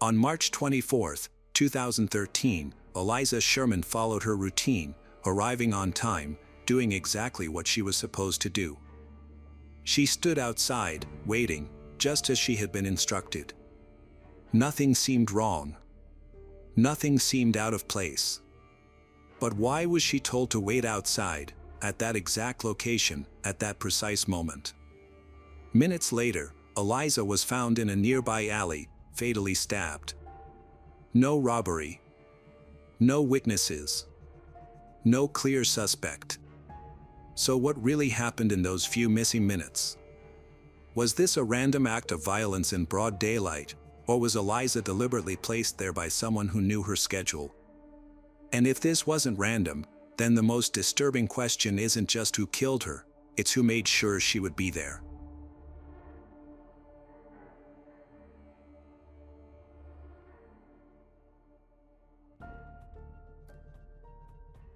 On March 24, 2013, Eliza Sherman followed her routine, arriving on time, doing exactly what she was supposed to do. She stood outside, waiting, just as she had been instructed. Nothing seemed wrong. Nothing seemed out of place. But why was she told to wait outside, at that exact location, at that precise moment? Minutes later, Eliza was found in a nearby alley, fatally stabbed. No robbery. No witnesses. No clear suspect. So what really happened in those few missing minutes? Was this a random act of violence in broad daylight, or was Eliza deliberately placed there by someone who knew her schedule? And if this wasn't random, then the most disturbing question isn't just who killed her, it's who made sure she would be there.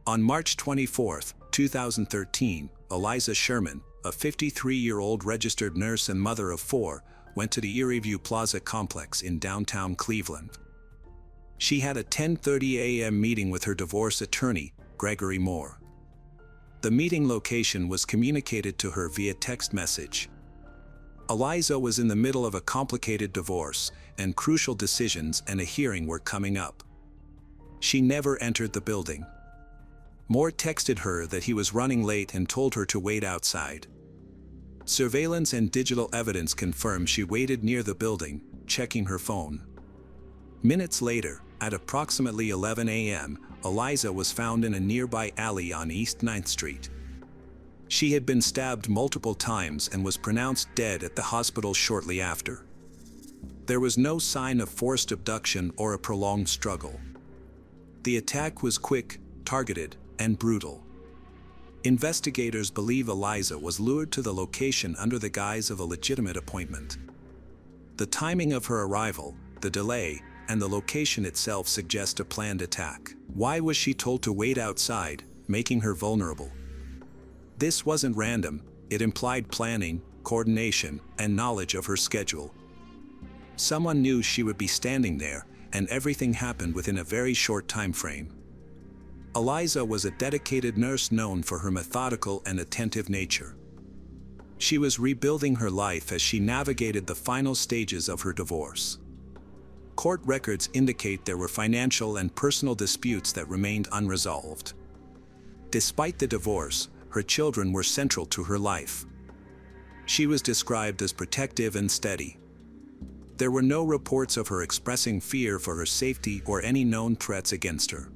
On March 24, 2013, Eliza Sherman, a 53-year-old registered nurse and mother of 4, went to the Erie Plaza complex in downtown Cleveland. She had a 10:30 a.m. meeting with her divorce attorney, Gregory Moore. The meeting location was communicated to her via text message. Eliza was in the middle of a complicated divorce, and crucial decisions and a hearing were coming up. She never entered the building. Moore texted her that he was running late and told her to wait outside. Surveillance and digital evidence confirmed she waited near the building, checking her phone. Minutes later, at approximately 11 a.m., Eliza was found in a nearby alley on East 9th Street. She had been stabbed multiple times and was pronounced dead at the hospital shortly after. There was no sign of forced abduction or a prolonged struggle. The attack was quick, targeted, and brutal. Investigators believe Eliza was lured to the location under the guise of a legitimate appointment. The timing of her arrival, the delay, and the location itself suggest a planned attack. Why was she told to wait outside, making her vulnerable? This wasn't random, it implied planning, coordination, and knowledge of her schedule. Someone knew she would be standing there, and everything happened within a very short time frame. Eliza was a dedicated nurse known for her methodical and attentive nature. She was rebuilding her life as she navigated the final stages of her divorce. Court records indicate there were financial and personal disputes that remained unresolved. Despite the divorce, her children were central to her life. She was described as protective and steady. There were no reports of her expressing fear for her safety or any known threats against her.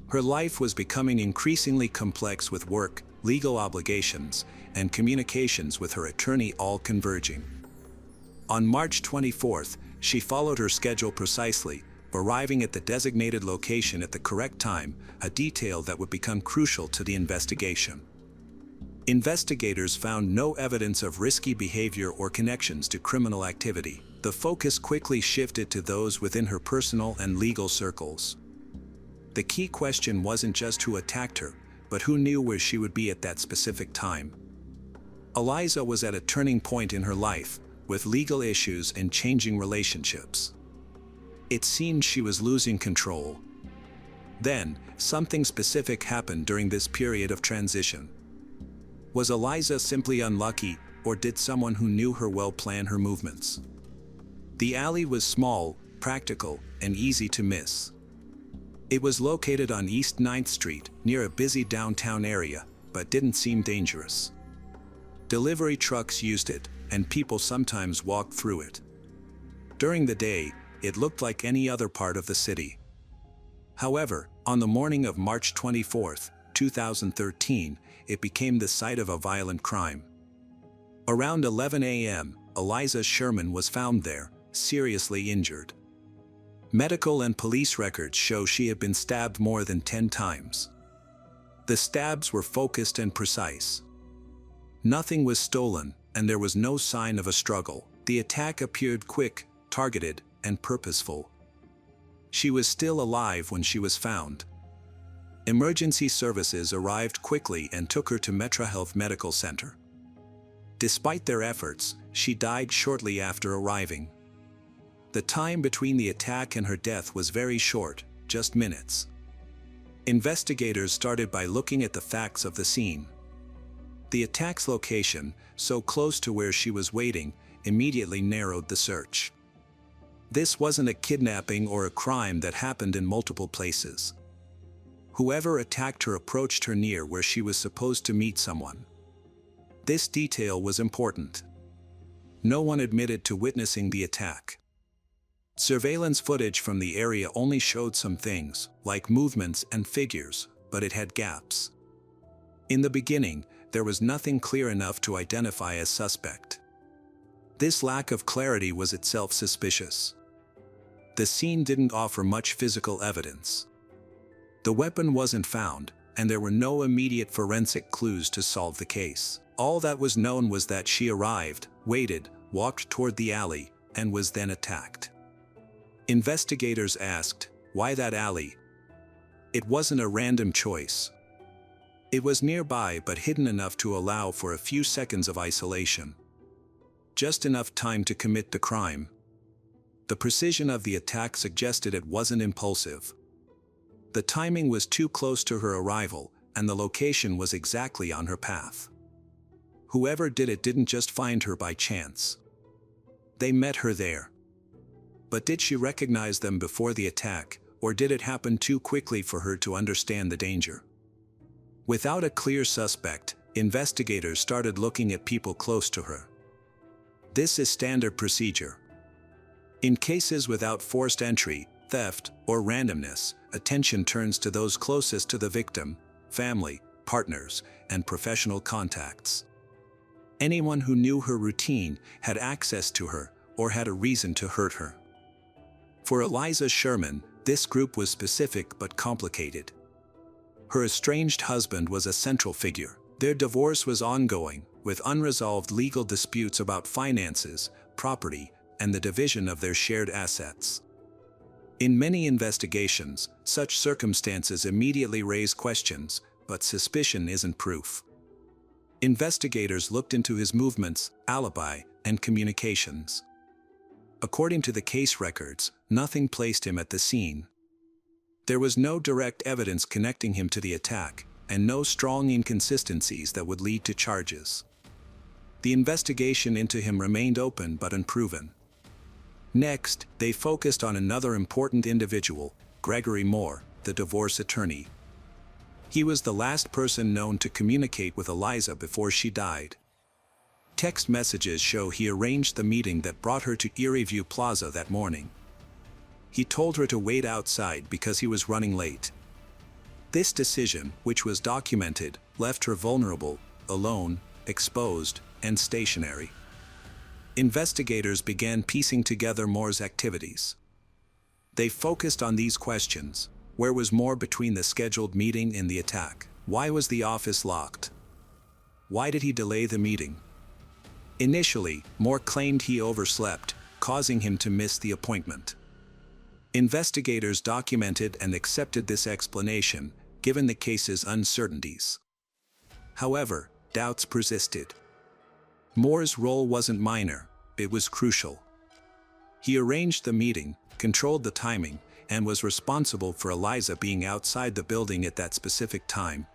Her life was becoming increasingly complex with work, legal obligations, and communications with her attorney all converging. On March 24th, she followed her schedule precisely, arriving at the designated location at the correct time, a detail that would become crucial to the investigation. Investigators found no evidence of risky behavior or connections to criminal activity. The focus quickly shifted to those within her personal and legal circles. The key question wasn't just who attacked her, but who knew where she would be at that specific time. Eliza was at a turning point in her life, with legal issues and changing relationships. It seemed she was losing control. Then, something specific happened during this period of transition. Was Eliza simply unlucky, or did someone who knew her well plan her movements? The alley was small, practical, and easy to miss. It was located on East 9th Street, near a busy downtown area, but didn't seem dangerous. Delivery trucks used it, and people sometimes walked through it. During the day, it looked like any other part of the city. However, on the morning of March 24, 2013, it became the site of a violent crime. Around 11 a.m., Eliza Sherman was found there, seriously injured. Medical and police records show she had been stabbed more than 10 times. The stabs were focused and precise. Nothing was stolen, and there was no sign of a struggle. The attack appeared quick, targeted, and purposeful. She was still alive when she was found. Emergency services arrived quickly and took her to MetroHealth Medical Center. Despite their efforts, she died shortly after arriving. The time between the attack and her death was very short, just minutes. Investigators started by looking at the facts of the scene. The attack's location, so close to where she was waiting, immediately narrowed the search. This wasn't a kidnapping or a crime that happened in multiple places. Whoever attacked her approached her near where she was supposed to meet someone. This detail was important. No one admitted to witnessing the attack. Surveillance footage from the area only showed some things, like movements and figures, but it had gaps. In the beginning, there was nothing clear enough to identify a suspect. This lack of clarity was itself suspicious. The scene didn't offer much physical evidence. The weapon wasn't found, and there were no immediate forensic clues to solve the case. All that was known was that she arrived, waited, walked toward the alley, and was then attacked. Investigators asked, why that alley? It wasn't a random choice. It was nearby but hidden enough to allow for a few seconds of isolation. Just enough time to commit the crime. The precision of the attack suggested it wasn't impulsive. The timing was too close to her arrival, and the location was exactly on her path. Whoever did it didn't just find her by chance. They met her there. But did she recognize them before the attack, or did it happen too quickly for her to understand the danger? Without a clear suspect, investigators started looking at people close to her. This is standard procedure. In cases without forced entry, theft, or randomness, attention turns to those closest to the victim, family, partners, and professional contacts. Anyone who knew her routine, had access to her, or had a reason to hurt her. For Eliza Sherman, this group was specific but complicated. Her estranged husband was a central figure. Their divorce was ongoing, with unresolved legal disputes about finances, property, and the division of their shared assets. In many investigations, such circumstances immediately raise questions, but suspicion isn't proof. Investigators looked into his movements, alibi, and communications. According to the case records, nothing placed him at the scene. There was no direct evidence connecting him to the attack, and no strong inconsistencies that would lead to charges. The investigation into him remained open but unproven. Next, they focused on another important individual, Gregory Moore, the divorce attorney. He was the last person known to communicate with Eliza before she died. Text messages show he arranged the meeting that brought her to Erie View Plaza that morning. He told her to wait outside because he was running late. This decision, which was documented, left her vulnerable, alone, exposed, and stationary. Investigators began piecing together Moore's activities. They focused on these questions. Where was Moore between the scheduled meeting and the attack? Why was the office locked? Why did he delay the meeting? Initially, Moore claimed he overslept, causing him to miss the appointment. Investigators documented and accepted this explanation, given the case's uncertainties. However, doubts persisted. Moore's role wasn't minor, it was crucial. He arranged the meeting, controlled the timing, and was responsible for Eliza being outside the building at that specific time.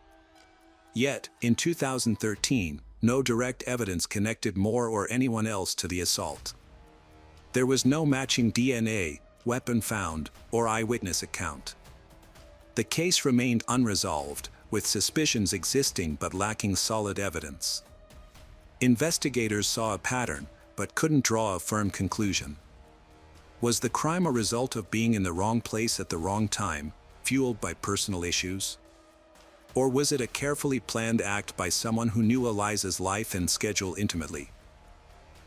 Yet, in 2013, no direct evidence connected Moore or anyone else to the assault. There was no matching DNA, weapon found, or eyewitness account. The case remained unresolved, with suspicions existing but lacking solid evidence. Investigators saw a pattern, but couldn't draw a firm conclusion. Was the crime a result of being in the wrong place at the wrong time, fueled by personal issues? Or was it a carefully planned act by someone who knew Eliza's life and schedule intimately?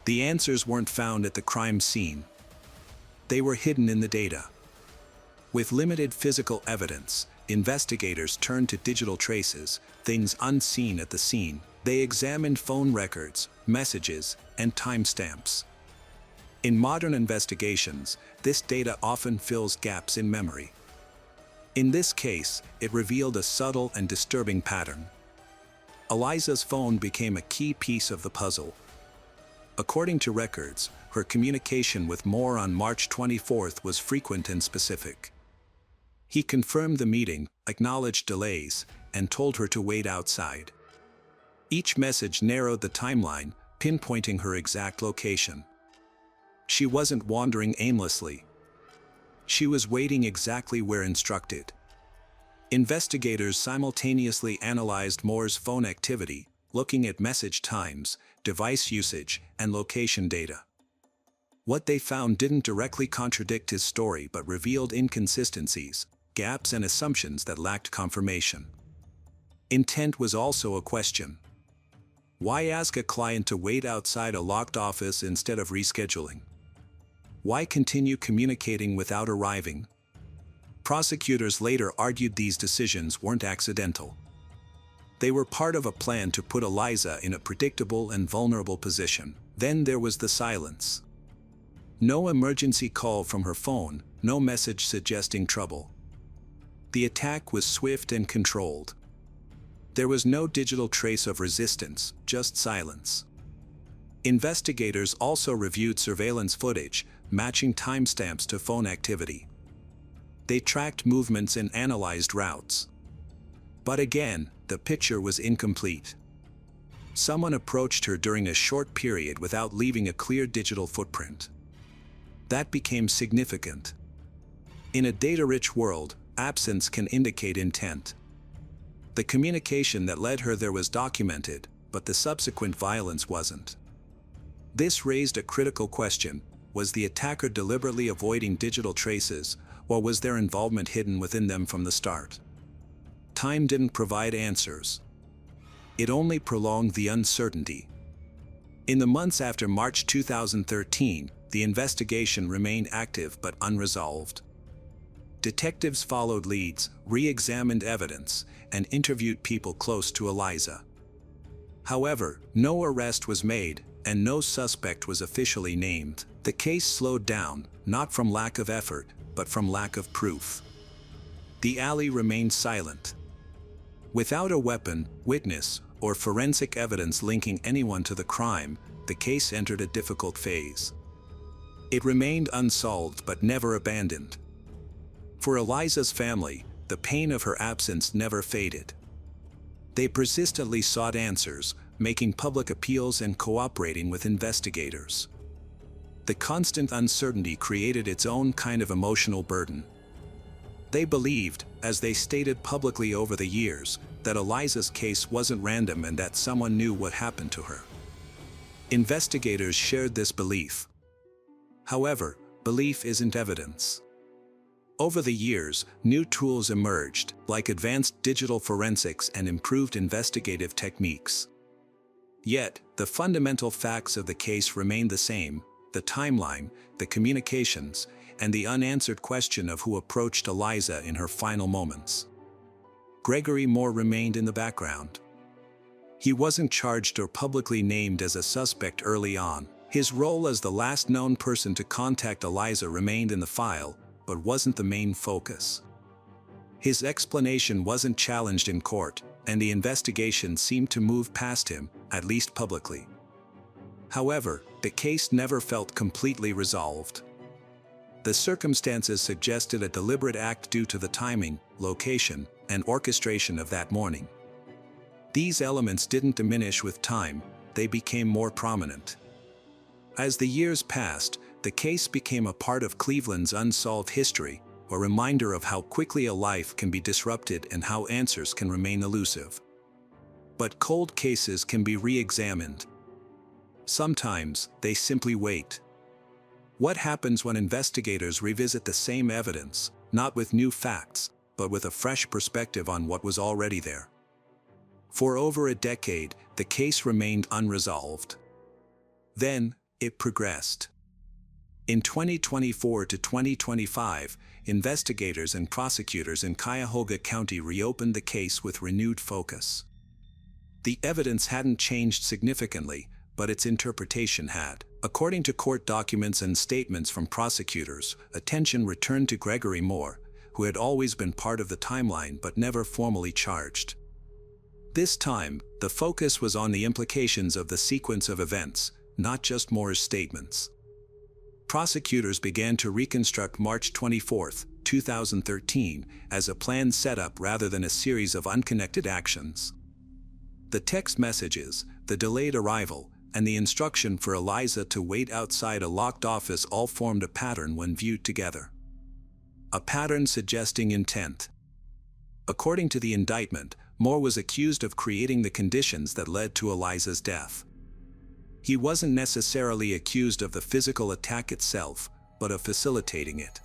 The answers weren't found at the crime scene. They were hidden in the data. With limited physical evidence, investigators turned to digital traces, things unseen at the scene. They examined phone records, messages, and timestamps. In modern investigations, this data often fills gaps in memory. In this case, it revealed a subtle and disturbing pattern. Eliza's phone became a key piece of the puzzle. According to records, her communication with Moore on March 24th was frequent and specific. He confirmed the meeting, acknowledged delays, and told her to wait outside. Each message narrowed the timeline, pinpointing her exact location. She wasn't wandering aimlessly. She was waiting exactly where instructed. Investigators simultaneously analyzed Moore's phone activity, looking at message times, device usage, and location data. What they found didn't directly contradict his story but revealed inconsistencies, gaps, and assumptions that lacked confirmation. Intent was also a question. Why ask a client to wait outside a locked office instead of rescheduling? Why continue communicating without arriving? Prosecutors later argued these decisions weren't accidental. They were part of a plan to put Eliza in a predictable and vulnerable position. Then there was the silence. No emergency call from her phone, no message suggesting trouble. The attack was swift and controlled. There was no digital trace of resistance, just silence. Investigators also reviewed surveillance footage, matching timestamps to phone activity. They tracked movements and analyzed routes. But again, the picture was incomplete. Someone approached her during a short period without leaving a clear digital footprint. That became significant. In a data-rich world, absence can indicate intent. The communication that led her there was documented, but the subsequent violence wasn't. This raised a critical question: was the attacker deliberately avoiding digital traces, or was their involvement hidden within them from the start? Time didn't provide answers. It only prolonged the uncertainty. In the months after March 2013, the investigation remained active but unresolved. Detectives followed leads, re-examined evidence, and interviewed people close to Eliza. However, no arrest was made, and no suspect was officially named. The case slowed down, not from lack of effort, but from lack of proof. The alley remained silent. Without a weapon, witness, or forensic evidence linking anyone to the crime, the case entered a difficult phase. It remained unsolved but never abandoned. For Eliza's family, the pain of her absence never faded. They persistently sought answers, making public appeals and cooperating with investigators. The constant uncertainty created its own kind of emotional burden. They believed, as they stated publicly over the years, that Eliza's case wasn't random and that someone knew what happened to her. Investigators shared this belief. However, belief isn't evidence. Over the years, new tools emerged, like advanced digital forensics and improved investigative techniques. Yet, the fundamental facts of the case remained the same: the timeline, the communications, and the unanswered question of who approached Eliza in her final moments. Gregory Moore remained in the background. He wasn't charged or publicly named as a suspect early on. His role as the last known person to contact Eliza remained in the file, but wasn't the main focus. His explanation wasn't challenged in court, and the investigation seemed to move past him, at least publicly. However, the case never felt completely resolved. The circumstances suggested a deliberate act due to the timing, location, and orchestration of that morning. These elements didn't diminish with time, they became more prominent. As the years passed, the case became a part of Cleveland's unsolved history, a reminder of how quickly a life can be disrupted and how answers can remain elusive. But cold cases can be re-examined. Sometimes, they simply wait. What happens when investigators revisit the same evidence, not with new facts, but with a fresh perspective on what was already there? For over a decade, the case remained unresolved. Then, it progressed. In 2024 to 2025, investigators and prosecutors in Cuyahoga County reopened the case with renewed focus. The evidence hadn't changed significantly, but its interpretation had. According to court documents and statements from prosecutors, attention returned to Gregory Moore, who had always been part of the timeline but never formally charged. This time, the focus was on the implications of the sequence of events, not just Moore's statements. Prosecutors began to reconstruct March 24, 2013, as a planned setup rather than a series of unconnected actions. The text messages, the delayed arrival, and the instruction for Eliza to wait outside a locked office all formed a pattern when viewed together. A pattern suggesting intent. According to the indictment, Moore was accused of creating the conditions that led to Eliza's death. He wasn't necessarily accused of the physical attack itself, but of facilitating it.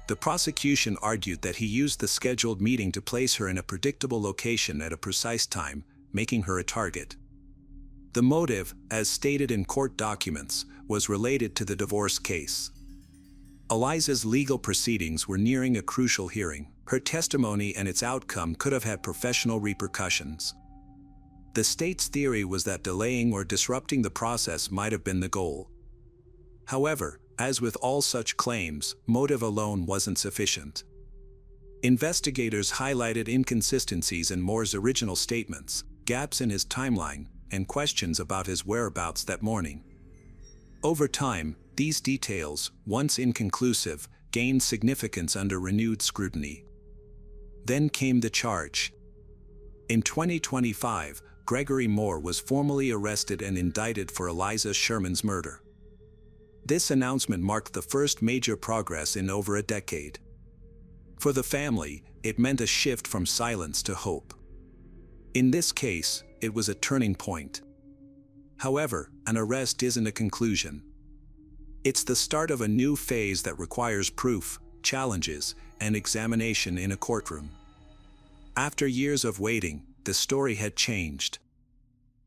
The prosecution argued that he used the scheduled meeting to place her in a predictable location at a precise time, making her a target. The motive, as stated in court documents, was related to the divorce case. Eliza's legal proceedings were nearing a crucial hearing. Her testimony and its outcome could have had professional repercussions. The state's theory was that delaying or disrupting the process might have been the goal. However, as with all such claims, motive alone wasn't sufficient. Investigators highlighted inconsistencies in Moore's original statements, gaps in his timeline, and questions about his whereabouts that morning. Over time, these details, once inconclusive, gained significance under renewed scrutiny. Then came the charge. In 2025, Gregory Moore was formally arrested and indicted for Eliza Sherman's murder. This announcement marked the first major progress in over a decade. For the family, it meant a shift from silence to hope. In this case, it was a turning point. However, an arrest isn't a conclusion. It's the start of a new phase that requires proof, challenges, and examination in a courtroom. After years of waiting, the story had changed.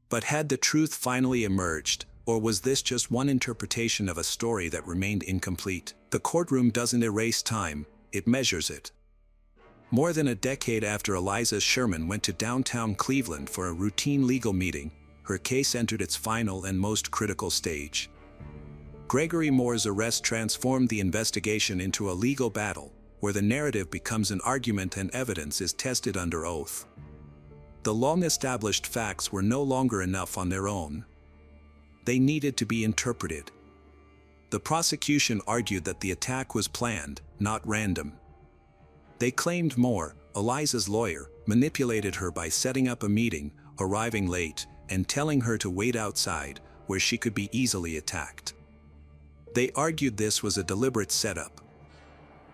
But had the truth finally emerged, or was this just one interpretation of a story that remained incomplete? The courtroom doesn't erase time, it measures it. More than a decade after Eliza Sherman went to downtown Cleveland for a routine legal meeting, her case entered its final and most critical stage. Gregory Moore's arrest transformed the investigation into a legal battle, where the narrative becomes an argument and evidence is tested under oath. The long-established facts were no longer enough on their own. They needed to be interpreted. The prosecution argued that the attack was planned, not random. They claimed Moore, Eliza's lawyer, manipulated her by setting up a meeting, arriving late, and telling her to wait outside, where she could be easily attacked. They argued this was a deliberate setup.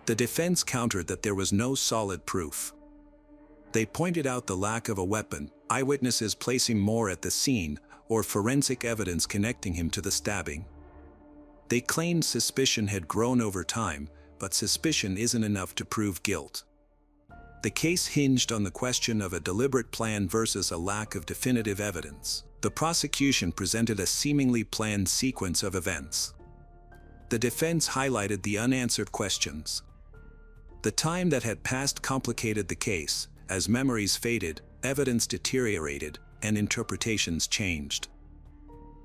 The defense countered that there was no solid proof. They pointed out the lack of a weapon, eyewitnesses placing Moore at the scene, or forensic evidence connecting him to the stabbing. They claimed suspicion had grown over time, but suspicion isn't enough to prove guilt. The case hinged on the question of a deliberate plan versus a lack of definitive evidence. The prosecution presented a seemingly planned sequence of events. The defense highlighted the unanswered questions. The time that had passed complicated the case. As memories faded, evidence deteriorated, and interpretations changed.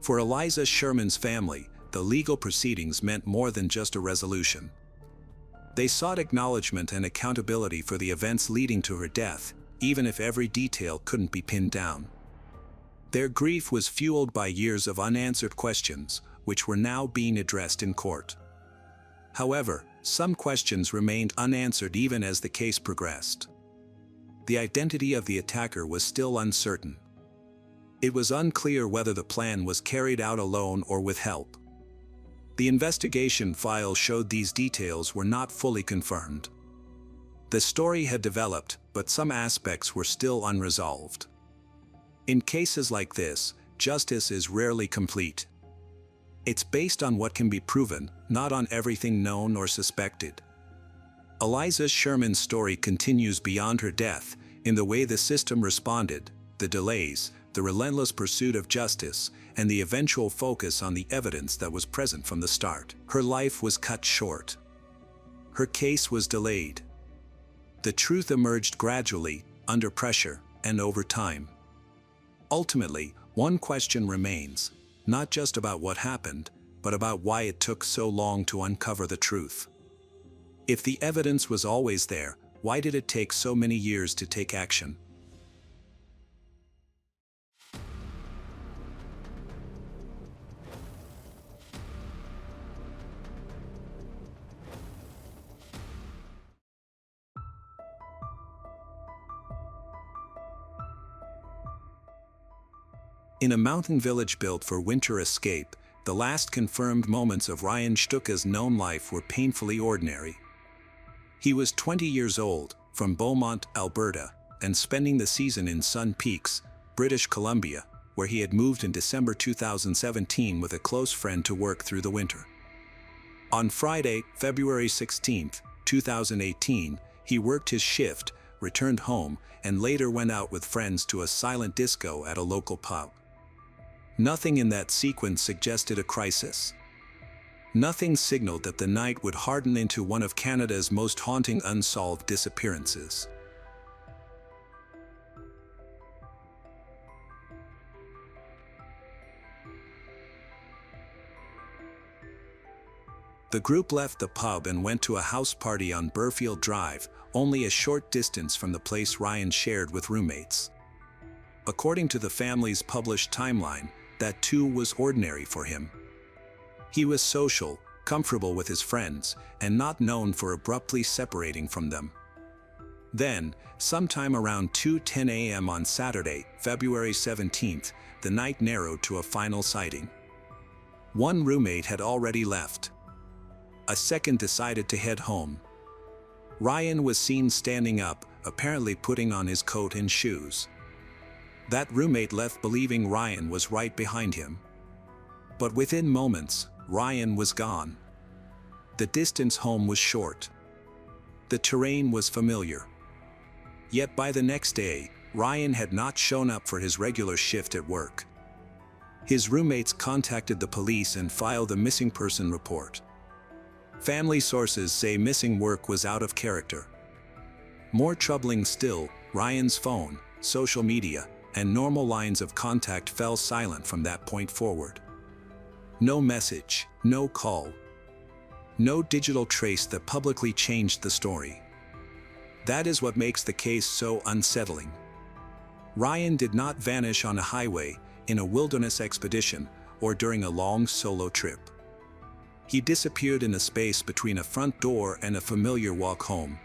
For Eliza Sherman's family, the legal proceedings meant more than just a resolution. They sought acknowledgement and accountability for the events leading to her death, even if every detail couldn't be pinned down. Their grief was fueled by years of unanswered questions, which were now being addressed in court. However, some questions remained unanswered even as the case progressed. The identity of the attacker was still uncertain. It was unclear whether the plan was carried out alone or with help. The investigation file showed these details were not fully confirmed. The story had developed, but some aspects were still unresolved. In cases like this, justice is rarely complete. It's based on what can be proven, not on everything known or suspected. Eliza Sherman's story continues beyond her death, in the way the system responded, the delays, the relentless pursuit of justice, and the eventual focus on the evidence that was present from the start. Her life was cut short. Her case was delayed. The truth emerged gradually, under pressure, and over time. Ultimately, one question remains, not just about what happened, but about why it took so long to uncover the truth. If the evidence was always there, why did it take so many years to take action? In a mountain village built for winter escape, the last confirmed moments of Ryan Shtuka's known life were painfully ordinary. He was 20 years old, from Beaumont, Alberta, and spending the season in Sun Peaks, British Columbia, where he had moved in December 2017 with a close friend to work through the winter. On Friday, February 16, 2018, he worked his shift, returned home, and later went out with friends to a silent disco at a local pub. Nothing in that sequence suggested a crisis. Nothing signaled that the night would harden into one of Canada's most haunting unsolved disappearances. The group left the pub and went to a house party on Burfield Drive, only a short distance from the place Ryan shared with roommates. According to the family's published timeline, that too was ordinary for him. He was social, comfortable with his friends, and not known for abruptly separating from them. Then, sometime around 2:10 a.m. on Saturday, February 17th, the night narrowed to a final sighting. One roommate had already left. A second decided to head home. Ryan was seen standing up, apparently putting on his coat and shoes. That roommate left believing Ryan was right behind him. But within moments, Ryan was gone. The distance home was short. The terrain was familiar. Yet by the next day, Ryan had not shown up for his regular shift at work. His roommates contacted the police and filed a missing person report. Family sources say missing work was out of character. More troubling still, Ryan's phone, social media, and normal lines of contact fell silent from that point forward. No message, no call. No digital trace that publicly changed the story. That is what makes the case so unsettling. Ryan did not vanish on a highway, in a wilderness expedition, or during a long solo trip. He disappeared in a space between a front door and a familiar walk home.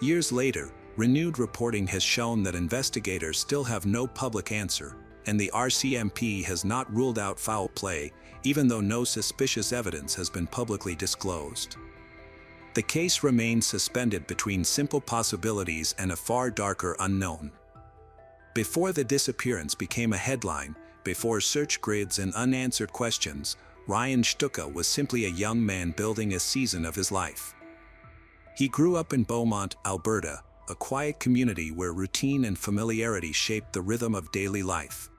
Years later, renewed reporting has shown that investigators still have no public answer, and the RCMP has not ruled out foul play, even though no suspicious evidence has been publicly disclosed. The case remains suspended between simple possibilities and a far darker unknown. Before the disappearance became a headline, before search grids and unanswered questions, Ryan Shtuka was simply a young man building a season of his life. He grew up in Beaumont, Alberta, a quiet community where routine and familiarity shaped the rhythm of daily life.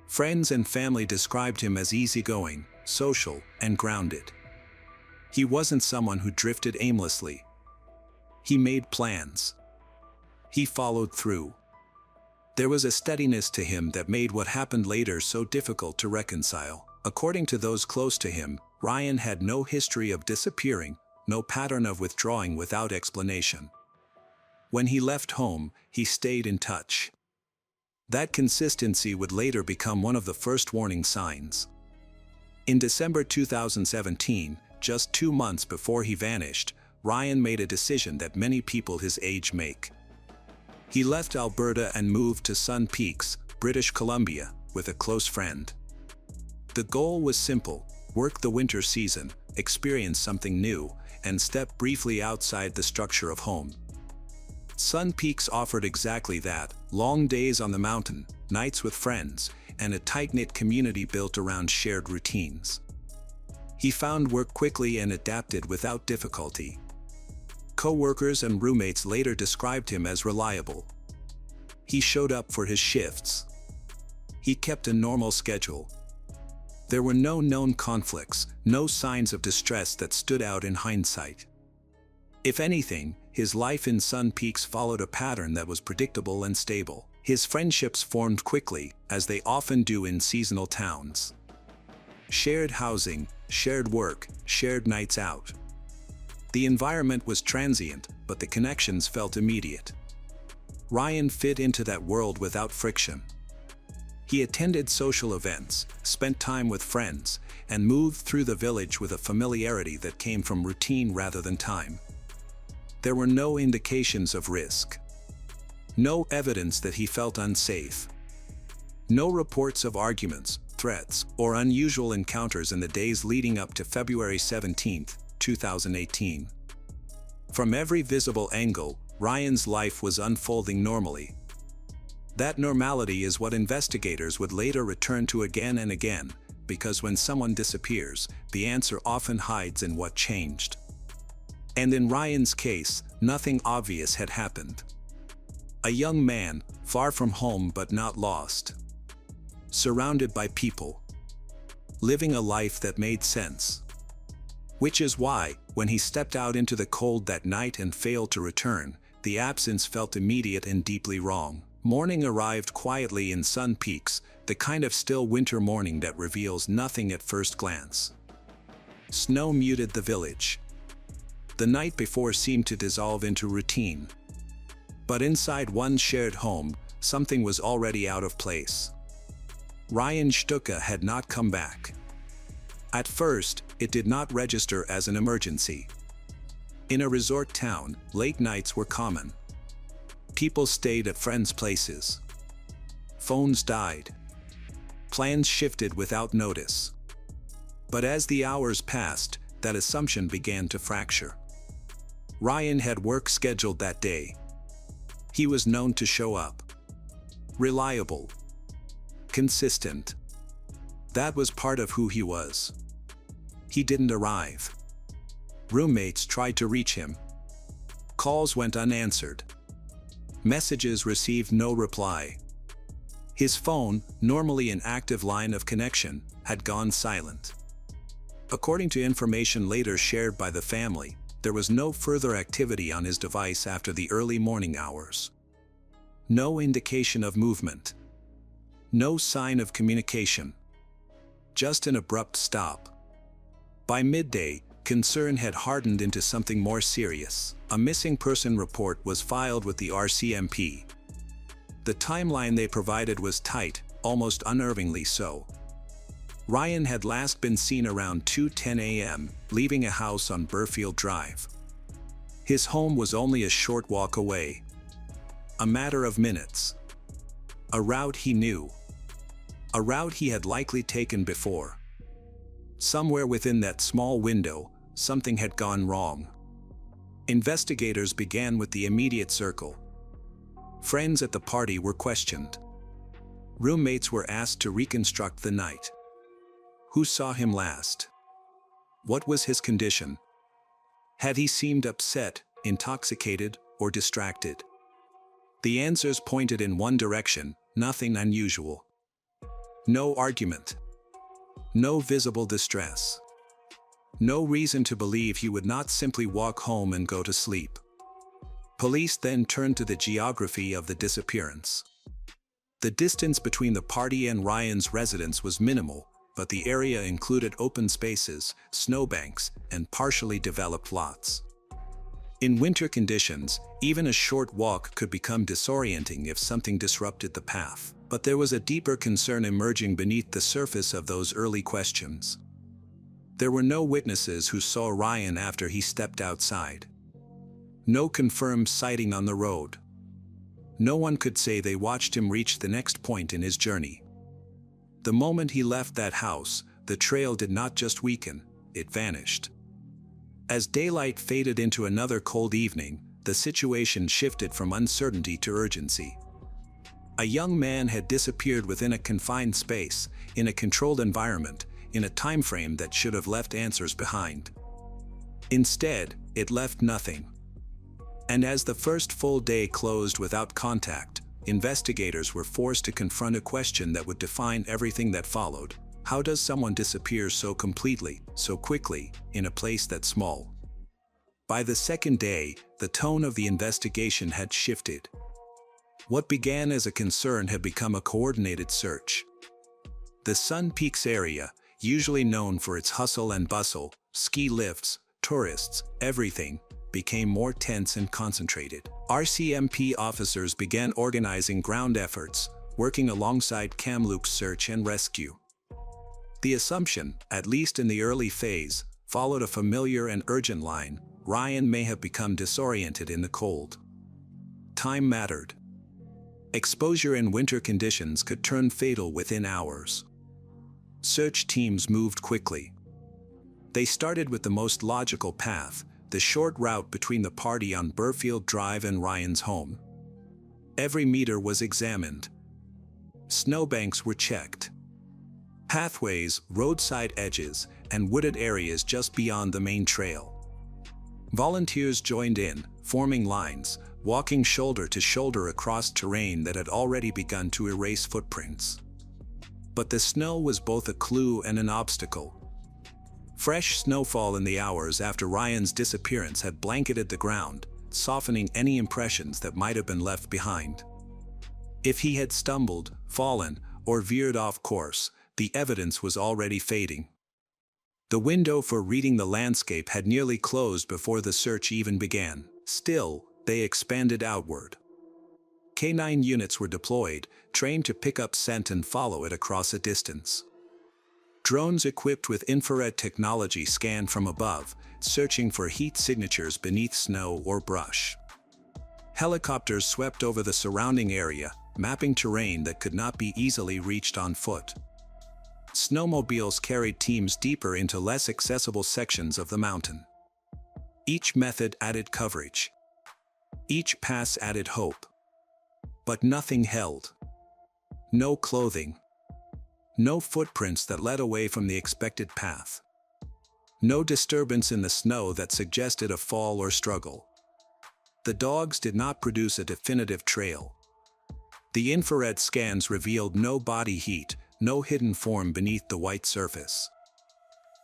Friends and family described him as easygoing, social, and grounded. He wasn't someone who drifted aimlessly. He made plans. He followed through. There was a steadiness to him that made what happened later so difficult to reconcile. According to those close to him, Ryan had no history of disappearing, no pattern of withdrawing without explanation. When he left home, he stayed in touch. That consistency would later become one of the first warning signs. In December 2017, just 2 months before he vanished, Ryan made a decision that many people his age make. He left Alberta and moved to Sun Peaks, British Columbia, with a close friend. The goal was simple: work the winter season, experience something new, and step briefly outside the structure of home. Sun Peaks offered exactly that: long days on the mountain, nights with friends, and a tight-knit community built around shared routines. He found work quickly and adapted without difficulty. Co-workers and roommates later described him as reliable. He showed up for his shifts. He kept a normal schedule. There were no known conflicts, no signs of distress that stood out in hindsight. If anything, his life in Sun Peaks followed a pattern that was predictable and stable. His friendships formed quickly, as they often do in seasonal towns. Shared housing, shared work, shared nights out. The environment was transient, but the connections felt immediate. Ryan fit into that world without friction. He attended social events, spent time with friends, and moved through the village with a familiarity that came from routine rather than time. There were no indications of risk. No evidence that he felt unsafe. No reports of arguments, threats, or unusual encounters in the days leading up to February 17, 2018. From every visible angle, Ryan's life was unfolding normally. That normality is what investigators would later return to again and again, because when someone disappears, the answer often hides in what changed. And in Ryan's case, nothing obvious had happened. A young man, far from home but not lost. Surrounded by people. Living a life that made sense. Which is why, when he stepped out into the cold that night and failed to return, the absence felt immediate and deeply wrong. Morning arrived quietly in sun peaks, the kind of still winter morning that reveals nothing at first glance. Snow muted the village. The night before seemed to dissolve into routine. But inside one shared home, something was already out of place. Ryan Shtuka had not come back. At first, it did not register as an emergency. In a resort town, late nights were common. People stayed at friends' places. Phones died. Plans shifted without notice. But as the hours passed, that assumption began to fracture. Ryan had work scheduled that day. He was known to show up. Reliable. Consistent. That was part of who he was. He didn't arrive. Roommates tried to reach him. Calls went unanswered. Messages received no reply. His phone, normally an active line of connection, had gone silent. According to information later shared by the family, there was no further activity on his device after the early morning hours. No indication of movement. No sign of communication. Just an abrupt stop. By midday, concern had hardened into something more serious. A missing person report was filed with the RCMP. The timeline they provided was tight, almost unnervingly so. Ryan had last been seen around 2:10 a.m., leaving a house on Burfield Drive. His home was only a short walk away. A matter of minutes. A route he knew. A route he had likely taken before. Somewhere within that small window, something had gone wrong. Investigators began with the immediate circle. Friends at the party were questioned. Roommates were asked to reconstruct the night. Who saw him last? What was his condition? Had he seemed upset, intoxicated, or distracted? The answers pointed in one direction, nothing unusual. No argument. No visible distress. No reason to believe he would not simply walk home and go to sleep. Police then turned to the geography of the disappearance. The distance between the party and Ryan's residence was minimal, but the area included open spaces, snowbanks, and partially developed lots. In winter conditions, even a short walk could become disorienting if something disrupted the path. But there was a deeper concern emerging beneath the surface of those early questions. There were no witnesses who saw Ryan after he stepped outside. No confirmed sighting on the road. No one could say they watched him reach the next point in his journey. The moment he left that house, the trail did not just weaken, it vanished. As daylight faded into another cold evening, the situation shifted from uncertainty to urgency. A young man had disappeared within a confined space, in a controlled environment, in a time frame that should have left answers behind. Instead, it left nothing. And as the first full day closed without contact, investigators were forced to confront a question that would define everything that followed. How does someone disappear so completely, so quickly, in a place that small? By the second day, the tone of the investigation had shifted. What began as a concern had become a coordinated search. The Sun Peaks area, usually known for its hustle and bustle, ski lifts, tourists, everything, became more tense and concentrated. RCMP officers began organizing ground efforts, working alongside Kamloops search and rescue. The assumption, at least in the early phase, followed a familiar and urgent line: Ryan may have become disoriented in the cold. Time mattered. Exposure in winter conditions could turn fatal within hours. Search teams moved quickly. They started with the most logical path, the short route between the party on Burfield Drive and Ryan's home. Every meter was examined. Snowbanks were checked. Pathways, roadside edges, and wooded areas just beyond the main trail. Volunteers joined in, forming lines, walking shoulder to shoulder across terrain that had already begun to erase footprints. But the snow was both a clue and an obstacle. Fresh snowfall in the hours after Ryan's disappearance had blanketed the ground, softening any impressions that might have been left behind. If he had stumbled, fallen, or veered off course, the evidence was already fading. The window for reading the landscape had nearly closed before the search even began. Still, they expanded outward. K9 units were deployed, trained to pick up scent and follow it across a distance. Drones equipped with infrared technology scanned from above, searching for heat signatures beneath snow or brush. Helicopters swept over the surrounding area, mapping terrain that could not be easily reached on foot. Snowmobiles carried teams deeper into less accessible sections of the mountain. Each method added coverage. Each pass added hope. But nothing held. No clothing. No footprints that led away from the expected path. No disturbance in the snow that suggested a fall or struggle. The dogs did not produce a definitive trail. The infrared scans revealed no body heat, no hidden form beneath the white surface.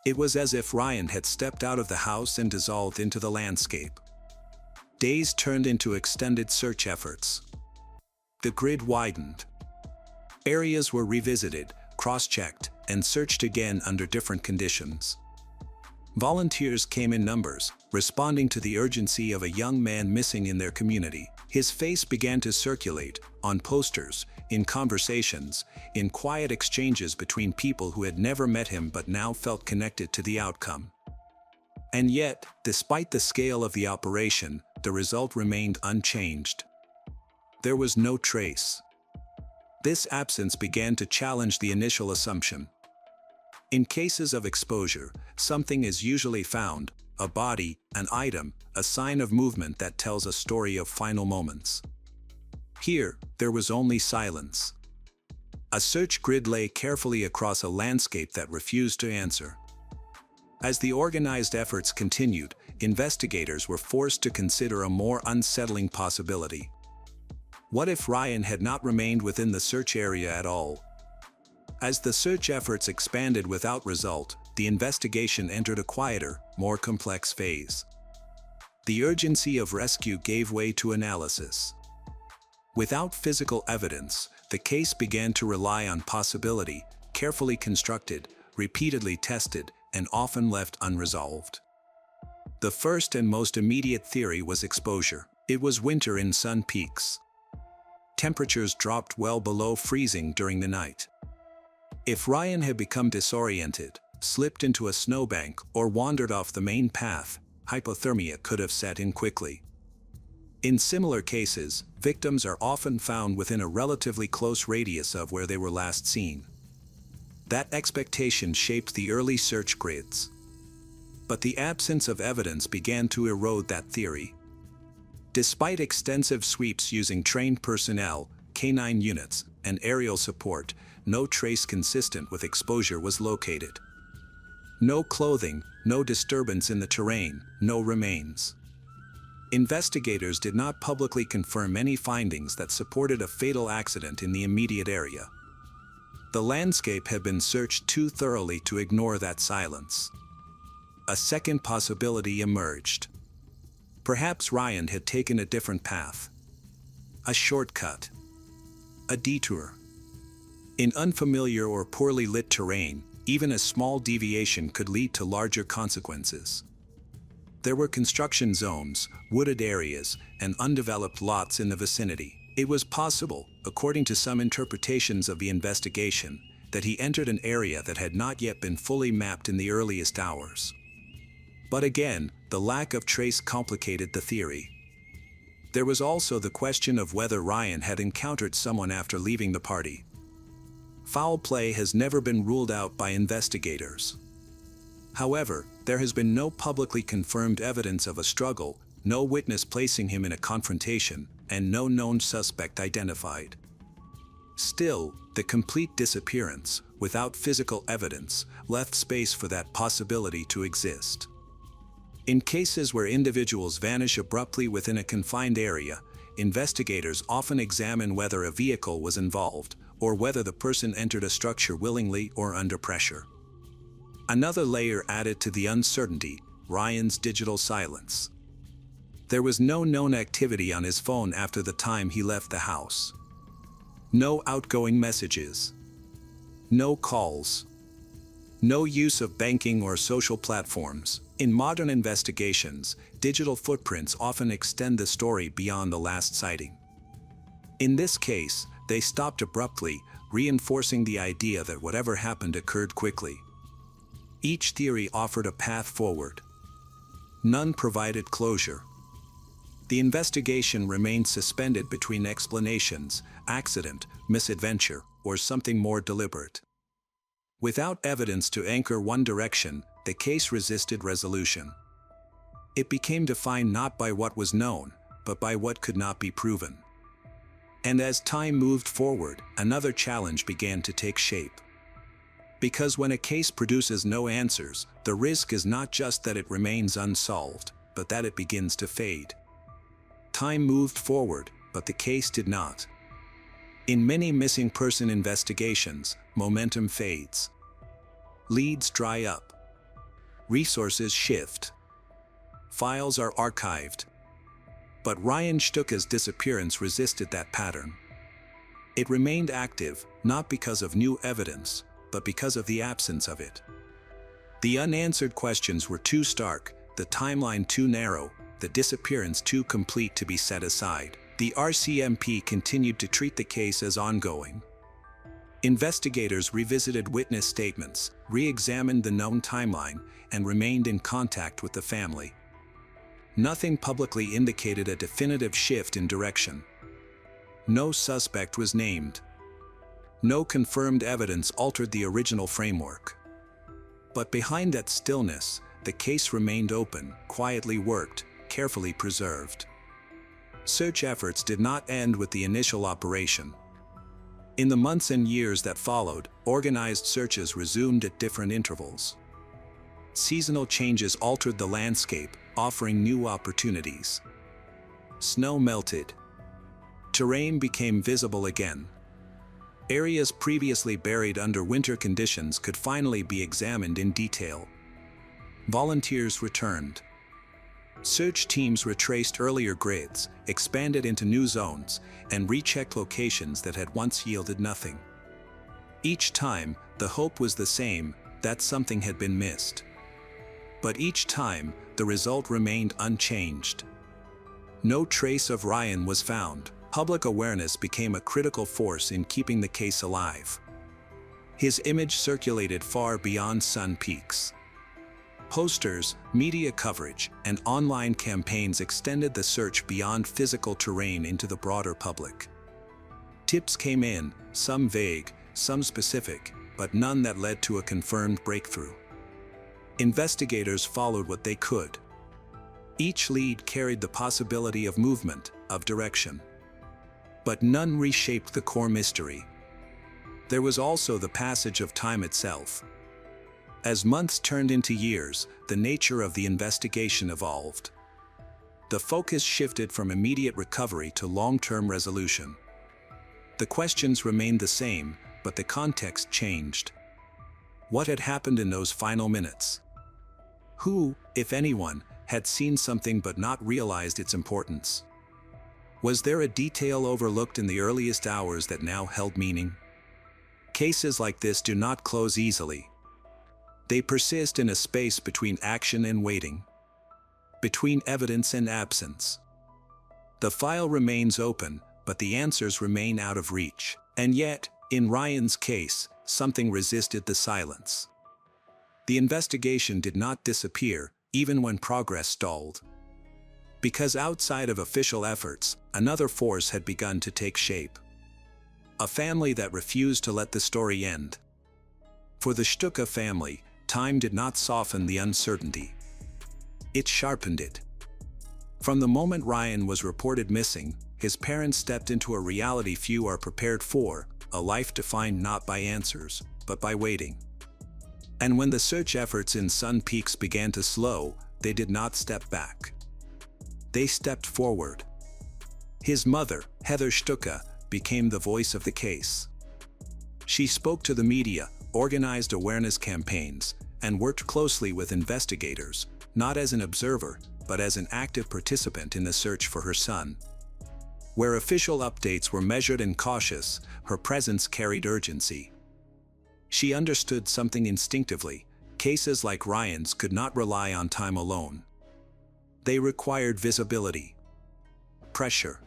It was as if Ryan had stepped out of the house and dissolved into the landscape. Days turned into extended search efforts. The grid widened. Areas were revisited, cross-checked, and searched again under different conditions. Volunteers came in numbers, responding to the urgency of a young man missing in their community. His face began to circulate, on posters, in conversations, in quiet exchanges between people who had never met him but now felt connected to the outcome. And yet, despite the scale of the operation, the result remained unchanged. There was no trace. This absence began to challenge the initial assumption. In cases of exposure, something is usually found, a body, an item, a sign of movement that tells a story of final moments. Here, there was only silence. A search grid lay carefully across a landscape that refused to answer. As the organized efforts continued, investigators were forced to consider a more unsettling possibility. What if Ryan had not remained within the search area at all? As the search efforts expanded without result, the investigation entered a quieter, more complex phase. The urgency of rescue gave way to analysis. Without physical evidence, the case began to rely on possibility, carefully constructed, repeatedly tested, and often left unresolved. The first and most immediate theory was exposure. It was winter in Sun Peaks. Temperatures dropped well below freezing during the night. If Ryan had become disoriented, slipped into a snowbank, or wandered off the main path, hypothermia could have set in quickly. In similar cases, victims are often found within a relatively close radius of where they were last seen. That expectation shaped the early search grids. But the absence of evidence began to erode that theory. Despite extensive sweeps using trained personnel, K9 units, and aerial support, no trace consistent with exposure was located. No clothing, no disturbance in the terrain, no remains. Investigators did not publicly confirm any findings that supported a fatal accident in the immediate area. The landscape had been searched too thoroughly to ignore that silence. A second possibility emerged. Perhaps Ryan had taken a different path. A shortcut. A detour. In unfamiliar or poorly lit terrain, even a small deviation could lead to larger consequences. There were construction zones, wooded areas, and undeveloped lots in the vicinity. It was possible, according to some interpretations of the investigation, that he entered an area that had not yet been fully mapped in the earliest hours. But again, the lack of trace complicated the theory. There was also the question of whether Ryan had encountered someone after leaving the party. Foul play has never been ruled out by investigators. However, there has been no publicly confirmed evidence of a struggle, no witness placing him in a confrontation, and no known suspect identified. Still, the complete disappearance, without physical evidence, left space for that possibility to exist. In cases where individuals vanish abruptly within a confined area, investigators often examine whether a vehicle was involved, or whether the person entered a structure willingly or under pressure. Another layer added to the uncertainty: Ryan's digital silence. There was no known activity on his phone after the time he left the house. No outgoing messages. No calls. No use of banking or social platforms. In modern investigations, digital footprints often extend the story beyond the last sighting. In this case, they stopped abruptly, reinforcing the idea that whatever happened occurred quickly. Each theory offered a path forward. None provided closure. The investigation remained suspended between explanations: accident, misadventure, or something more deliberate. Without evidence to anchor one direction, the case resisted resolution. It became defined not by what was known, but by what could not be proven. And as time moved forward, another challenge began to take shape. Because when a case produces no answers, the risk is not just that it remains unsolved, but that it begins to fade. Time moved forward, but the case did not. In many missing person investigations, momentum fades. Leads dry up. Resources shift. Files are archived. But Ryan Shtuka's disappearance resisted that pattern. It remained active, not because of new evidence, but because of the absence of it. The unanswered questions were too stark, the timeline too narrow, the disappearance too complete to be set aside. The RCMP continued to treat the case as ongoing. Investigators revisited witness statements, re-examined the known timeline, and remained in contact with the family. Nothing publicly indicated a definitive shift in direction. No suspect was named. No confirmed evidence altered the original framework. But behind that stillness, the case remained open, quietly worked, carefully preserved. Search efforts did not end with the initial operation. In the months and years that followed, organized searches resumed at different intervals. Seasonal changes altered the landscape, offering new opportunities. Snow melted. Terrain became visible again. Areas previously buried under winter conditions could finally be examined in detail. Volunteers returned. Search teams retraced earlier grids, expanded into new zones, and rechecked locations that had once yielded nothing. Each time, the hope was the same, that something had been missed. But each time, the result remained unchanged. No trace of Ryan was found. Public awareness became a critical force in keeping the case alive. His image circulated far beyond Sun Peaks. Posters, media coverage, and online campaigns extended the search beyond physical terrain into the broader public. Tips came in, some vague, some specific, but none that led to a confirmed breakthrough. Investigators followed what they could. Each lead carried the possibility of movement, of direction. But none reshaped the core mystery. There was also the passage of time itself. As months turned into years, the nature of the investigation evolved. The focus shifted from immediate recovery to long-term resolution. The questions remained the same, but the context changed. What had happened in those final minutes? Who, if anyone, had seen something but not realized its importance? Was there a detail overlooked in the earliest hours that now held meaning? Cases like this do not close easily. They persist in a space between action and waiting, between evidence and absence. The file remains open, but the answers remain out of reach. And yet, in Ryan's case, something resisted the silence. The investigation did not disappear, even when progress stalled. Because outside of official efforts, another force had begun to take shape. A family that refused to let the story end. For the Shtuka family, time did not soften the uncertainty. It sharpened it. From the moment Ryan was reported missing, his parents stepped into a reality few are prepared for, a life defined not by answers, but by waiting. And when the search efforts in Sun Peaks began to slow, they did not step back. They stepped forward. His mother, Heather Shtuka, became the voice of the case. She spoke to the media, organized awareness campaigns, and worked closely with investigators, not as an observer, but as an active participant in the search for her son. Where official updates were measured and cautious, her presence carried urgency. She understood something instinctively: cases like Ryan's could not rely on time alone. They required visibility, pressure,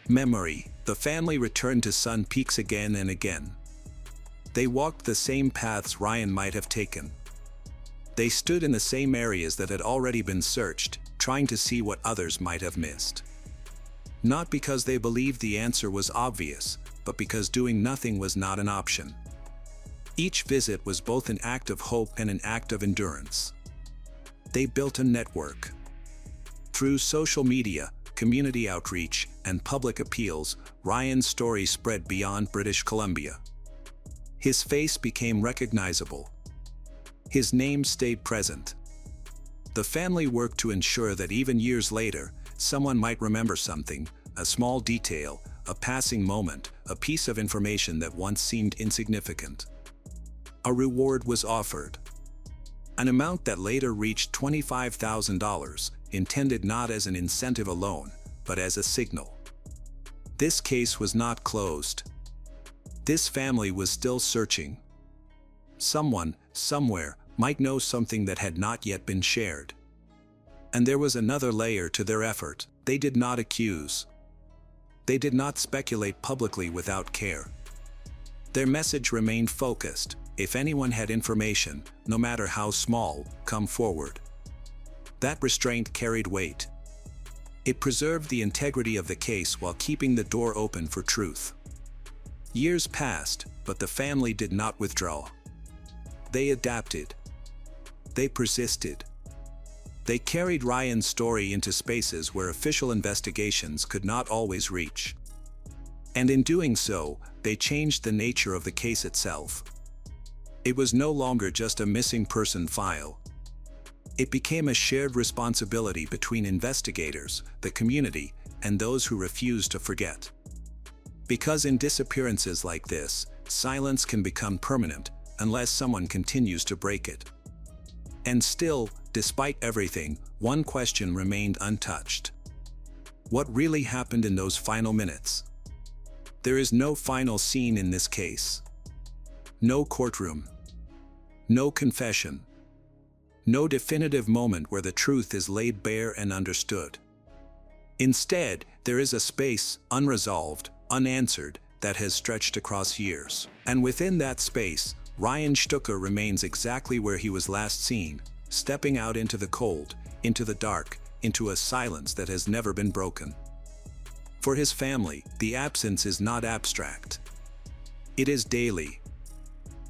memory. The family returned to Sun Peaks again and again. They walked the same paths Ryan might have taken. They stood in the same areas that had already been searched, trying to see what others might have missed. Not because they believed the answer was obvious, but because doing nothing was not an option. Each visit was both an act of hope and an act of endurance. They built a network. Through social media, community outreach, and public appeals, Ryan's story spread beyond British Columbia. His face became recognizable. His name stayed present. The family worked to ensure that even years later, someone might remember something, a small detail, a passing moment, a piece of information that once seemed insignificant. A reward was offered. An amount that later reached $25,000, intended not as an incentive alone, but as a signal. This case was not closed. This family was still searching. Someone, somewhere, might know something that had not yet been shared. And there was another layer to their effort. They did not accuse. They did not speculate publicly without care. Their message remained focused: if anyone had information, no matter how small, come forward. That restraint carried weight. It preserved the integrity of the case while keeping the door open for truth. Years passed, but the family did not withdraw. They adapted. They persisted. They carried Ryan's story into spaces where official investigations could not always reach. And in doing so, they changed the nature of the case itself. It was no longer just a missing person file. It became a shared responsibility between investigators, the community, and those who refused to forget. Because in disappearances like this, silence can become permanent unless someone continues to break it. And still, despite everything, one question remained untouched. What really happened in those final minutes? There is no final scene in this case. No courtroom. No confession. No definitive moment where the truth is laid bare and understood. Instead, there is a space, unresolved, unanswered, that has stretched across years. And within that space, Ryan Shtuka remains exactly where he was last seen, stepping out into the cold, into the dark, into a silence that has never been broken. For his family, the absence is not abstract. It is daily.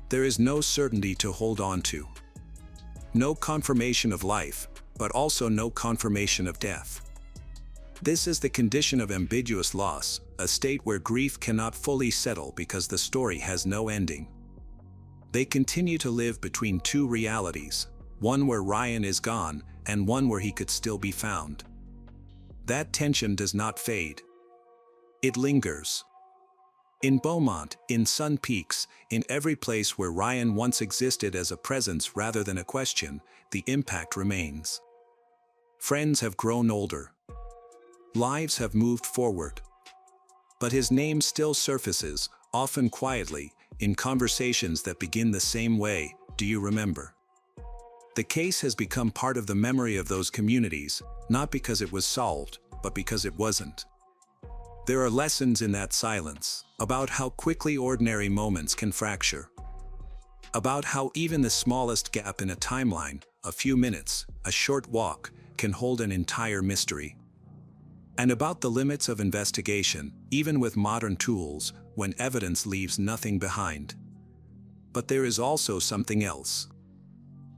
There is no certainty to hold on to. No confirmation of life, but also no confirmation of death. This is the condition of ambiguous loss, a state where grief cannot fully settle because the story has no ending. They continue to live between two realities, one where Ryan is gone and one where he could still be found. That tension does not fade. It lingers. In Beaumont, in Sun Peaks, in every place where Ryan once existed as a presence rather than a question, the impact remains. Friends have grown older. Lives have moved forward. But his name still surfaces, often quietly, in conversations that begin the same way: do you remember? The case has become part of the memory of those communities, not because it was solved, but because it wasn't. There are lessons in that silence, about how quickly ordinary moments can fracture. About how even the smallest gap in a timeline, a few minutes, a short walk, can hold an entire mystery. And about the limits of investigation, even with modern tools, when evidence leaves nothing behind. But there is also something else.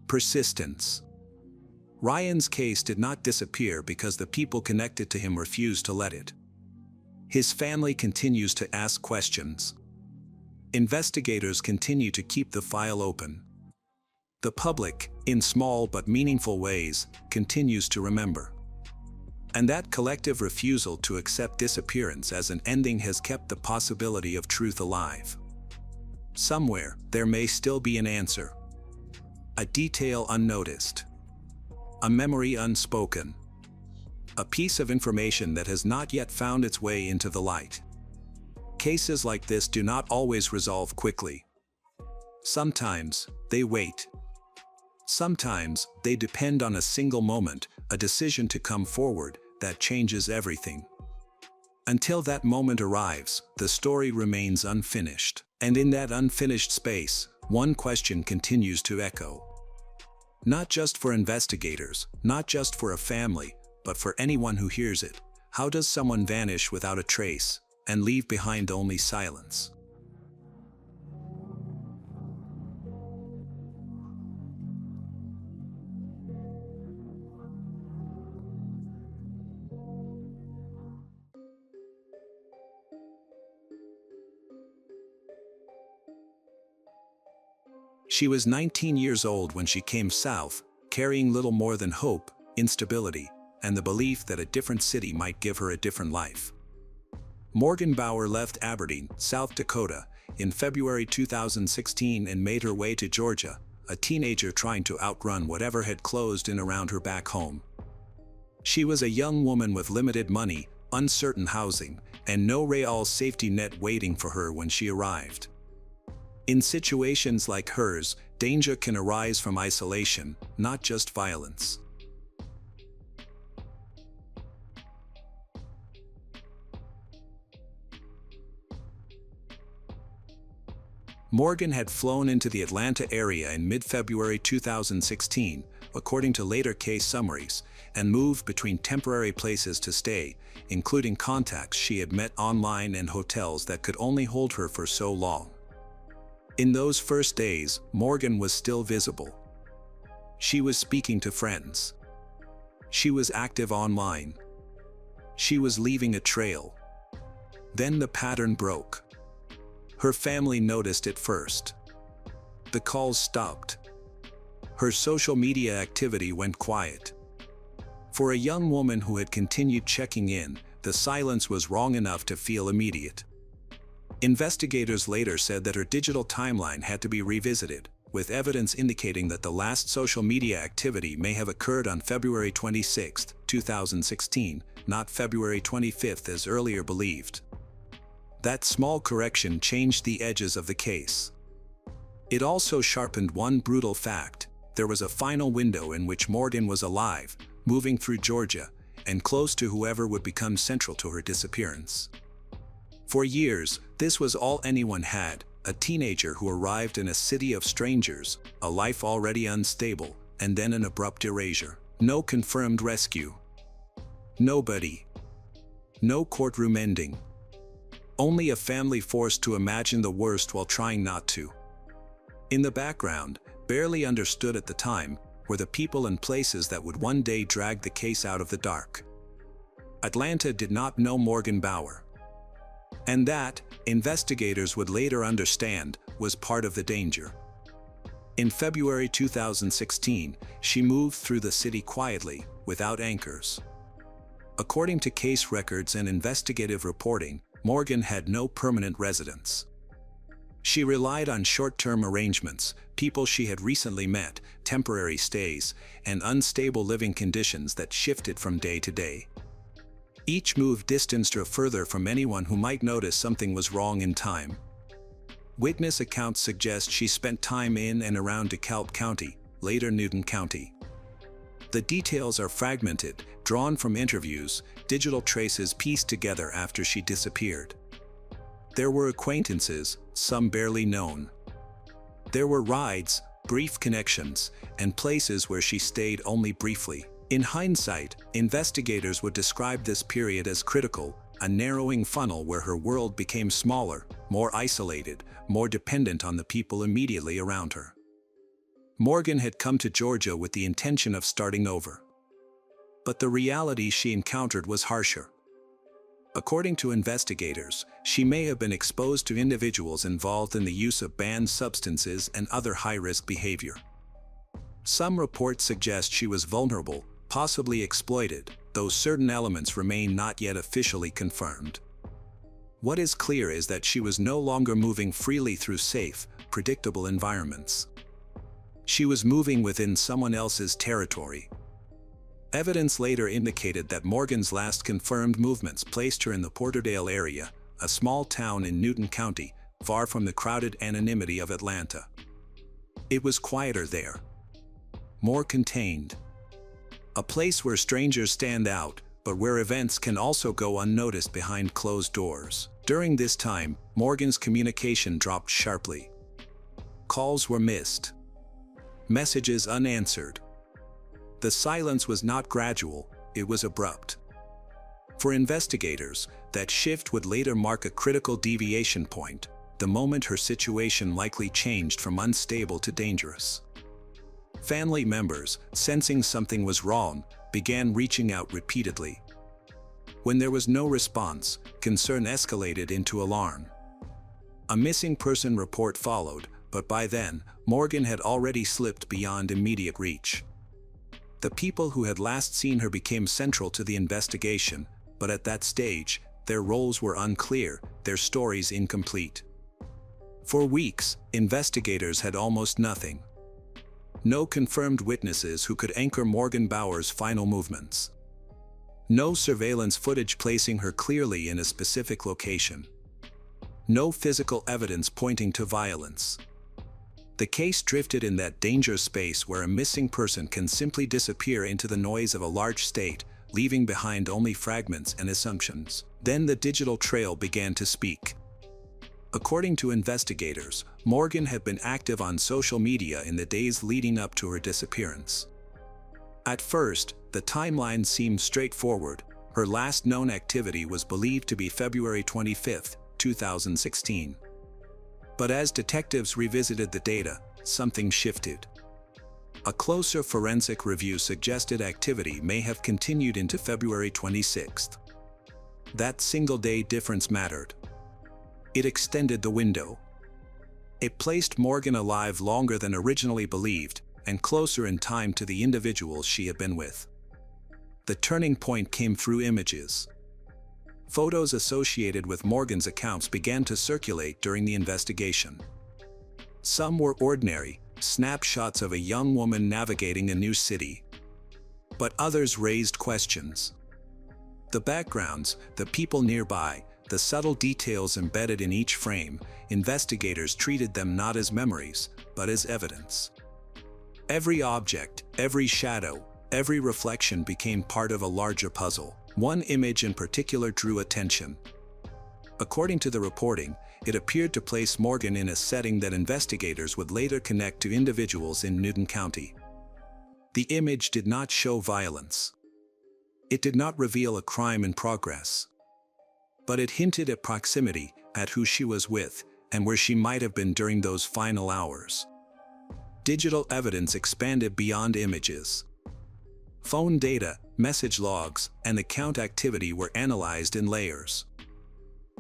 Persistence. Ryan's case did not disappear because the people connected to him refused to let it. His family continues to ask questions. Investigators continue to keep the file open. The public, in small but meaningful ways, continues to remember. And that collective refusal to accept disappearance as an ending has kept the possibility of truth alive. Somewhere, there may still be an answer. A detail unnoticed. A memory unspoken. A piece of information that has not yet found its way into the light. Cases like this do not always resolve quickly. Sometimes, they wait. Sometimes, they depend on a single moment, a decision to come forward, that changes everything. Until that moment arrives, the story remains unfinished. And in that unfinished space, one question continues to echo. Not just for investigators, not just for a family, but for anyone who hears it. How does someone vanish without a trace, and leave behind only silence? She was 19 years old when she came south, carrying little more than hope, instability, and the belief that a different city might give her a different life. Morgan Bauer left Aberdeen, South Dakota, in February 2016 and made her way to Georgia, a teenager trying to outrun whatever had closed in around her back home. She was a young woman with limited money, uncertain housing, and no real safety net waiting for her when she arrived. In situations like hers, danger can arise from isolation, not just violence. Morgan had flown into the Atlanta area in mid-February 2016, according to later case summaries, and moved between temporary places to stay, including contacts she had met online and hotels that could only hold her for so long. In those first days, Morgan was still visible. She was speaking to friends. She was active online. She was leaving a trail. Then the pattern broke. Her family noticed it first. The calls stopped. Her social media activity went quiet. For a young woman who had continued checking in, the silence was wrong enough to feel immediate. Investigators later said that her digital timeline had to be revisited, with evidence indicating that the last social media activity may have occurred on February 26, 2016, not February 25 as earlier believed. That small correction changed the edges of the case. It also sharpened one brutal fact: there was a final window in which Morgan was alive, moving through Georgia, and close to whoever would become central to her disappearance. For years, this was all anyone had: a teenager who arrived in a city of strangers, a life already unstable, and then an abrupt erasure. No confirmed rescue. Nobody. No courtroom ending. Only a family forced to imagine the worst while trying not to. In the background, barely understood at the time, were the people and places that would one day drag the case out of the dark. Atlanta did not know Morgan Bauer. And that, investigators would later understand, was part of the danger. In February 2016, she moved through the city quietly, without anchors. According to case records and investigative reporting, Morgan had no permanent residence. She relied on short-term arrangements, people she had recently met, temporary stays, and unstable living conditions that shifted from day to day. Each move distanced her further from anyone who might notice something was wrong in time. Witness accounts suggest she spent time in and around DeKalb County, later Newton County. The details are fragmented, drawn from interviews, digital traces pieced together after she disappeared. There were acquaintances, some barely known. There were rides, brief connections, and places where she stayed only briefly. In hindsight, investigators would describe this period as critical, a narrowing funnel where her world became smaller, more isolated, more dependent on the people immediately around her. Morgan had come to Georgia with the intention of starting over. But the reality she encountered was harsher. According to investigators, she may have been exposed to individuals involved in the use of banned substances and other high-risk behavior. Some reports suggest she was vulnerable, possibly exploited, though certain elements remain not yet officially confirmed. What is clear is that she was no longer moving freely through safe, predictable environments. She was moving within someone else's territory. Evidence later indicated that Morgan's last confirmed movements placed her in the Porterdale area, a small town in Newton County, far from the crowded anonymity of Atlanta. It was quieter there, more contained. A place where strangers stand out, but where events can also go unnoticed behind closed doors. During this time, Morgan's communication dropped sharply. Calls were missed. Messages unanswered. The silence was not gradual, it was abrupt. For investigators, that shift would later mark a critical deviation point, the moment her situation likely changed from unstable to dangerous. Family members, sensing something was wrong, began reaching out repeatedly. When there was no response, concern escalated into alarm. A missing person report followed, but by then, Morgan had already slipped beyond immediate reach. The people who had last seen her became central to the investigation, but at that stage, their roles were unclear, their stories incomplete. For weeks, investigators had almost nothing. No confirmed witnesses who could anchor Morgan Bauer's final movements. No surveillance footage placing her clearly in a specific location. No physical evidence pointing to violence. The case drifted in that dangerous space where a missing person can simply disappear into the noise of a large state, leaving behind only fragments and assumptions. Then the digital trail began to speak. According to investigators, Morgan had been active on social media in the days leading up to her disappearance. At first, the timeline seemed straightforward. Her last known activity was believed to be February 25, 2016. But as detectives revisited the data, something shifted. A closer forensic review suggested activity may have continued into February 26. That single-day difference mattered. It extended the window. It placed Morgan alive longer than originally believed, and closer in time to the individuals she had been with. The turning point came through images. Photos associated with Morgan's accounts began to circulate during the investigation. Some were ordinary, snapshots of a young woman navigating a new city. But others raised questions. The backgrounds, the people nearby, the subtle details embedded in each frame, investigators treated them not as memories, but as evidence. Every object, every shadow, every reflection became part of a larger puzzle. One image in particular drew attention. According to the reporting, it appeared to place Morgan in a setting that investigators would later connect to individuals in Newton County. The image did not show violence. It did not reveal a crime in progress. But it hinted at proximity, at who she was with, and where she might have been during those final hours. Digital evidence expanded beyond images. Phone data, message logs, and account activity were analyzed in layers.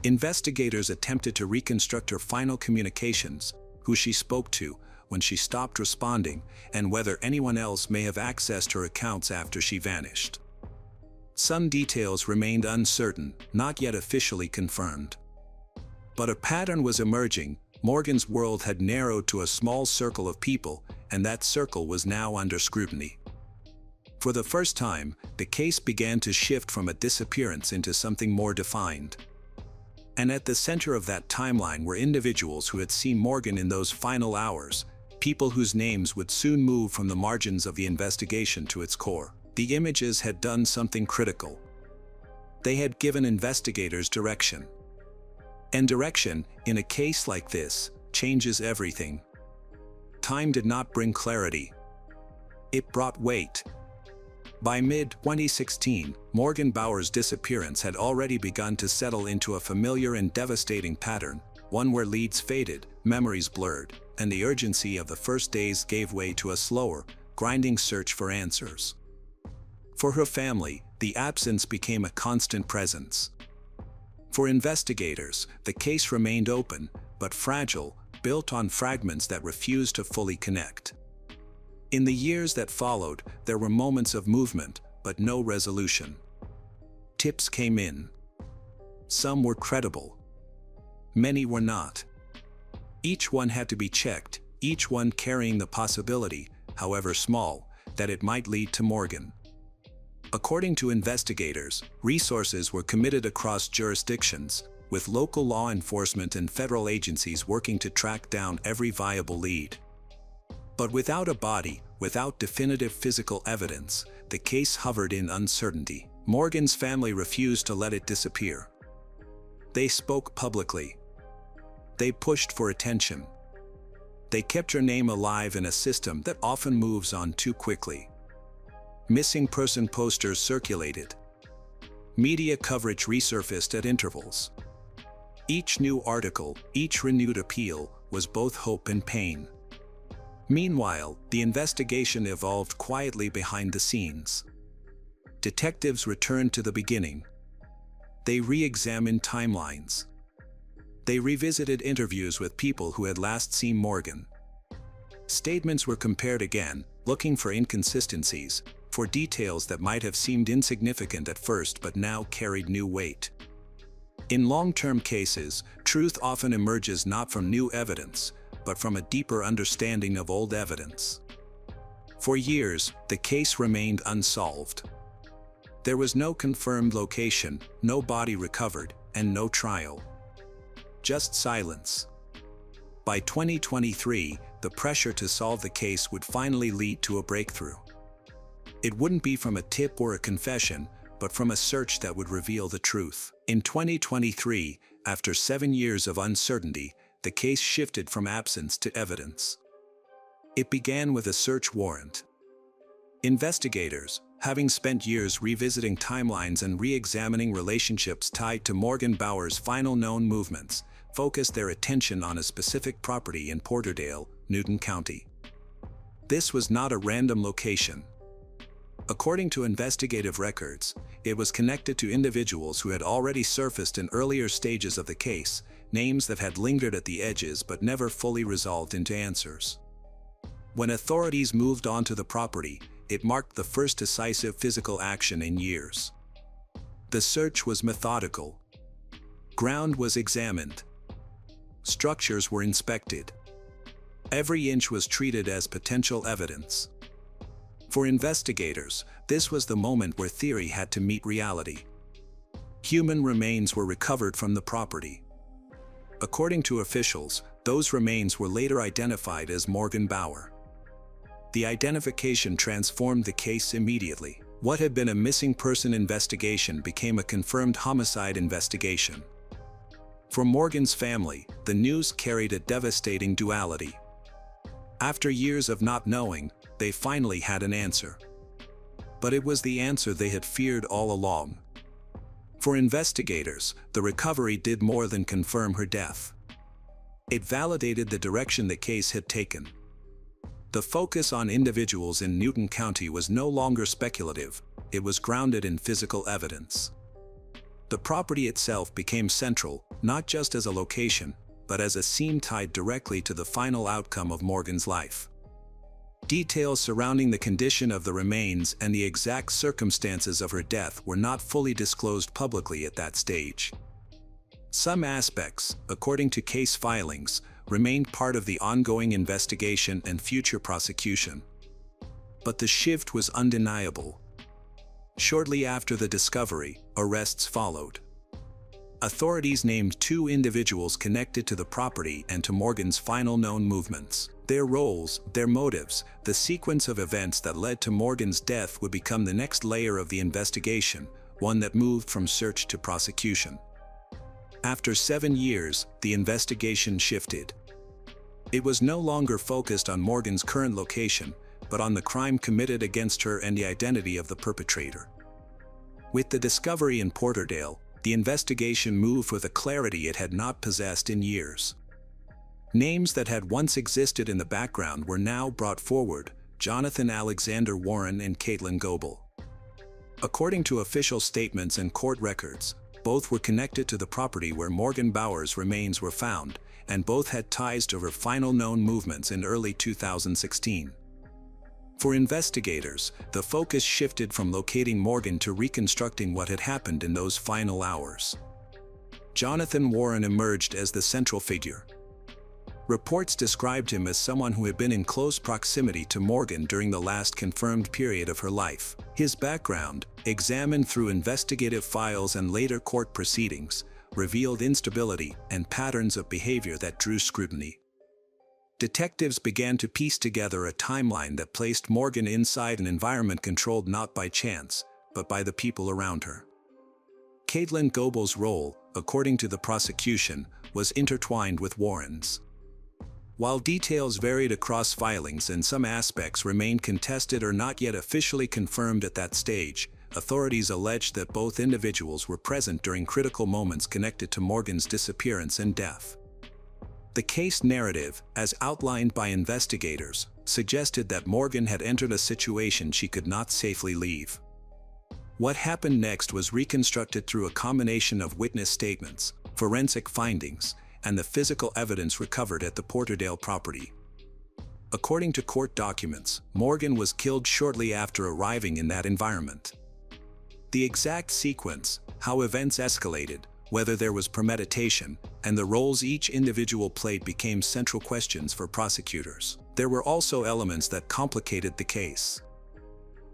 Investigators attempted to reconstruct her final communications, who she spoke to, when she stopped responding, and whether anyone else may have accessed her accounts after she vanished. Some details remained uncertain, not yet officially confirmed. But a pattern was emerging. Morgan's world had narrowed to a small circle of people, and that circle was now under scrutiny. For the first time, the case began to shift from a disappearance into something more defined. And at the center of that timeline were individuals who had seen Morgan in those final hours, people whose names would soon move from the margins of the investigation to its core. The images had done something critical. They had given investigators direction. And direction, in a case like this, changes everything. Time did not bring clarity. It brought weight. By mid-2016, Morgan Bauer's disappearance had already begun to settle into a familiar and devastating pattern, one where leads faded, memories blurred, and the urgency of the first days gave way to a slower, grinding search for answers. For her family, the absence became a constant presence. For investigators, the case remained open, but fragile, built on fragments that refused to fully connect. In the years that followed, there were moments of movement, but no resolution. Tips came in. Some were credible. Many were not. Each one had to be checked, each one carrying the possibility, however small, that it might lead to Morgan. According to investigators, resources were committed across jurisdictions, with local law enforcement and federal agencies working to track down every viable lead. But without a body, without definitive physical evidence, the case hovered in uncertainty. Morgan's family refused to let it disappear. They spoke publicly. They pushed for attention. They kept her name alive in a system that often moves on too quickly. Missing person posters circulated. Media coverage resurfaced at intervals. Each new article, each renewed appeal, was both hope and pain. Meanwhile, the investigation evolved quietly behind the scenes. Detectives returned to the beginning. They re-examined timelines. They revisited interviews with people who had last seen Morgan. Statements were compared again, looking for inconsistencies, for details that might have seemed insignificant at first but now carried new weight. In long-term cases, truth often emerges not from new evidence, but from a deeper understanding of old evidence. For years, the case remained unsolved. There was no confirmed location, no body recovered, and no trial. Just silence. By 2023, the pressure to solve the case would finally lead to a breakthrough. It wouldn't be from a tip or a confession, but from a search that would reveal the truth. In 2023, after 7 years of uncertainty, the case shifted from absence to evidence. It began with a search warrant. Investigators, having spent years revisiting timelines and re-examining relationships tied to Morgan Bauer's final known movements, focused their attention on a specific property in Porterdale, Newton County. This was not a random location. According to investigative records, it was connected to individuals who had already surfaced in earlier stages of the case, names that had lingered at the edges but never fully resolved into answers. When authorities moved onto the property, it marked the first decisive physical action in years. The search was methodical. Ground was examined. Structures were inspected. Every inch was treated as potential evidence. For investigators, this was the moment where theory had to meet reality. Human remains were recovered from the property. According to officials, those remains were later identified as Morgan Bauer. The identification transformed the case immediately. What had been a missing person investigation became a confirmed homicide investigation. For Morgan's family, the news carried a devastating duality. After years of not knowing, they finally had an answer. But it was the answer they had feared all along. For investigators, the recovery did more than confirm her death. It validated the direction the case had taken. The focus on individuals in Newton County was no longer speculative, it was grounded in physical evidence. The property itself became central, not just as a location, but as a scene tied directly to the final outcome of Morgan's life. Details surrounding the condition of the remains and the exact circumstances of her death were not fully disclosed publicly at that stage. Some aspects, according to case filings, remained part of the ongoing investigation and future prosecution. But the shift was undeniable. Shortly after the discovery, arrests followed. Authorities named 2 individuals connected to the property and to Morgan's final known movements. Their roles, their motives, the sequence of events that led to Morgan's death would become the next layer of the investigation, one that moved from search to prosecution. After 7 years, the investigation shifted. It was no longer focused on Morgan's current location, but on the crime committed against her and the identity of the perpetrator. With the discovery in Porterdale, the investigation moved with a clarity it had not possessed in years. Names that had once existed in the background were now brought forward: Jonathan Alexander Warren and Caitlin Goebel. According to official statements and court records, both were connected to the property where Morgan Bauer's remains were found, and both had ties to her final known movements in early 2016. For investigators, the focus shifted from locating Morgan to reconstructing what had happened in those final hours. Jonathan Warren emerged as the central figure. Reports described him as someone who had been in close proximity to Morgan during the last confirmed period of her life. His background, examined through investigative files and later court proceedings, revealed instability and patterns of behavior that drew scrutiny. Detectives began to piece together a timeline that placed Morgan inside an environment controlled not by chance, but by the people around her. Caitlin Goebel's role, according to the prosecution, was intertwined with Warren's. While details varied across filings and some aspects remained contested or not yet officially confirmed at that stage, authorities alleged that both individuals were present during critical moments connected to Morgan's disappearance and death. The case narrative, as outlined by investigators, suggested that Morgan had entered a situation she could not safely leave. What happened next was reconstructed through a combination of witness statements, forensic findings, and the physical evidence recovered at the Porterdale property. According to court documents, Morgan was killed shortly after arriving in that environment. The exact sequence, how events escalated, whether there was premeditation, and the roles each individual played became central questions for prosecutors. There were also elements that complicated the case.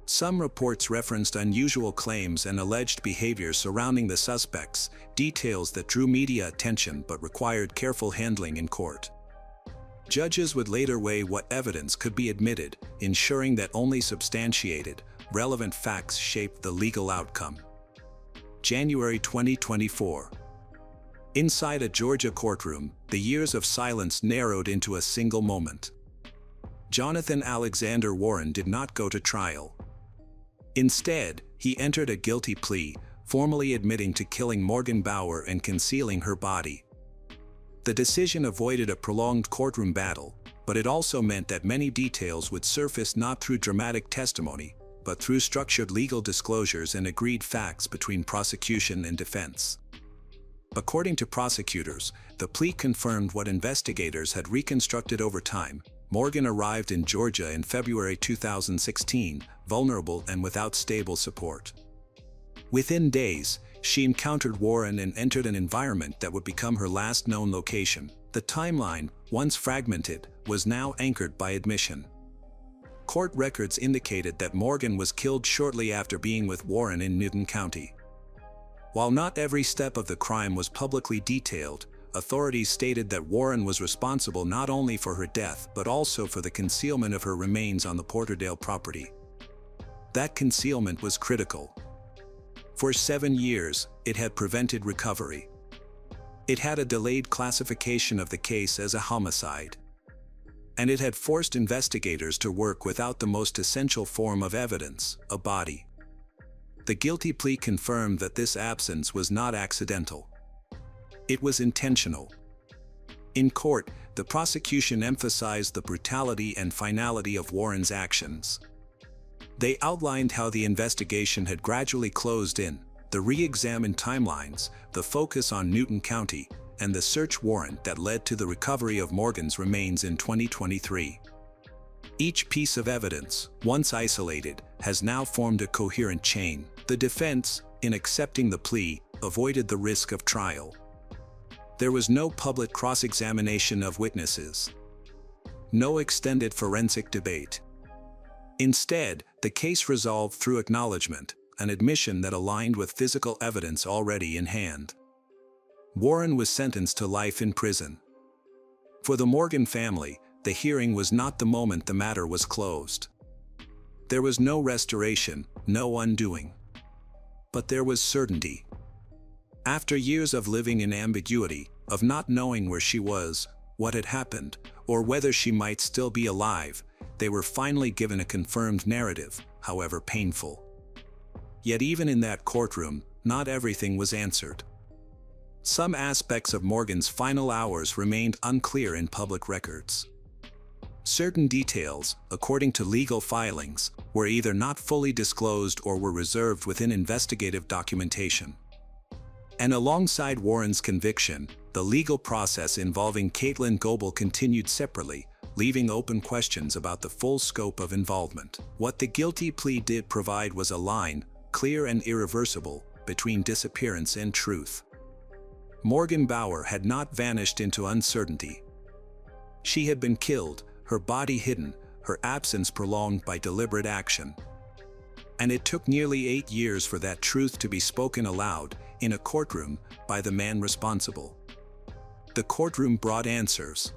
Some reports referenced unusual claims and alleged behavior surrounding the suspects, details that drew media attention but required careful handling in court. Judges would later weigh what evidence could be admitted, ensuring that only substantiated, relevant facts shaped the legal outcome. January 2024. Inside a Georgia courtroom, the years of silence narrowed into a single moment. Jonathan Alexander Warren did not go to trial. Instead, he entered a guilty plea, formally admitting to killing Morgan Bauer and concealing her body. The decision avoided a prolonged courtroom battle, but it also meant that many details would surface not through dramatic testimony, but through structured legal disclosures and agreed facts between prosecution and defense. According to prosecutors, the plea confirmed what investigators had reconstructed over time. Morgan arrived in Georgia in February 2016, vulnerable and without stable support. Within days, she encountered Warren and entered an environment that would become her last known location. The timeline, once fragmented, was now anchored by admission. Court records indicated that Morgan was killed shortly after being with Warren in Newton County. While not every step of the crime was publicly detailed, authorities stated that Warren was responsible not only for her death but also for the concealment of her remains on the Porterdale property. That concealment was critical. For 7 years, it had prevented recovery. It had a delayed classification of the case as a homicide. And it had forced investigators to work without the most essential form of evidence, a body. The guilty plea confirmed that this absence was not accidental. It was intentional. In court, the prosecution emphasized the brutality and finality of Warren's actions. They outlined how the investigation had gradually closed in, the re-examined timelines, the focus on Newton County, and the search warrant that led to the recovery of Morgan's remains in 2023. Each piece of evidence, once isolated, has now formed a coherent chain. The defense, in accepting the plea, avoided the risk of trial. There was no public cross-examination of witnesses. No extended forensic debate. Instead, the case resolved through acknowledgement, an admission that aligned with physical evidence already in hand. Warren was sentenced to life in prison. For the Morgan family, the hearing was not the moment the matter was closed. There was no restoration, no undoing. But there was certainty. After years of living in ambiguity, of not knowing where she was, what had happened, or whether she might still be alive, they were finally given a confirmed narrative, however painful. Yet even in that courtroom, not everything was answered. Some aspects of Morgan's final hours remained unclear in public records. Certain details, according to legal filings, were either not fully disclosed or were reserved within investigative documentation. And alongside Warren's conviction, the legal process involving Caitlin Goebel continued separately, leaving open questions about the full scope of involvement. What the guilty plea did provide was a line, clear and irreversible, between disappearance and truth. Morgan Bauer had not vanished into uncertainty. She had been killed, her body hidden, her absence prolonged by deliberate action. And it took nearly 8 years for that truth to be spoken aloud, in a courtroom, by the man responsible. The courtroom brought answers.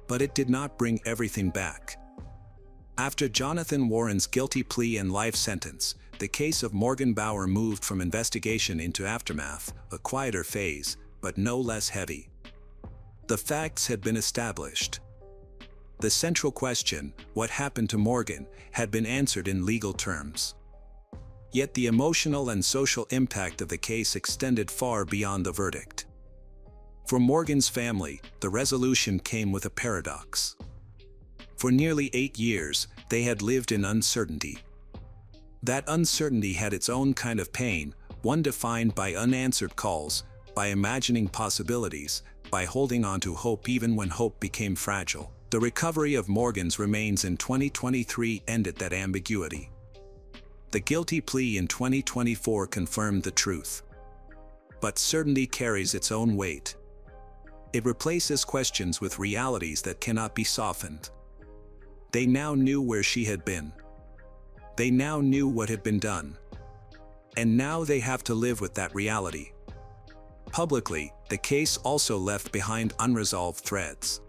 But it did not bring everything back. After Jonathan Warren's guilty plea and life sentence, the case of Morgan Bauer moved from investigation into aftermath, a quieter phase, but no less heavy. The facts had been established. The central question, what happened to Morgan, had been answered in legal terms. Yet the emotional and social impact of the case extended far beyond the verdict. For Morgan's family, the resolution came with a paradox. For nearly 8 years, they had lived in uncertainty. That uncertainty had its own kind of pain, one defined by unanswered calls, by imagining possibilities, by holding on to hope even when hope became fragile. The recovery of Morgan's remains in 2023 ended that ambiguity. The guilty plea in 2024 confirmed the truth. But certainty carries its own weight. It replaces questions with realities that cannot be softened. They now knew where she had been. They now knew what had been done. And now they have to live with that reality. Publicly, the case also left behind unresolved threads.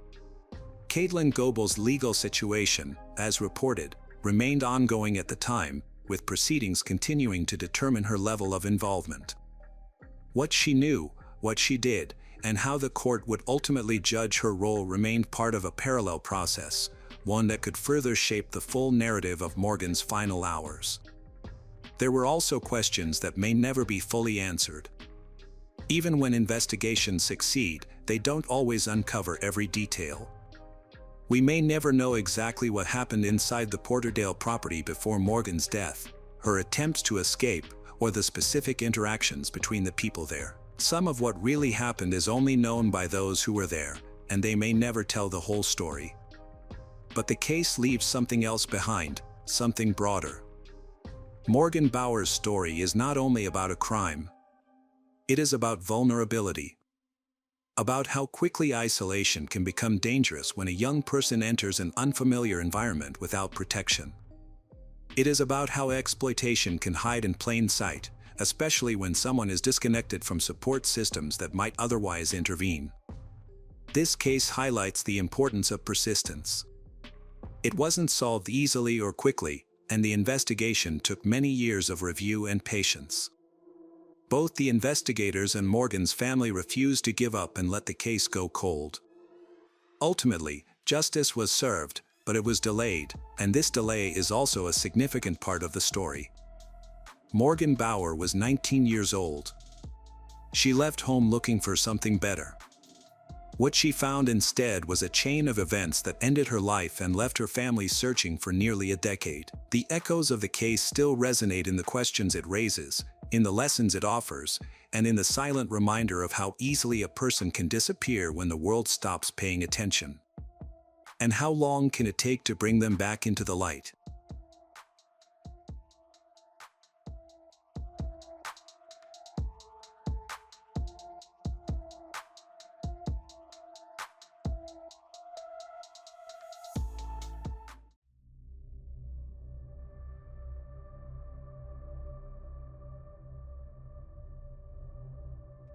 Caitlin Goebel's legal situation, as reported, remained ongoing at the time, with proceedings continuing to determine her level of involvement. What she knew, what she did, and how the court would ultimately judge her role remained part of a parallel process, one that could further shape the full narrative of Morgan's final hours. There were also questions that may never be fully answered. Even when investigations succeed, they don't always uncover every detail. We may never know exactly what happened inside the Porterdale property before Morgan's death, her attempts to escape, or the specific interactions between the people there. Some of what really happened is only known by those who were there, and they may never tell the whole story. But the case leaves something else behind, something broader. Morgan Bauer's story is not only about a crime. It is about vulnerability. About how quickly isolation can become dangerous when a young person enters an unfamiliar environment without protection. It is about how exploitation can hide in plain sight, especially when someone is disconnected from support systems that might otherwise intervene. This case highlights the importance of persistence. It wasn't solved easily or quickly, and the investigation took many years of review and patience. Both the investigators and Morgan's family refused to give up and let the case go cold. Ultimately, justice was served, but it was delayed, and this delay is also a significant part of the story. Morgan Bauer was 19 years old. She left home looking for something better. What she found instead was a chain of events that ended her life and left her family searching for nearly a decade. The echoes of the case still resonate in the questions it raises, in the lessons it offers, and in the silent reminder of how easily a person can disappear when the world stops paying attention. And how long can it take to bring them back into the light?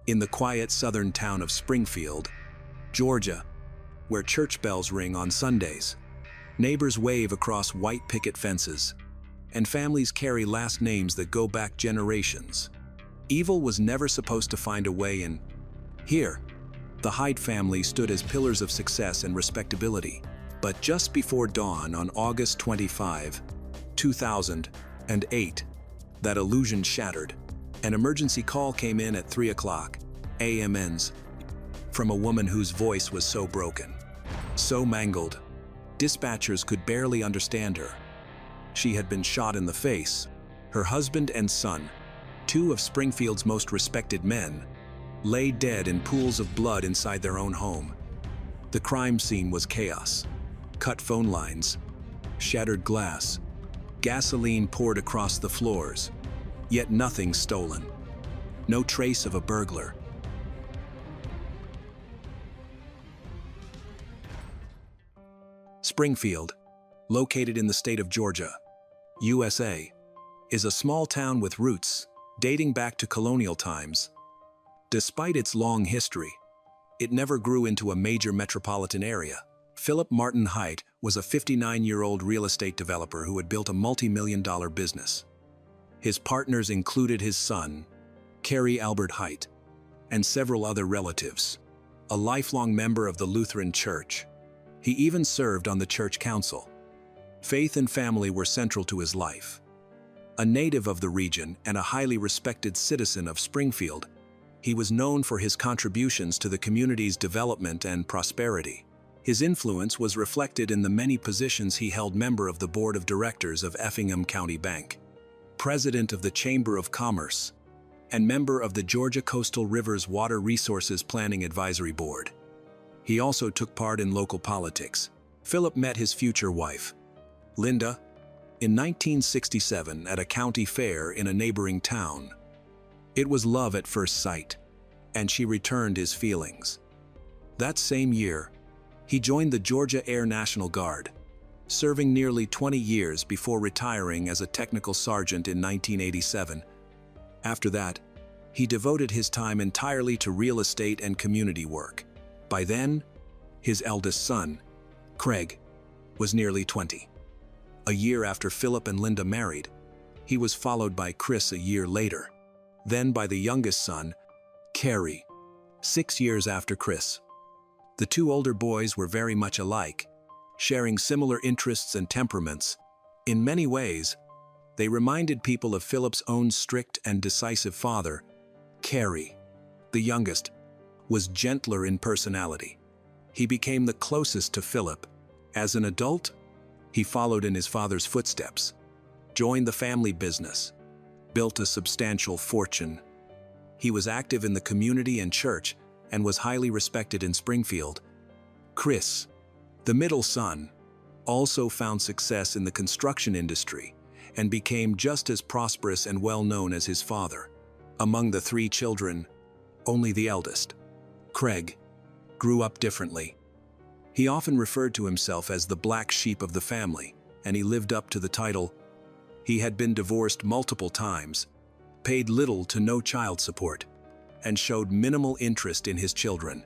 In the quiet southern town of Springfield, Georgia, where church bells ring on Sundays, neighbors wave across white picket fences, and families carry last names that go back generations. Evil was never supposed to find a way in. Here, the Hyde family stood as pillars of success and respectability. But just before dawn on August 25, 2008, that illusion shattered. An emergency call came in at 3 o'clock a.m. from a woman whose voice was so broken, so mangled, dispatchers could barely understand her. She had been shot in the face. Her husband and son, two of Springfield's most respected men, lay dead in pools of blood inside their own home. The crime scene was chaos. Cut phone lines, shattered glass, gasoline poured across the floors, yet nothing stolen. No trace of a burglar. Springfield, located in the state of Georgia, USA, is a small town with roots dating back to colonial times. Despite its long history, it never grew into a major metropolitan area. Philip Martin Hite was a 59-year-old real estate developer who had built a multi-million-dollar business. His partners included his son, Cary Albert Hite, and several other relatives. A lifelong member of the Lutheran Church, he even served on the church council. Faith and family were central to his life. A native of the region and a highly respected citizen of Springfield, he was known for his contributions to the community's development and prosperity. His influence was reflected in the many positions he held: member of the board of directors of Effingham County Bank, president of the Chamber of Commerce, and member of the Georgia Coastal Rivers Water Resources Planning Advisory Board. He also took part in local politics. Philip met his future wife, Linda, in 1967 at a county fair in a neighboring town. It was love at first sight, and she returned his feelings. That same year, he joined the Georgia Air National Guard, serving nearly 20 years before retiring as a technical sergeant in 1987. After that, he devoted his time entirely to real estate and community work. By then, his eldest son, Craig, was nearly 20. A year after Philip and Linda married, he was followed by Chris a year later, then by the youngest son, Cary, 6 years after Chris. The two older boys were very much alike, sharing similar interests and temperaments. In many ways, they reminded people of Philip's own strict and decisive father. Cary, the youngest, was gentler in personality. He became the closest to Philip. As an adult, he followed in his father's footsteps, joined the family business, built a substantial fortune. He was active in the community and church and was highly respected in Springfield. Chris, the middle son, also found success in the construction industry and became just as prosperous and well-known as his father. Among the three children, only the eldest, Craig, grew up differently. He often referred to himself as the black sheep of the family, and he lived up to the title. He had been divorced multiple times, paid little to no child support, and showed minimal interest in his children.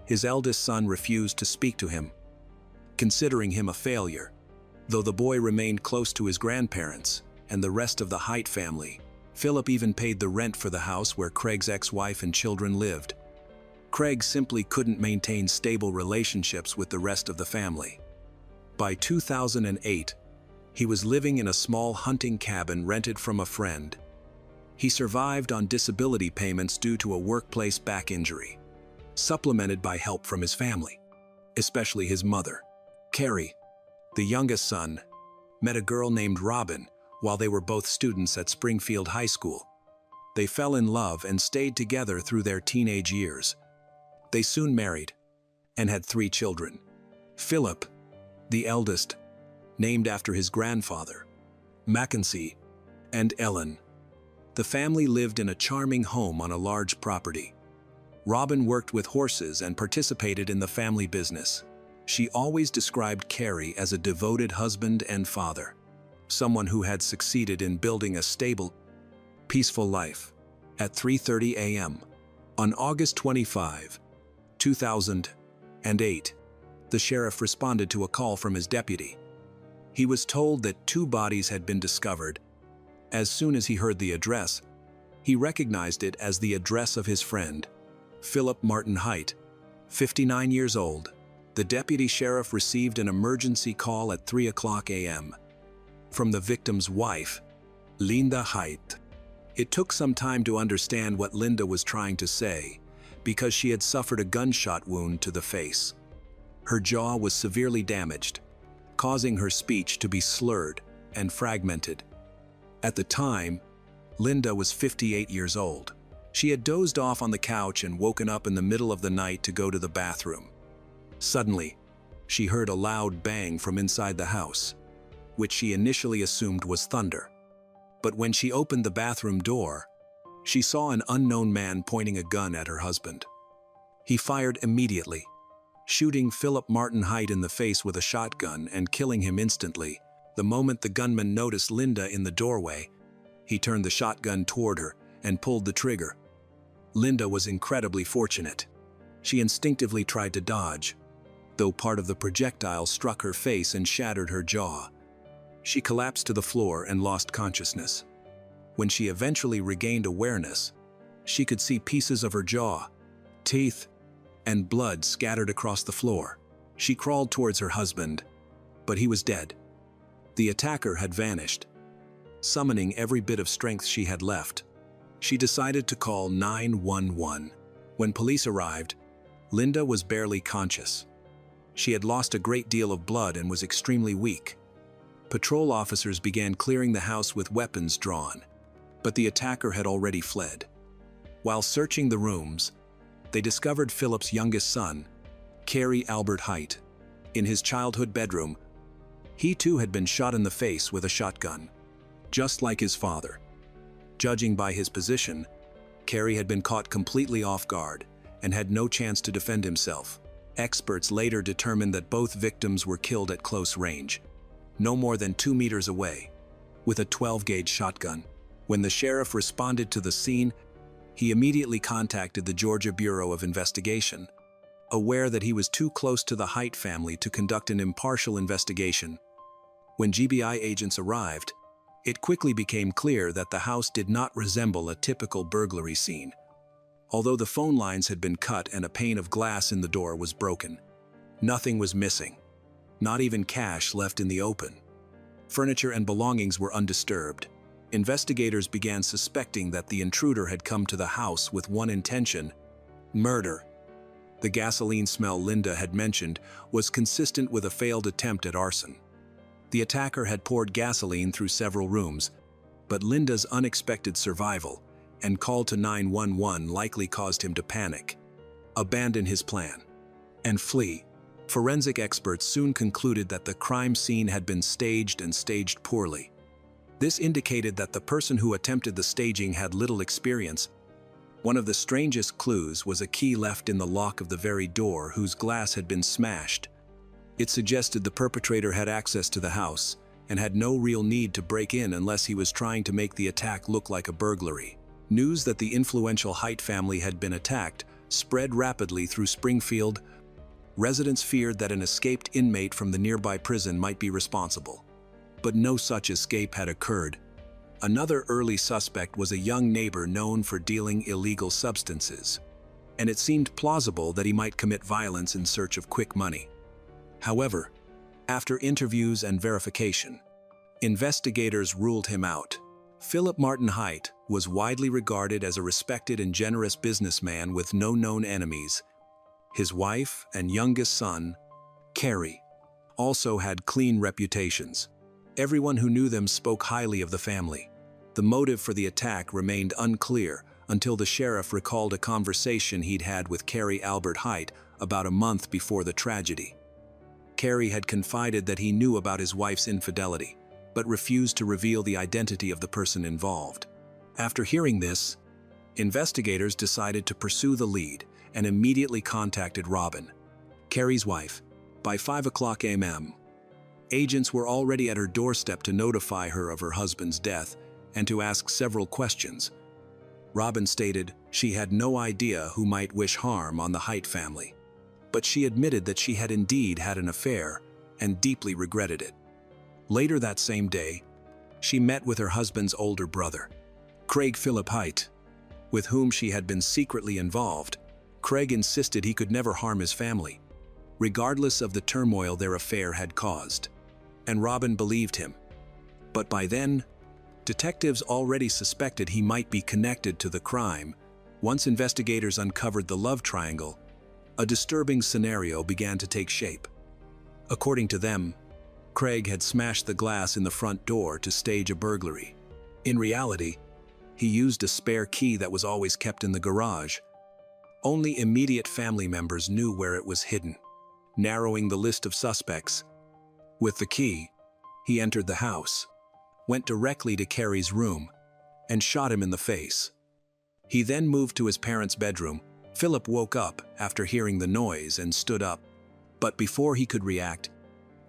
His eldest son refused to speak to him, considering him a failure. Though the boy remained close to his grandparents and the rest of the Hite family, Philip even paid the rent for the house where Craig's ex-wife and children lived. Craig simply couldn't maintain stable relationships with the rest of the family. By 2008, he was living in a small hunting cabin rented from a friend. He survived on disability payments due to a workplace back injury, supplemented by help from his family, especially his mother. Cary, the youngest son, met a girl named Robin while they were both students at Springfield High School. They fell in love and stayed together through their teenage years. They soon married and had 3 children. Philip, the eldest, named after his grandfather, Mackenzie, and Ellen. The family lived in a charming home on a large property. Robin worked with horses and participated in the family business. She always described Cary as a devoted husband and father, someone who had succeeded in building a stable, peaceful life. At 3:30 a.m. on August 25, 2008, the sheriff responded to a call from his deputy. He was told that 2 bodies had been discovered. As soon as he heard the address, he recognized it as the address of his friend, Philip Martin Hite, 59 years old, the deputy sheriff received an emergency call at 3:00 a.m. from the victim's wife, Linda Haidt. It took some time to understand what Linda was trying to say, because she had suffered a gunshot wound to the face. Her jaw was severely damaged, causing her speech to be slurred and fragmented. At the time, Linda was 58 years old. She had dozed off on the couch and woken up in the middle of the night to go to the bathroom. Suddenly, she heard a loud bang from inside the house, which she initially assumed was thunder. But when she opened the bathroom door, she saw an unknown man pointing a gun at her husband. He fired immediately, shooting Philip Martin Haidt in the face with a shotgun and killing him instantly. The moment the gunman noticed Linda in the doorway, he turned the shotgun toward her and pulled the trigger. Linda was incredibly fortunate. She instinctively tried to dodge, though part of the projectile struck her face and shattered her jaw. She collapsed to the floor and lost consciousness. When she eventually regained awareness, she could see pieces of her jaw, teeth, and blood scattered across the floor. She crawled towards her husband, but he was dead. The attacker had vanished. Summoning every bit of strength she had left, she decided to call 911. When police arrived, Linda was barely conscious. She had lost a great deal of blood and was extremely weak. Patrol officers began clearing the house with weapons drawn, but the attacker had already fled. While searching the rooms, they discovered Philip's youngest son, Cary Albert Haidt, in his childhood bedroom. He too had been shot in the face with a shotgun, just like his father. Judging by his position, Cary had been caught completely off guard and had no chance to defend himself. Experts later determined that both victims were killed at close range, no more than 2 meters away, with a 12-gauge shotgun. When the sheriff responded to the scene, he immediately contacted the Georgia Bureau of Investigation, aware that he was too close to the Haidt family to conduct an impartial investigation. When GBI agents arrived, it quickly became clear that the house did not resemble a typical burglary scene. Although the phone lines had been cut and a pane of glass in the door was broken, nothing was missing, not even cash left in the open. Furniture and belongings were undisturbed. Investigators began suspecting that the intruder had come to the house with one intention: murder. The gasoline smell Linda had mentioned was consistent with a failed attempt at arson. The attacker had poured gasoline through several rooms, but Linda's unexpected survival and call to 911 likely caused him to panic, abandon his plan, and flee. Forensic experts soon concluded that the crime scene had been staged and staged poorly. This indicated that the person who attempted the staging had little experience. One of the strangest clues was a key left in the lock of the very door whose glass had been smashed. It suggested the perpetrator had access to the house and had no real need to break in unless he was trying to make the attack look like a burglary. News that the influential Haidt family had been attacked spread rapidly through Springfield. Residents feared that an escaped inmate from the nearby prison might be responsible. But no such escape had occurred. Another early suspect was a young neighbor known for dealing illegal substances, and it seemed plausible that he might commit violence in search of quick money. However, after interviews and verification, investigators ruled him out. Philip Martin Haidt was widely regarded as a respected and generous businessman with no known enemies. His wife and youngest son, Cary, also had clean reputations. Everyone who knew them spoke highly of the family. The motive for the attack remained unclear until the sheriff recalled a conversation he'd had with Cary Albert Haidt about a month before the tragedy. Cary had confided that he knew about his wife's infidelity, but refused to reveal the identity of the person involved. After hearing this, investigators decided to pursue the lead and immediately contacted Robin, Cary's wife. By 5:00 a.m., agents were already at her doorstep to notify her of her husband's death and to ask several questions. Robin stated she had no idea who might wish harm on the Haidt family, but she admitted that she had indeed had an affair and deeply regretted it. Later that same day, she met with her husband's older brother, Craig Philip Haidt, with whom she had been secretly involved. Craig insisted he could never harm his family. regardless of the turmoil their affair had caused. And Robin believed him. But by then, detectives already suspected he might be connected to the crime. Once investigators uncovered the love triangle, a disturbing scenario began to take shape. According to them, Craig had smashed the glass in the front door to stage a burglary. In reality, he used a spare key that was always kept in the garage. Only immediate family members knew where it was hidden, narrowing the list of suspects. With the key, he entered the house, went directly to Carrie's room, and shot him in the face. He then moved to his parents' bedroom. Philip woke up after hearing the noise and stood up. But before he could react,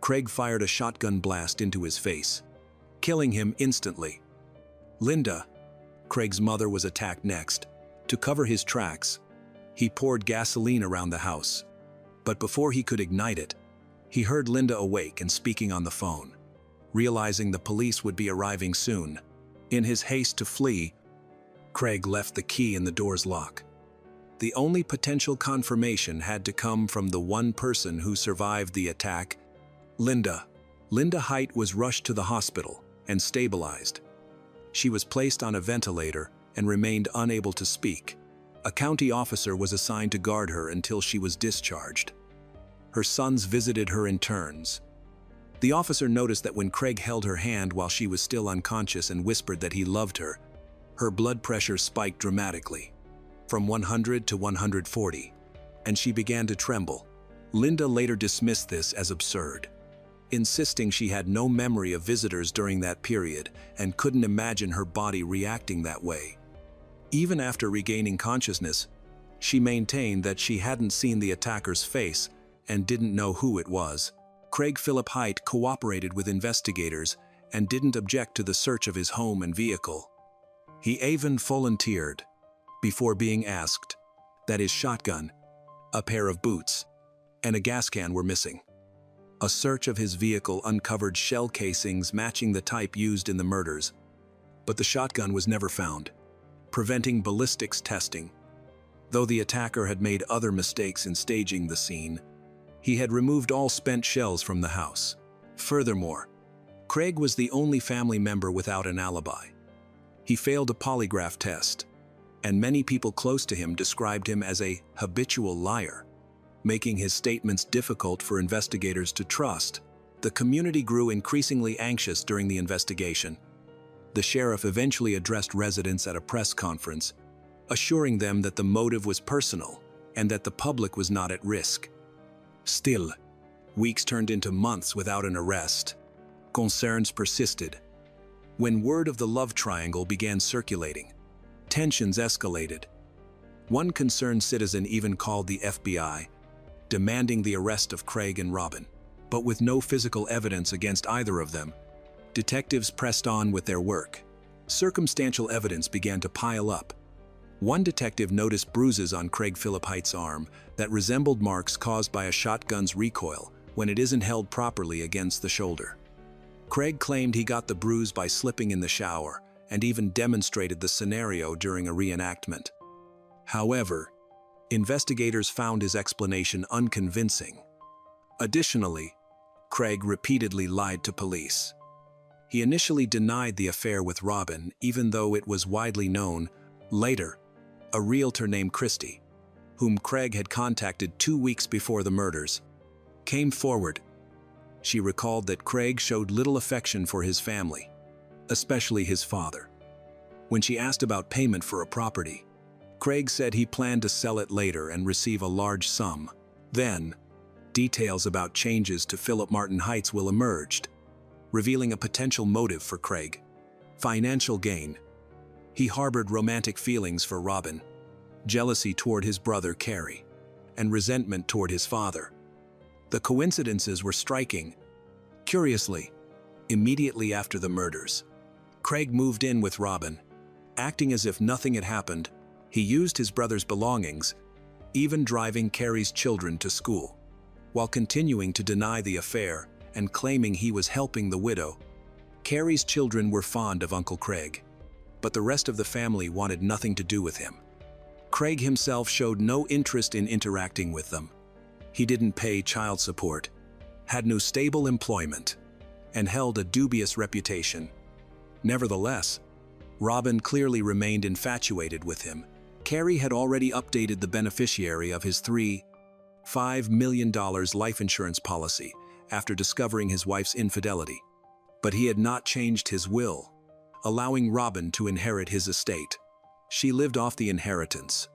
Craig fired a shotgun blast into his face, killing him instantly. Linda, Craig's mother, was attacked next. To cover his tracks, he poured gasoline around the house. But before he could ignite it, he heard Linda awake and speaking on the phone. Realizing the police would be arriving soon, in his haste to flee, Craig left the key in the door's lock. The only potential confirmation had to come from the one person who survived the attack, Linda. Linda Height was rushed to the hospital and stabilized. She was placed on a ventilator and remained unable to speak. A county officer was assigned to guard her until she was discharged. Her sons visited her in turns. The officer noticed that when Craig held her hand while she was still unconscious and whispered that he loved her, her blood pressure spiked dramatically, from 100 to 140, and she began to tremble. Linda later dismissed this as absurd, insisting she had no memory of visitors during that period and couldn't imagine her body reacting that way. Even after regaining consciousness, she maintained that she hadn't seen the attacker's face and didn't know who it was. Craig Philip Height cooperated with investigators and didn't object to the search of his home and vehicle. He even volunteered, before being asked, that his shotgun, a pair of boots, and a gas can were missing. A search of his vehicle uncovered shell casings matching the type used in the murders, but the shotgun was never found, preventing ballistics testing. Though the attacker had made other mistakes in staging the scene, he had removed all spent shells from the house. Furthermore, Craig was the only family member without an alibi. He failed a polygraph test, and many people close to him described him as a habitual liar, making his statements difficult for investigators to trust. The community grew increasingly anxious during the investigation. The sheriff eventually addressed residents at a press conference, assuring them that the motive was personal and that the public was not at risk. Still, weeks turned into months without an arrest. Concerns persisted. When word of the love triangle began circulating, tensions escalated. One concerned citizen even called the FBI, demanding the arrest of Craig and Robin. But with no physical evidence against either of them, detectives pressed on with their work. Circumstantial evidence began to pile up. One detective noticed bruises on Craig Philip Height's arm that resembled marks caused by a shotgun's recoil when it isn't held properly against the shoulder. Craig claimed he got the bruise by slipping in the shower and even demonstrated the scenario during a reenactment. However, investigators found his explanation unconvincing. Additionally, Craig repeatedly lied to police. He initially denied the affair with Robin, even though it was widely known. Later, a realtor named Christie, whom Craig had contacted 2 weeks before the murders, came forward. She recalled that Craig showed little affection for his family, especially his father. When she asked about payment for a property, Craig said he planned to sell it later and receive a large sum. Then, details about changes to Philip Martin Heights will emerge, revealing a potential motive for Craig: financial gain. He harbored romantic feelings for Robin, jealousy toward his brother Carrie, and resentment toward his father. The coincidences were striking. Curiously, immediately after the murders, Craig moved in with Robin. Acting as if nothing had happened, he used his brother's belongings, even driving Carrie's children to school, while continuing to deny the affair and claiming he was helping the widow. Carrie's children were fond of Uncle Craig, but the rest of the family wanted nothing to do with him. Craig himself showed no interest in interacting with them. He didn't pay child support, had no stable employment, and held a dubious reputation. Nevertheless, Robin clearly remained infatuated with him. Carey had already updated the beneficiary of his $5 million life insurance policy after discovering his wife's infidelity. But he had not changed his will, allowing Robin to inherit his estate. She lived off the inheritance,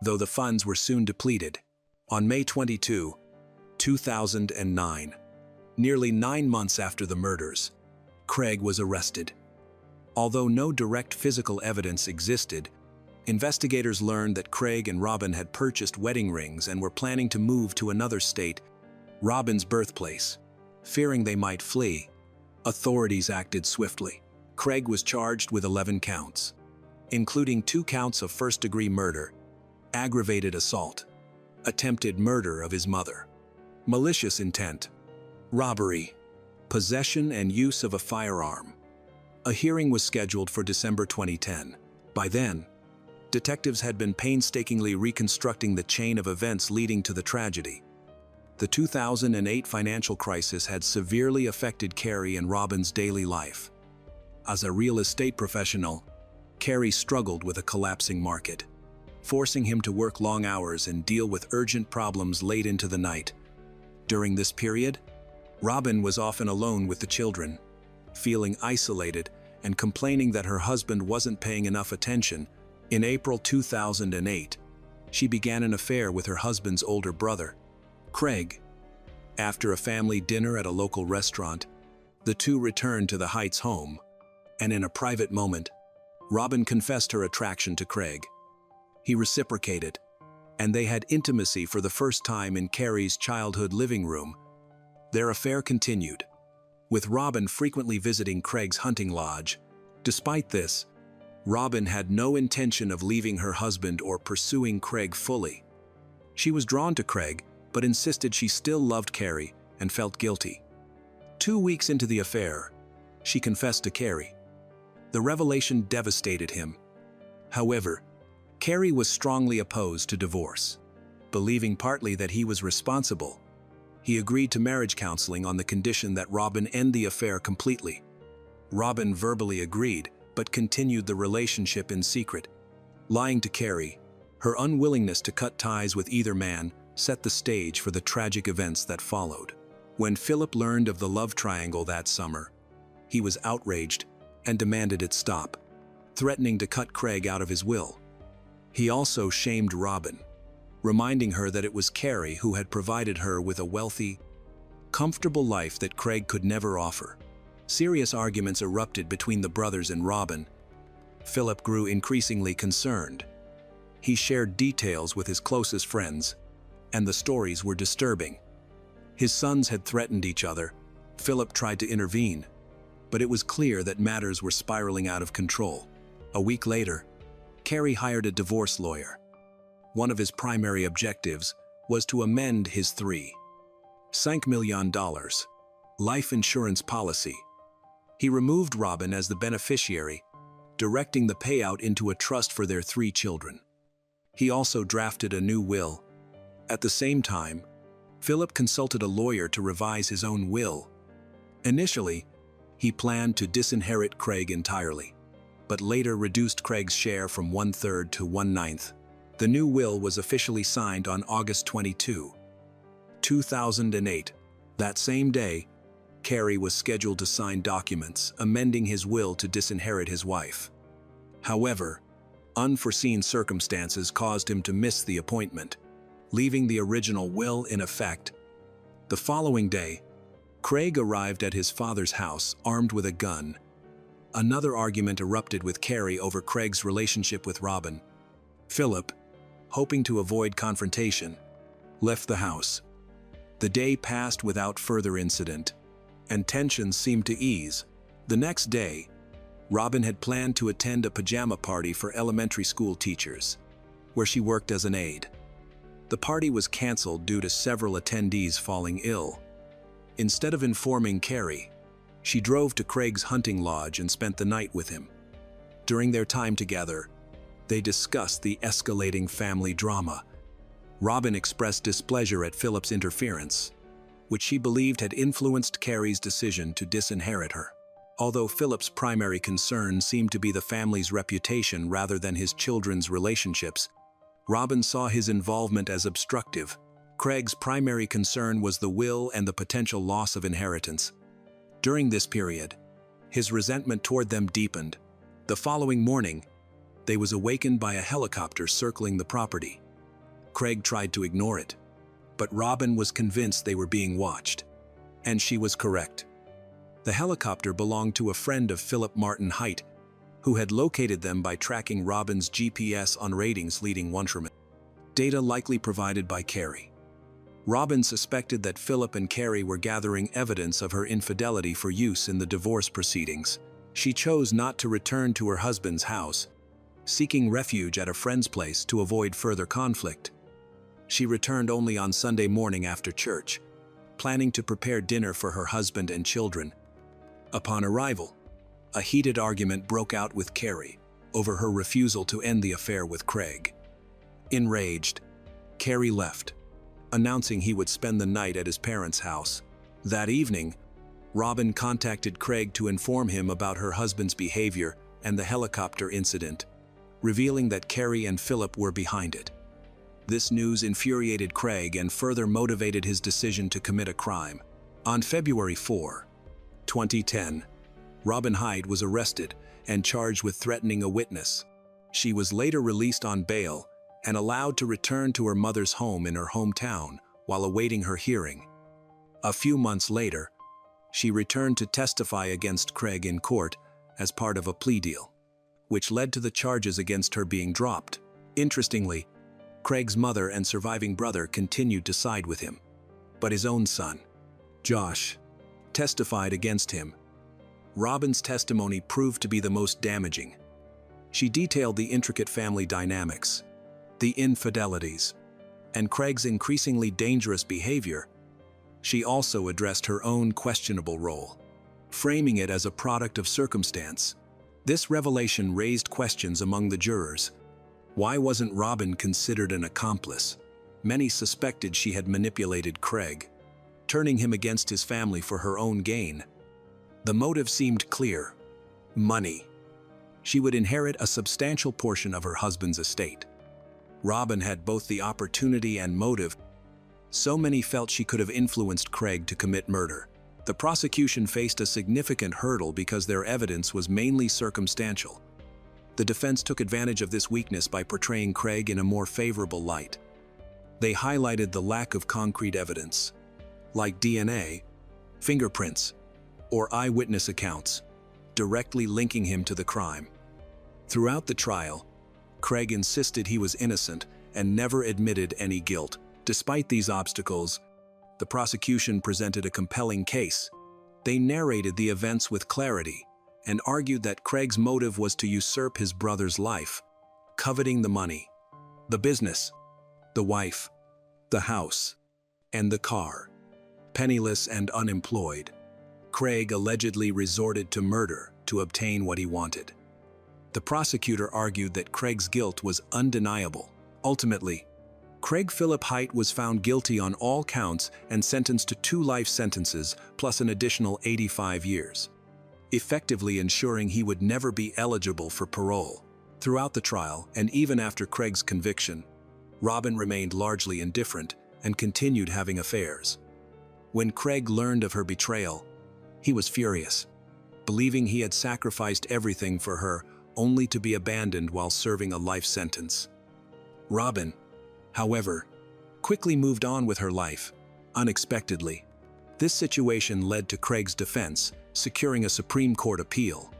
though the funds were soon depleted. On May 22, 2009, nearly 9 months after the murders, Craig was arrested. Although no direct physical evidence existed, investigators learned that Craig and Robin had purchased wedding rings and were planning to move to another state, Robin's birthplace. Fearing they might flee, authorities acted swiftly. Craig was charged with 11 counts, including 2 counts of first-degree murder, aggravated assault, attempted murder of his mother, malicious intent, robbery, possession and use of a firearm. A hearing was scheduled for December 2010. By then, detectives had been painstakingly reconstructing the chain of events leading to the tragedy. The 2008 financial crisis had severely affected Carey and Robin's daily life. As a real estate professional, Carey struggled with a collapsing market, forcing him to work long hours and deal with urgent problems late into the night. During this period, Robin was often alone with the children, feeling isolated and complaining that her husband wasn't paying enough attention. In April 2008, she began an affair with her husband's older brother, Craig. After a family dinner at a local restaurant, the two returned to the Heights home, and in a private moment, Robin confessed her attraction to Craig. He reciprocated, and they had intimacy for the first time in Carey's childhood living room. Their affair continued, with Robin frequently visiting Craig's hunting lodge. Despite this, Robin had no intention of leaving her husband or pursuing Craig fully. She was drawn to Craig, but insisted she still loved Carey and felt guilty. 2 weeks into the affair, she confessed to Carey. The revelation devastated him. However, Carey was strongly opposed to divorce. Believing partly that he was responsible, he agreed to marriage counseling on the condition that Robin end the affair completely. Robin verbally agreed, but continued the relationship in secret. Lying to Carey, her unwillingness to cut ties with either man set the stage for the tragic events that followed. When Philip learned of the love triangle that summer, he was outraged and demanded it stop, threatening to cut Craig out of his will. He also shamed Robin, reminding her that it was Carey who had provided her with a wealthy, comfortable life that Craig could never offer. Serious arguments erupted between the brothers and Robin. Philip grew increasingly concerned. He shared details with his closest friends, and the stories were disturbing. His sons had threatened each other. Philip tried to intervene, but it was clear that matters were spiraling out of control. A week later, Carey hired a divorce lawyer. One of his primary objectives was to amend his $3 million life insurance policy. He removed Robin as the beneficiary, directing the payout into a trust for their 3 children. He also drafted a new will. At the same time, Philip consulted a lawyer to revise his own will. Initially, he planned to disinherit Craig entirely, but later reduced Craig's share from 1/3 to 1/9. The new will was officially signed on August 22, 2008. That same day, Carey was scheduled to sign documents amending his will to disinherit his wife. However, unforeseen circumstances caused him to miss the appointment, leaving the original will in effect. The following day, Craig arrived at his father's house armed with a gun. Another argument erupted with Carey over Craig's relationship with Robin. Philip, hoping to avoid confrontation, left the house. The day passed without further incident, and tensions seemed to ease. The next day, Robin had planned to attend a pajama party for elementary school teachers, where she worked as an aide. The party was canceled due to several attendees falling ill. Instead of informing Carey, she drove to Craig's hunting lodge and spent the night with him. During their time together, they discussed the escalating family drama. Robin expressed displeasure at Philip's interference, which she believed had influenced Carrie's decision to disinherit her. Although Philip's primary concern seemed to be the family's reputation rather than his children's relationships, Robin saw his involvement as obstructive. Craig's primary concern was the will and the potential loss of inheritance. During this period, his resentment toward them deepened. The following morning, they was awakened by a helicopter circling the property. Craig tried to ignore it, but Robin was convinced they were being watched. And she was correct. The helicopter belonged to a friend of Philip Martin Height, who had located them by tracking Robin's GPS on ratings leading Wunderman. Data likely provided by Carrie. Robin suspected that Philip and Carrie were gathering evidence of her infidelity for use in the divorce proceedings. She chose not to return to her husband's house, seeking refuge at a friend's place to avoid further conflict. She returned only on Sunday morning after church, planning to prepare dinner for her husband and children. Upon arrival, a heated argument broke out with Carrie over her refusal to end the affair with Craig. Enraged, Carrie left, announcing he would spend the night at his parents' house. That evening, Robin contacted Craig to inform him about her husband's behavior and the helicopter incident, revealing that Carrie and Philip were behind it. This news infuriated Craig and further motivated his decision to commit a crime. On February 4, 2010, Robin Hyde was arrested and charged with threatening a witness. She was later released on bail and allowed to return to her mother's home in her hometown while awaiting her hearing. A few months later, she returned to testify against Craig in court as part of a plea deal, which led to the charges against her being dropped. Interestingly, Craig's mother and surviving brother continued to side with him, but his own son, Josh, testified against him. Robin's testimony proved to be the most damaging. She detailed the intricate family dynamics, the infidelities, and Craig's increasingly dangerous behavior. She also addressed her own questionable role, framing it as a product of circumstance. This revelation raised questions among the jurors. Why wasn't Robin considered an accomplice? Many suspected she had manipulated Craig, turning him against his family for her own gain. The motive seemed clear: money. She would inherit a substantial portion of her husband's estate. Robin had both the opportunity and motive. So many felt she could have influenced Craig to commit murder. The prosecution faced a significant hurdle because their evidence was mainly circumstantial. The defense took advantage of this weakness by portraying Craig in a more favorable light. They highlighted the lack of concrete evidence, like DNA, fingerprints, or eyewitness accounts, directly linking him to the crime. Throughout the trial, Craig insisted he was innocent and never admitted any guilt. Despite these obstacles, the prosecution presented a compelling case. They narrated the events with clarity and argued that Craig's motive was to usurp his brother's life, coveting the money, the business, the wife, the house, and the car. Penniless and unemployed, Craig allegedly resorted to murder to obtain what he wanted. The prosecutor argued that Craig's guilt was undeniable. Ultimately, Craig Philip Height was found guilty on all counts and sentenced to 2 life sentences plus an additional 85 years, effectively ensuring he would never be eligible for parole. Throughout the trial, and even after Craig's conviction, Robin remained largely indifferent and continued having affairs. When Craig learned of her betrayal, he was furious, believing he had sacrificed everything for her only to be abandoned while serving a life sentence. Robin, however, quickly moved on with her life, unexpectedly. This situation led to Craig's defense securing a Supreme Court appeal.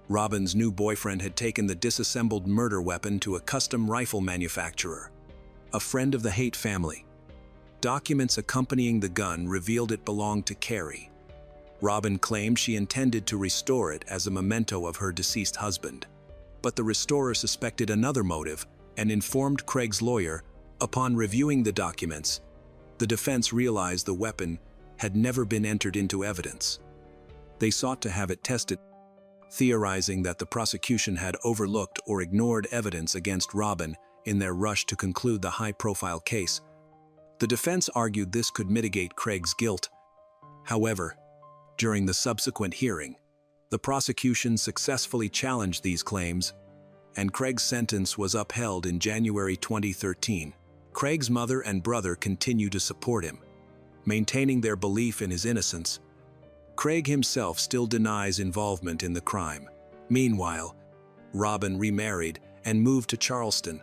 Robin's new boyfriend had taken the disassembled murder weapon to a custom rifle manufacturer, a friend of the Height family. Documents accompanying the gun revealed it belonged to Carrie. Robin claimed she intended to restore it as a memento of her deceased husband. But the restorer suspected another motive and informed Craig's lawyer. Upon reviewing the documents, the defense realized the weapon had never been entered into evidence. They sought to have it tested, theorizing that the prosecution had overlooked or ignored evidence against Robin in their rush to conclude the high-profile case. The defense argued this could mitigate Craig's guilt. However, during the subsequent hearing, the prosecution successfully challenged these claims, and Craig's sentence was upheld in January 2013. Craig's mother and brother continue to support him, maintaining their belief in his innocence. Craig himself still denies involvement in the crime. Meanwhile, Robin remarried and moved to Charleston.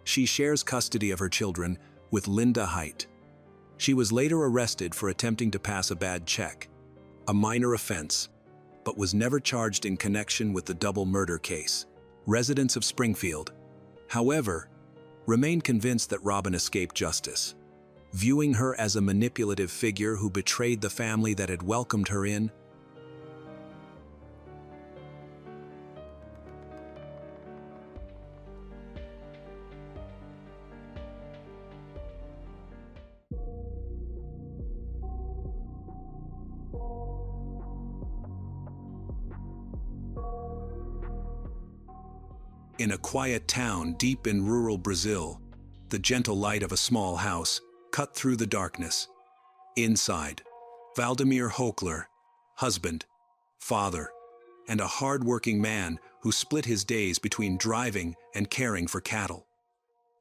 She shares custody of her children with Linda Height. She was later arrested for attempting to pass a bad check, a minor offense, but was never charged in connection with the double murder case. Residents of Springfield, however, remain convinced that Robin escaped justice, viewing her as a manipulative figure who betrayed the family that had welcomed her in. In a quiet town deep in rural Brazil, the gentle light of a small house cut through the darkness. Inside, Valdemir Hochler, husband, father, and a hard-working man who split his days between driving and caring for cattle,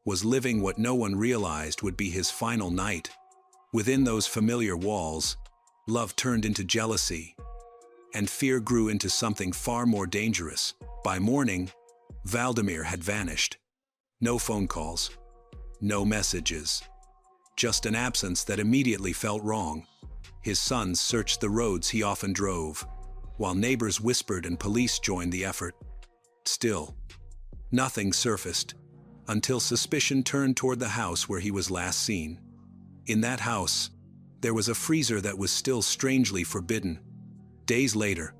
was living what no one realized would be his final night. Within those familiar walls, love turned into jealousy, and fear grew into something far more dangerous. By morning, Valdemir had vanished. No phone calls, no messages, just an absence that immediately felt wrong. His sons searched the roads he often drove, while neighbors whispered and police joined the effort. Still, nothing surfaced until suspicion turned toward the house where he was last seen. In that house, there was a freezer that was still strangely forbidden. Days later,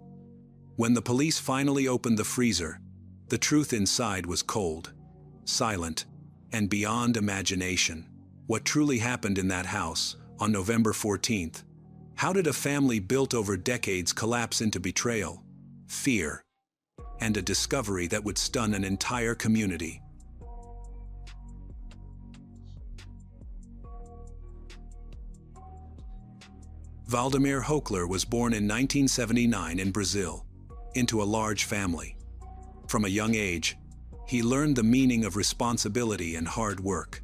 when the police finally opened the freezer, the truth inside was cold, silent, and beyond imagination. What truly happened in that house on November 14th? How did a family built over decades collapse into betrayal, fear, and a discovery that would stun an entire community? Valdemir Hochler was born in 1979 in Brazil, into a large family. From a young age, he learned the meaning of responsibility and hard work.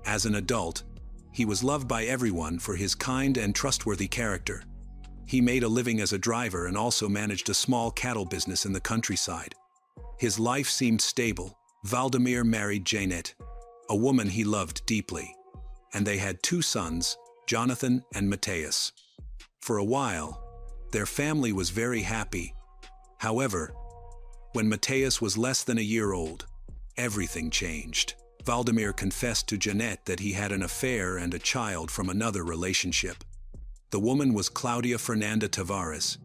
As an adult, he was loved by everyone for his kind and trustworthy character. He made a living as a driver and also managed a small cattle business in the countryside. His life seemed stable. Valdemir married Janet, a woman he loved deeply, and they had 2 sons, Jonathan and Mateus. For a while, their family was very happy. However, when Mateus was less than a year old, everything changed. Valdemir confessed to Janet that he had an affair and a child from another relationship. The woman was Claudia Fernanda Tavares,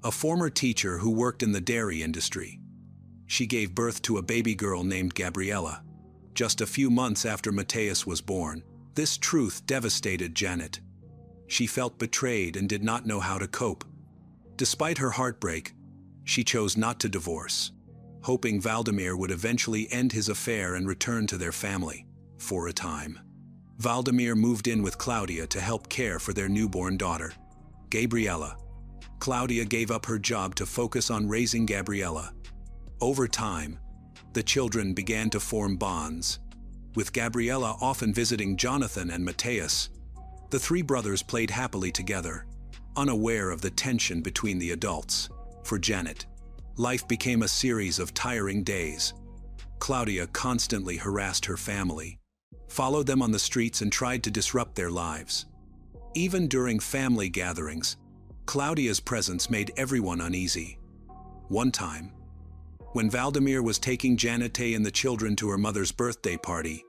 a former teacher who worked in the dairy industry. She gave birth to a baby girl named Gabriella, just a few months after Mateus was born. This truth devastated Janet. She felt betrayed and did not know how to cope. Despite her heartbreak, she chose not to divorce, hoping Valdemir would eventually end his affair and return to their family. For a time, Valdemir moved in with Claudia to help care for their newborn daughter, Gabriella. Claudia gave up her job to focus on raising Gabriella. Over time, the children began to form bonds, with Gabriella often visiting Jonathan and Mateus. The 3 brothers played happily together, unaware of the tension between the adults. For Janet, life became a series of tiring days. Claudia constantly harassed her family, followed them on the streets and tried to disrupt their lives. Even during family gatherings, Claudia's presence made everyone uneasy. One time, when Valdemir was taking Janet and the children to her mother's birthday party,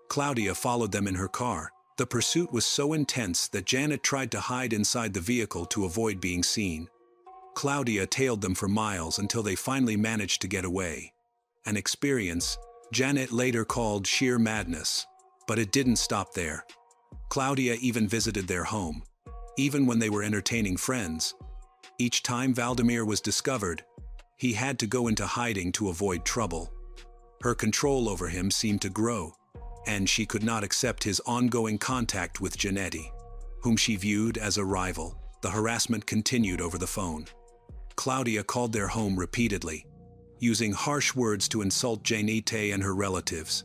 Claudia followed them in her car. The pursuit was so intense that Janet tried to hide inside the vehicle to avoid being seen. Claudia tailed them for miles until they finally managed to get away. An experience Janet later called sheer madness, but it didn't stop there. Claudia even visited their home, even when they were entertaining friends. Each time Valdemir was discovered, he had to go into hiding to avoid trouble. Her control over him seemed to grow, and she could not accept his ongoing contact with Janetti, whom she viewed as a rival. The harassment continued over the phone. Claudia called their home repeatedly, using harsh words to insult Janete and her relatives.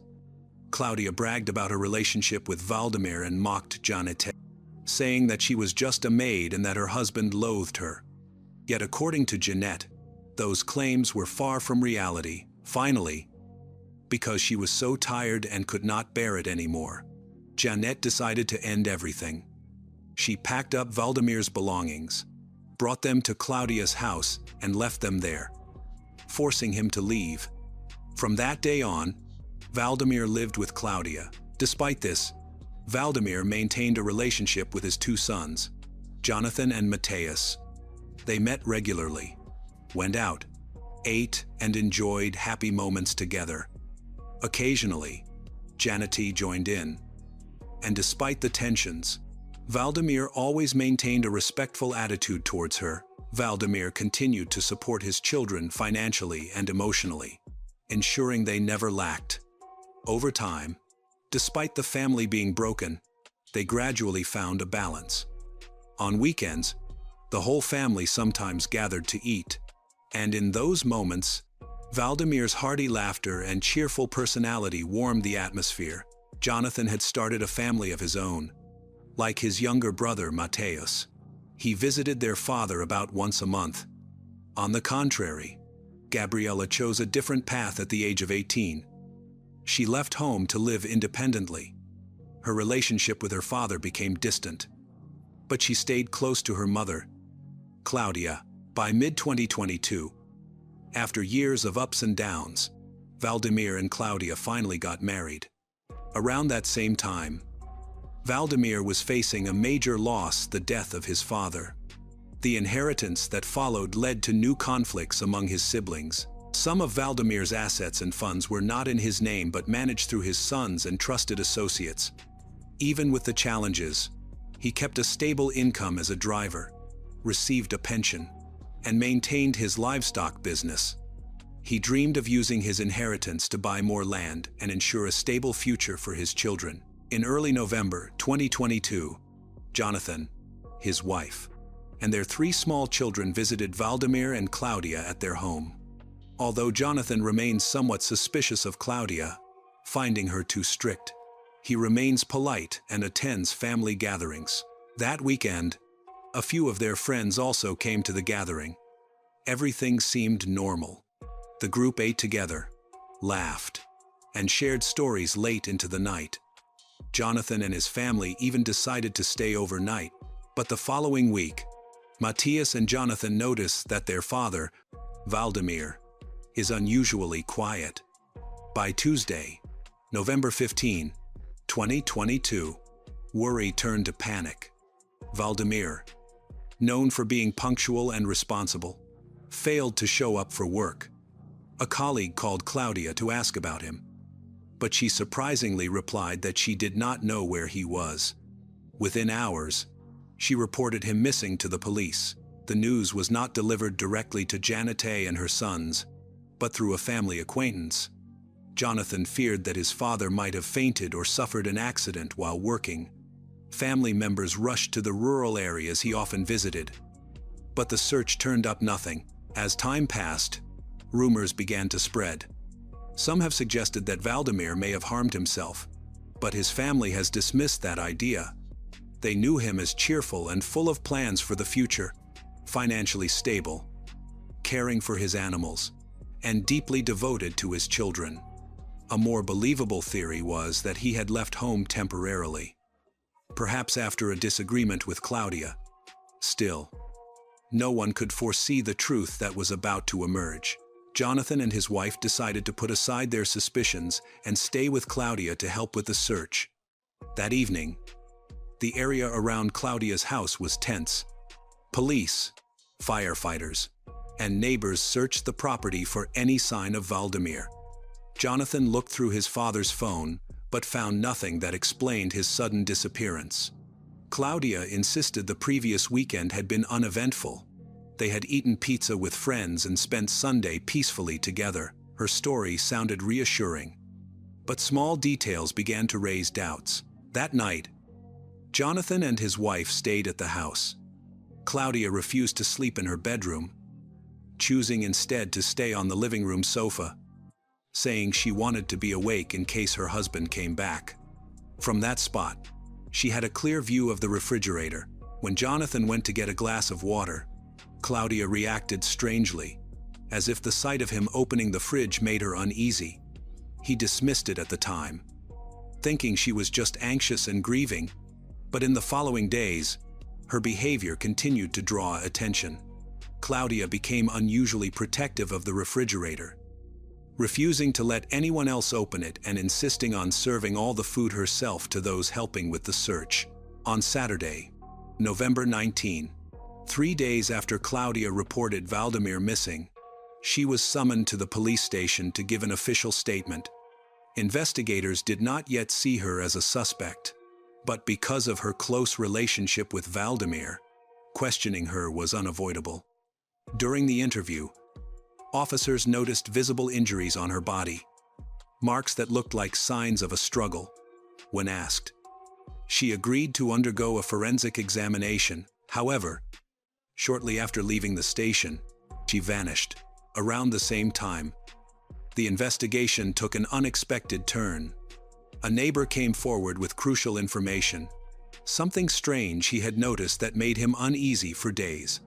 Claudia bragged about her relationship with Valdemir and mocked Janete, saying that she was just a maid and that her husband loathed her. Yet according to Jeanette, those claims were far from reality. Finally, because she was so tired and could not bear it anymore, Jeanette decided to end everything. She packed up Valdemir's belongings, brought them to Claudia's house, and left them there, forcing him to leave. From that day on, Valdemir lived with Claudia. Despite this, Valdemir maintained a relationship with his two sons, Jonathan and Mateus. They met regularly, went out, ate, and enjoyed happy moments together. Occasionally, Janete joined in. And despite the tensions, Valdemir always maintained a respectful attitude towards her. Valdemir continued to support his children financially and emotionally, ensuring they never lacked. Over time, despite the family being broken, they gradually found a balance. On weekends, the whole family sometimes gathered to eat, and in those moments, Valdemir's hearty laughter and cheerful personality warmed the atmosphere. Jonathan had started a family of his own. Like his younger brother Mateus, he visited their father about once a month. On the contrary, Gabriella chose a different path at the age of 18. She left home to live independently. Her relationship with her father became distant, but she stayed close to her mother, Claudia. By mid-2022, after years of ups and downs, Valdemir and Claudia finally got married. Around that same time, Valdemir was facing a major loss: the death of his father. The inheritance that followed led to new conflicts among his siblings. Some of Valdemir's assets and funds were not in his name but managed through his sons and trusted associates. Even with the challenges, he kept a stable income as a driver, received a pension, and maintained his livestock business. He dreamed of using his inheritance to buy more land and ensure a stable future for his children. In early November 2022, Jonathan, his wife, and their 3 small children visited Valdemir and Claudia at their home. Although Jonathan remains somewhat suspicious of Claudia, finding her too strict, he remains polite and attends family gatherings. That weekend, a few of their friends also came to the gathering. Everything seemed normal. The group ate together, laughed, and shared stories late into the night. Jonathan and his family even decided to stay overnight, but the following week, Matthias and Jonathan noticed that their father, Valdemir, is unusually quiet. By Tuesday, November 15, 2022, worry turned to panic. Valdemir, known for being punctual and responsible, failed to show up for work. A colleague called Claudia to ask about him, but she surprisingly replied that she did not know where he was. Within hours, she reported him missing to the police. The news was not delivered directly to Janete and her sons, but through a family acquaintance. Jonathan feared that his father might have fainted or suffered an accident while working. Family members rushed to the rural areas he often visited, but the search turned up nothing. As time passed, rumors began to spread. Some have suggested that Valdemir may have harmed himself, but his family has dismissed that idea. They knew him as cheerful and full of plans for the future, financially stable, caring for his animals, and deeply devoted to his children. A more believable theory was that he had left home temporarily, perhaps after a disagreement with Claudia. Still, no one could foresee the truth that was about to emerge. Jonathan and his wife decided to put aside their suspicions and stay with Claudia to help with the search. That evening, the area around Claudia's house was tense. Police, firefighters, and neighbors searched the property for any sign of Valdemir. Jonathan looked through his father's phone, but found nothing that explained his sudden disappearance. Claudia insisted the previous weekend had been uneventful. They had eaten pizza with friends and spent Sunday peacefully together. Her story sounded reassuring, but small details began to raise doubts. That night, Jonathan and his wife stayed at the house. Claudia refused to sleep in her bedroom, choosing instead to stay on the living room sofa, saying she wanted to be awake in case her husband came back. From that spot, she had a clear view of the refrigerator. When Jonathan went to get a glass of water, Claudia reacted strangely, as if the sight of him opening the fridge made her uneasy. He dismissed it at the time, thinking she was just anxious and grieving, but in the following days, her behavior continued to draw attention. Claudia became unusually protective of the refrigerator, refusing to let anyone else open it and insisting on serving all the food herself to those helping with the search. On Saturday, November 19, 3 days after Claudia reported Valdemir missing, she was summoned to the police station to give an official statement. Investigators did not yet see her as a suspect, but because of her close relationship with Valdemir, questioning her was unavoidable. During the interview, officers noticed visible injuries on her body, marks that looked like signs of a struggle. When asked, she agreed to undergo a forensic examination. However, shortly after leaving the station, she vanished. Around the same time, the investigation took an unexpected turn. A neighbor came forward with crucial information, something strange he had noticed that made him uneasy for days.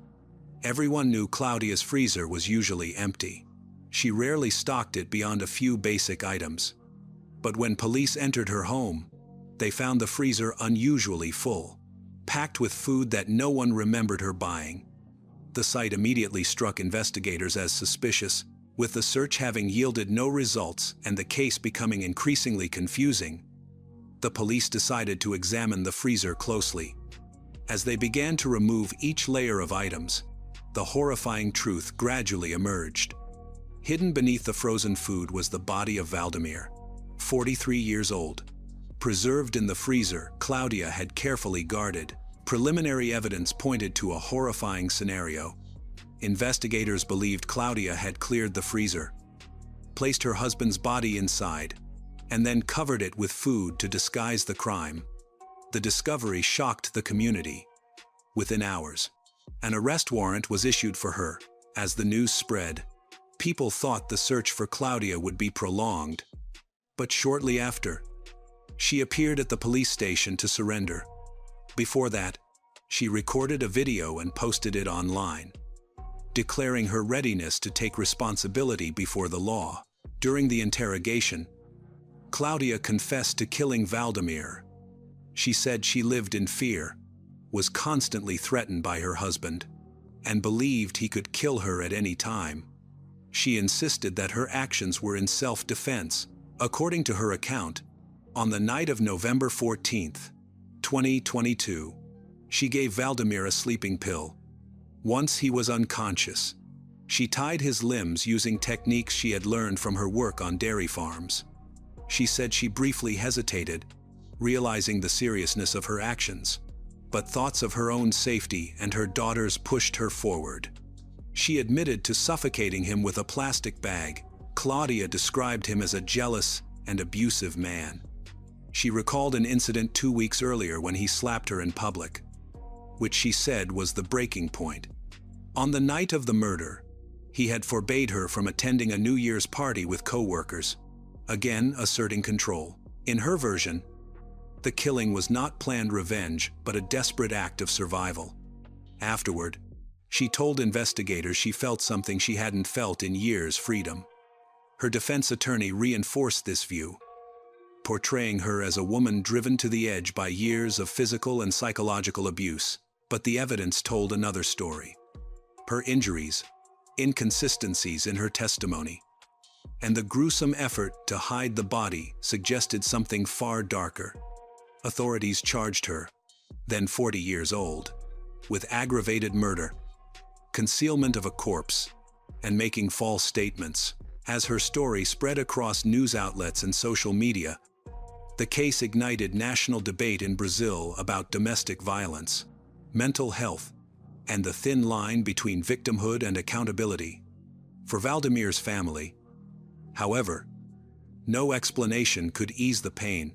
Everyone knew Claudia's freezer was usually empty. She rarely stocked it beyond a few basic items. But when police entered her home, they found the freezer unusually full, packed with food that no one remembered her buying. The sight immediately struck investigators as suspicious, with the search having yielded no results and the case becoming increasingly confusing. The police decided to examine the freezer closely. As they began to remove each layer of items, the horrifying truth gradually emerged. Hidden beneath the frozen food was the body of Valdemir, 43 years old. Preserved in the freezer, Claudia had carefully guarded. Preliminary evidence pointed to a horrifying scenario. Investigators believed Claudia had cleared the freezer, placed her husband's body inside, and then covered it with food to disguise the crime. The discovery shocked the community. Within hours, an arrest warrant was issued for her. As the news spread, people thought the search for Claudia would be prolonged. But shortly after, she appeared at the police station to surrender. Before that, she recorded a video and posted it online, declaring her readiness to take responsibility before the law. During the interrogation, Claudia confessed to killing Valdemir. She said she lived in fear, was constantly threatened by her husband, and believed he could kill her at any time. She insisted that her actions were in self-defense. According to her account, on the night of November 14, 2022, she gave Valdemir a sleeping pill. Once he was unconscious, she tied his limbs using techniques she had learned from her work on dairy farms. She said she briefly hesitated, realizing the seriousness of her actions, but thoughts of her own safety and her daughter's pushed her forward. She admitted to suffocating him with a plastic bag. Claudia described him as a jealous and abusive man. She recalled an incident 2 weeks earlier when he slapped her in public, which she said was the breaking point. On the night of the murder, he had forbade her from attending a New Year's party with co-workers, again asserting control. In her version, the killing was not planned revenge, but a desperate act of survival. Afterward, she told investigators she felt something she hadn't felt in years: freedom. Her defense attorney reinforced this view, portraying her as a woman driven to the edge by years of physical and psychological abuse. But the evidence told another story. Her injuries, inconsistencies in her testimony, and the gruesome effort to hide the body suggested something far darker. Authorities charged her, then 40 years old, with aggravated murder, concealment of a corpse, and making false statements. As her story spread across news outlets and social media, the case ignited national debate in Brazil about domestic violence, mental health, and the thin line between victimhood and accountability. For Valdemir's family, However, no explanation could ease the pain.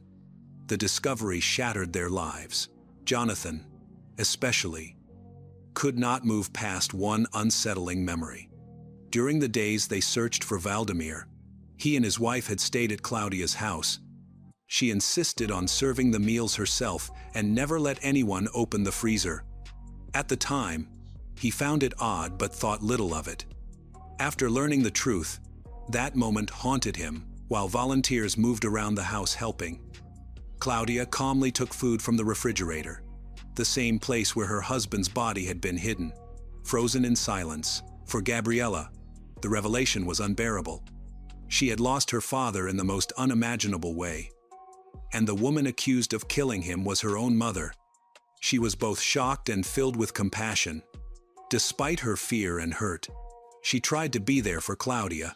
The discovery shattered their lives. Jonathan, especially, could not move past one unsettling memory. During the days they searched for Valdemir, he and his wife had stayed at Claudia's house. She insisted on serving the meals herself and never let anyone open the freezer. At the time, he found it odd but thought little of it. After learning the truth, that moment haunted him while volunteers moved around the house helping. Claudia calmly took food from the refrigerator, the same place where her husband's body had been hidden, frozen in silence. For Gabriella, the revelation was unbearable. She had lost her father in the most unimaginable way, and the woman accused of killing him was her own mother. She was both shocked and filled with compassion. Despite her fear and hurt, she tried to be there for Claudia,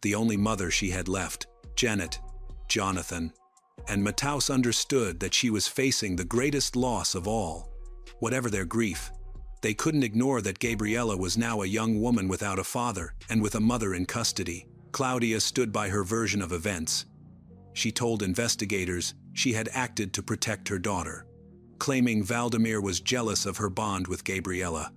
the only mother she had left. Janet, Jonathan, and Matthaus understood that she was facing the greatest loss of all. Whatever their grief, they couldn't ignore that Gabriella was now a young woman without a father and with a mother in custody. Claudia stood by her version of events. She told investigators she had acted to protect her daughter, claiming Valdemir was jealous of her bond with Gabriella.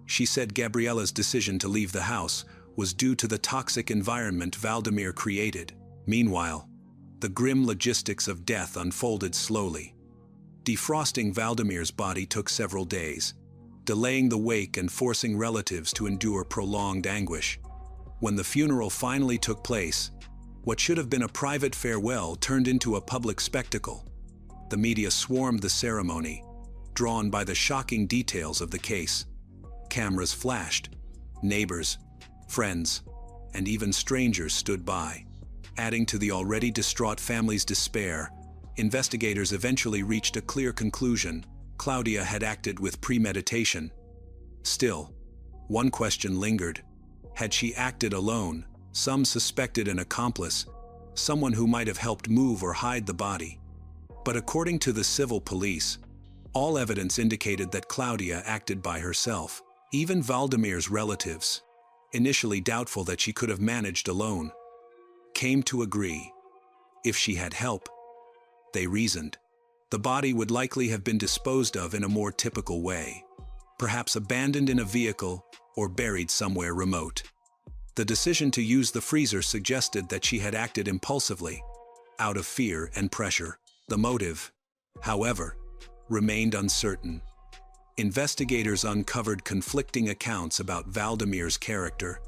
She said Gabriella's decision to leave the house was due to the toxic environment Valdemir created. Meanwhile, the grim logistics of death unfolded slowly. Defrosting Valdemir's body took several days, delaying the wake and forcing relatives to endure prolonged anguish. When the funeral finally took place, what should have been a private farewell turned into a public spectacle. The media swarmed the ceremony, drawn by the shocking details of the case. Cameras flashed. Neighbors, friends, and even strangers stood by. Adding to the already distraught family's despair, investigators eventually reached a clear conclusion: Claudia had acted with premeditation. Still, one question lingered. Had she acted alone? Some suspected an accomplice, someone who might have helped move or hide the body. But according to the civil police, all evidence indicated that Claudia acted by herself. Even Valdemir's relatives, initially doubtful that she could have managed alone, came to agree. If she had help, they reasoned, the body would likely have been disposed of in a more typical way, perhaps abandoned in a vehicle or buried somewhere remote. The decision to use the freezer suggested that she had acted impulsively, out of fear and pressure. The motive, however, remained uncertain. Investigators uncovered conflicting accounts about Valdemir's character.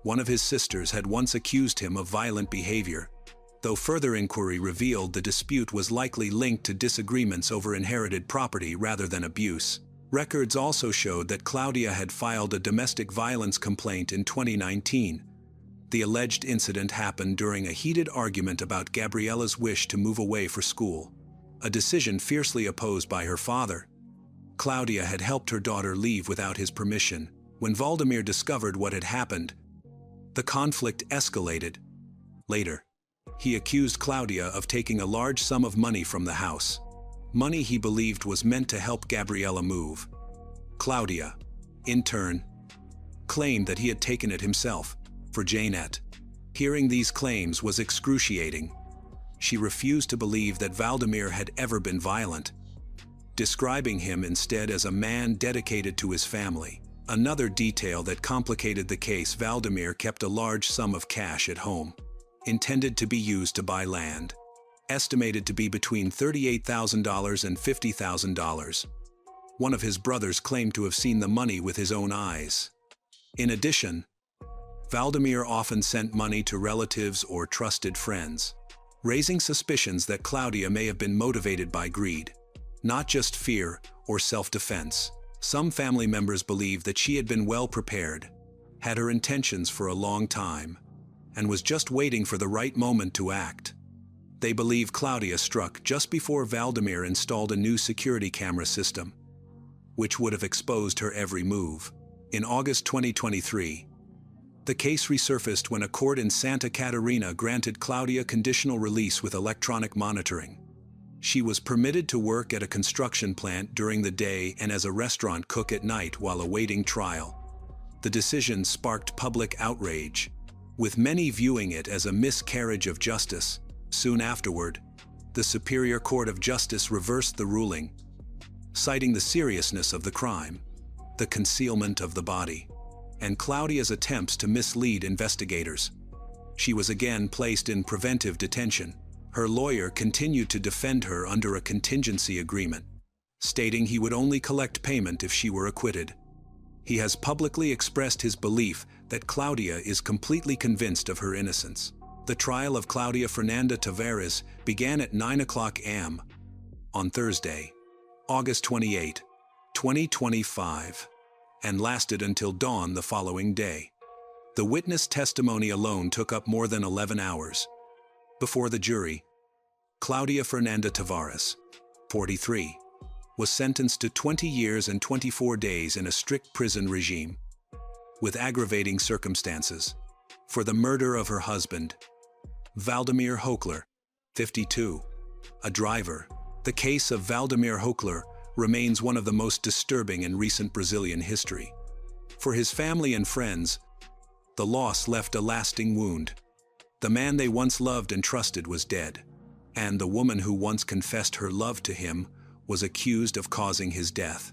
One of his sisters had once accused him of violent behavior, though further inquiry revealed the dispute was likely linked to disagreements over inherited property rather than abuse. Records also showed that Claudia had filed a domestic violence complaint in 2019. The alleged incident happened during a heated argument about Gabriella's wish to move away for school, a decision fiercely opposed by her father. Claudia had helped her daughter leave without his permission. When Valdemir discovered what had happened, the conflict escalated. Later, he accused Claudia of taking a large sum of money from the house, money he believed was meant to help Gabriella move. Claudia, in turn, claimed that he had taken it himself. For Janet, hearing these claims was excruciating. She refused to believe that Valdemir had ever been violent, describing him instead as a man dedicated to his family. Another detail that complicated the case: Valdemir kept a large sum of cash at home, intended to be used to buy land, estimated to be between $38,000 and $50,000. One of his brothers claimed to have seen the money with his own eyes. In addition, Valdemir often sent money to relatives or trusted friends, raising suspicions that Claudia may have been motivated by greed, not just fear or self-defense. Some family members believed that she had been well prepared, had her intentions for a long time, and was just waiting for the right moment to act. They believe Claudia struck just before Valdemir installed a new security camera system, which would have exposed her every move. In August 2023, the case resurfaced when a court in Santa Catarina granted Claudia conditional release with electronic monitoring. She was permitted to work at a construction plant during the day and as a restaurant cook at night while awaiting trial. The decision sparked public outrage. with many viewing it as a miscarriage of justice. Soon afterward, the Superior Court of Justice reversed the ruling, citing the seriousness of the crime, the concealment of the body, and Claudia's attempts to mislead investigators. She was again placed in preventive detention. Her lawyer continued to defend her under a contingency agreement, stating he would only collect payment if she were acquitted. He has publicly expressed his belief that Claudia is completely convinced of her innocence. The trial of Claudia Fernanda Tavares began at 9:00 a.m. on Thursday, August 28, 2025, and lasted until dawn the following day. The witness testimony alone took up more than 11 hours. Before the jury, Claudia Fernanda Tavares, 43, was sentenced to 20 years and 24 days in a strict prison regime, with aggravating circumstances, for the murder of her husband, Valdemir Hochler, 52, a driver. The case of Valdemir Hochler remains one of the most disturbing in recent Brazilian history. For his family and friends, the loss left a lasting wound. The man they once loved and trusted was dead, and the woman who once confessed her love to him was accused of causing his death.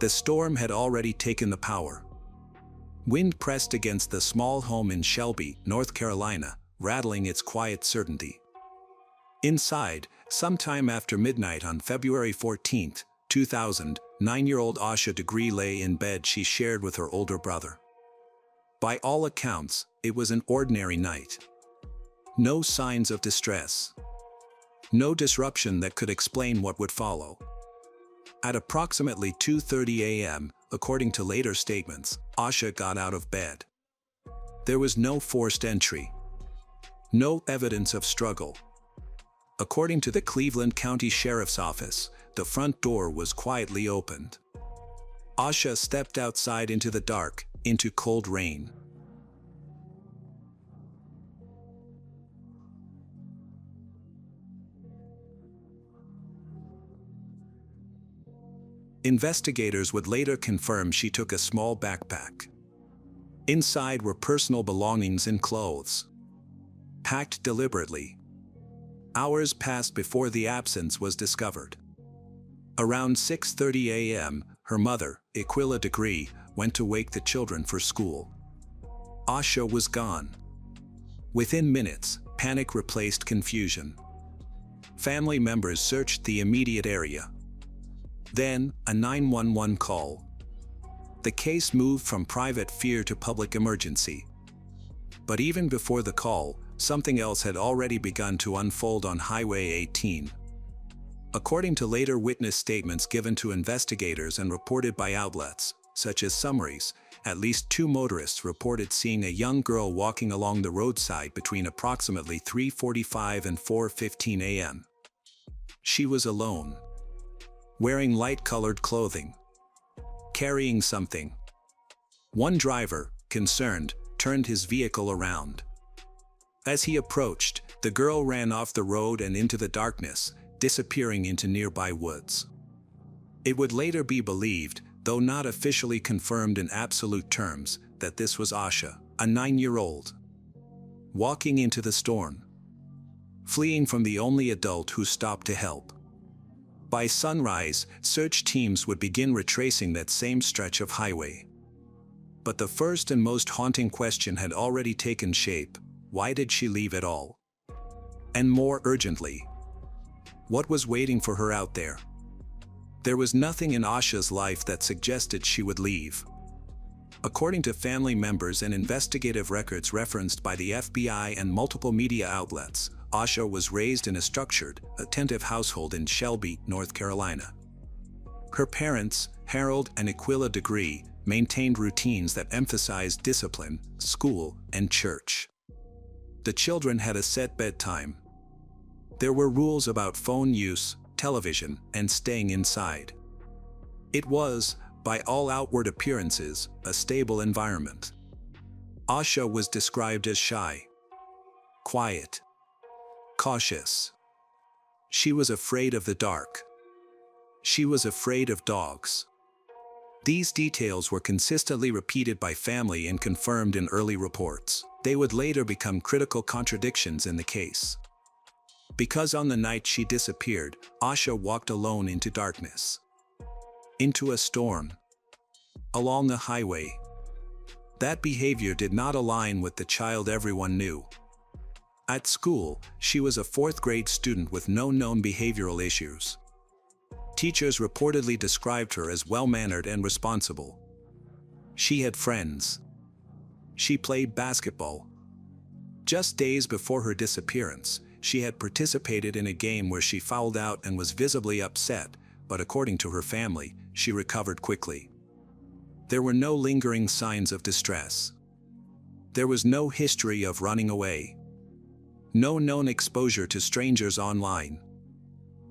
The storm had already taken the power. Wind pressed against the small home in Shelby, North Carolina, rattling its quiet certainty. Inside, sometime after midnight on February 14, 2000, 9-year-old Asha Degree lay in bed she shared with her older brother. By all accounts, it was an ordinary night. No signs of distress. No disruption that could explain what would follow. At approximately 2:30 a.m., according to later statements, Asha got out of bed. There was no forced entry. No evidence of struggle. According to the Cleveland County Sheriff's Office, the front door was quietly opened. Asha stepped outside into the dark, into cold rain. Investigators would later confirm she took a small backpack. Inside were personal belongings and clothes, packed deliberately. Hours passed before the absence was discovered. Around 6:30 a.m., her mother, Aquila Degree, went to wake the children for school. Asha was gone. Within minutes, panic replaced confusion. Family members searched the immediate area. Then, a 911 call. The case moved from private fear to public emergency. But even before the call, something else had already begun to unfold on Highway 18. According to later witness statements given to investigators and reported by outlets, such as Summaries, at least 2 motorists reported seeing a young girl walking along the roadside between approximately 3:45 and 4:15 a.m. She was alone, wearing light-colored clothing, carrying something. One driver, concerned, turned his vehicle around. As he approached, the girl ran off the road and into the darkness, disappearing into nearby woods. It would later be believed, though not officially confirmed in absolute terms, that this was Asha, a 9-year-old, walking into the storm, fleeing from the only adult who stopped to help. By sunrise, search teams would begin retracing that same stretch of highway. But the first and most haunting question had already taken shape: why did she leave at all? And more urgently, what was waiting for her out there? There was nothing in Asha's life that suggested she would leave. According to family members and investigative records referenced by the FBI and multiple media outlets, Asha was raised in a structured, attentive household in Shelby, North Carolina. Her parents, Harold and Aquila Degree, maintained routines that emphasized discipline, school, and church. The children had a set bedtime. There were rules about phone use, television, and staying inside. It was, by all outward appearances, a stable environment. Asha was described as shy, quiet, cautious. She was afraid of the dark. She was afraid of dogs. These details were consistently repeated by family and confirmed in early reports. They would later become critical contradictions in the case. Because on the night she disappeared, Asha walked alone into darkness, into a storm, along a highway. That behavior did not align with the child everyone knew. At school, she was a fourth-grade student with no known behavioral issues. Teachers reportedly described her as well-mannered and responsible. She had friends. She played basketball. Just days before her disappearance, she had participated in a game where she fouled out and was visibly upset, but according to her family, she recovered quickly. There were no lingering signs of distress. There was no history of running away. No known exposure to strangers online.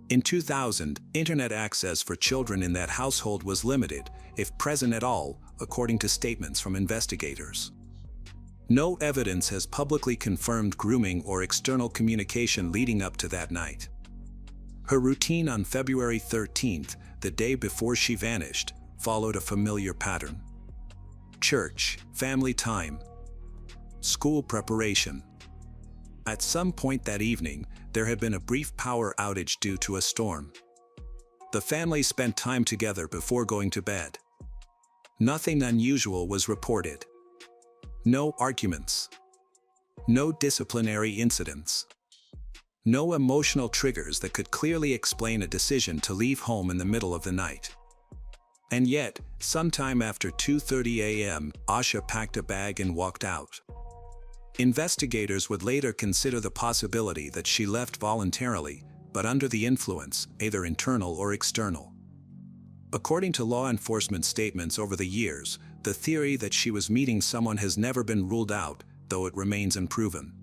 In 2000, internet access for children in that household was limited, if present at all, according to statements from investigators. No evidence has publicly confirmed grooming or external communication leading up to that night. Her routine on February 13th, the day before she vanished, followed a familiar pattern. Church, family time, school preparation. At some point that evening, there had been a brief power outage due to a storm. The family spent time together before going to bed. Nothing unusual was reported. No arguments. No disciplinary incidents. No emotional triggers that could clearly explain a decision to leave home in the middle of the night. And yet, sometime after 2:30 a.m., Asha packed a bag and walked out. Investigators would later consider the possibility that she left voluntarily, but under the influence, either internal or external. According to law enforcement statements over the years, the theory that she was meeting someone has never been ruled out, though it remains unproven.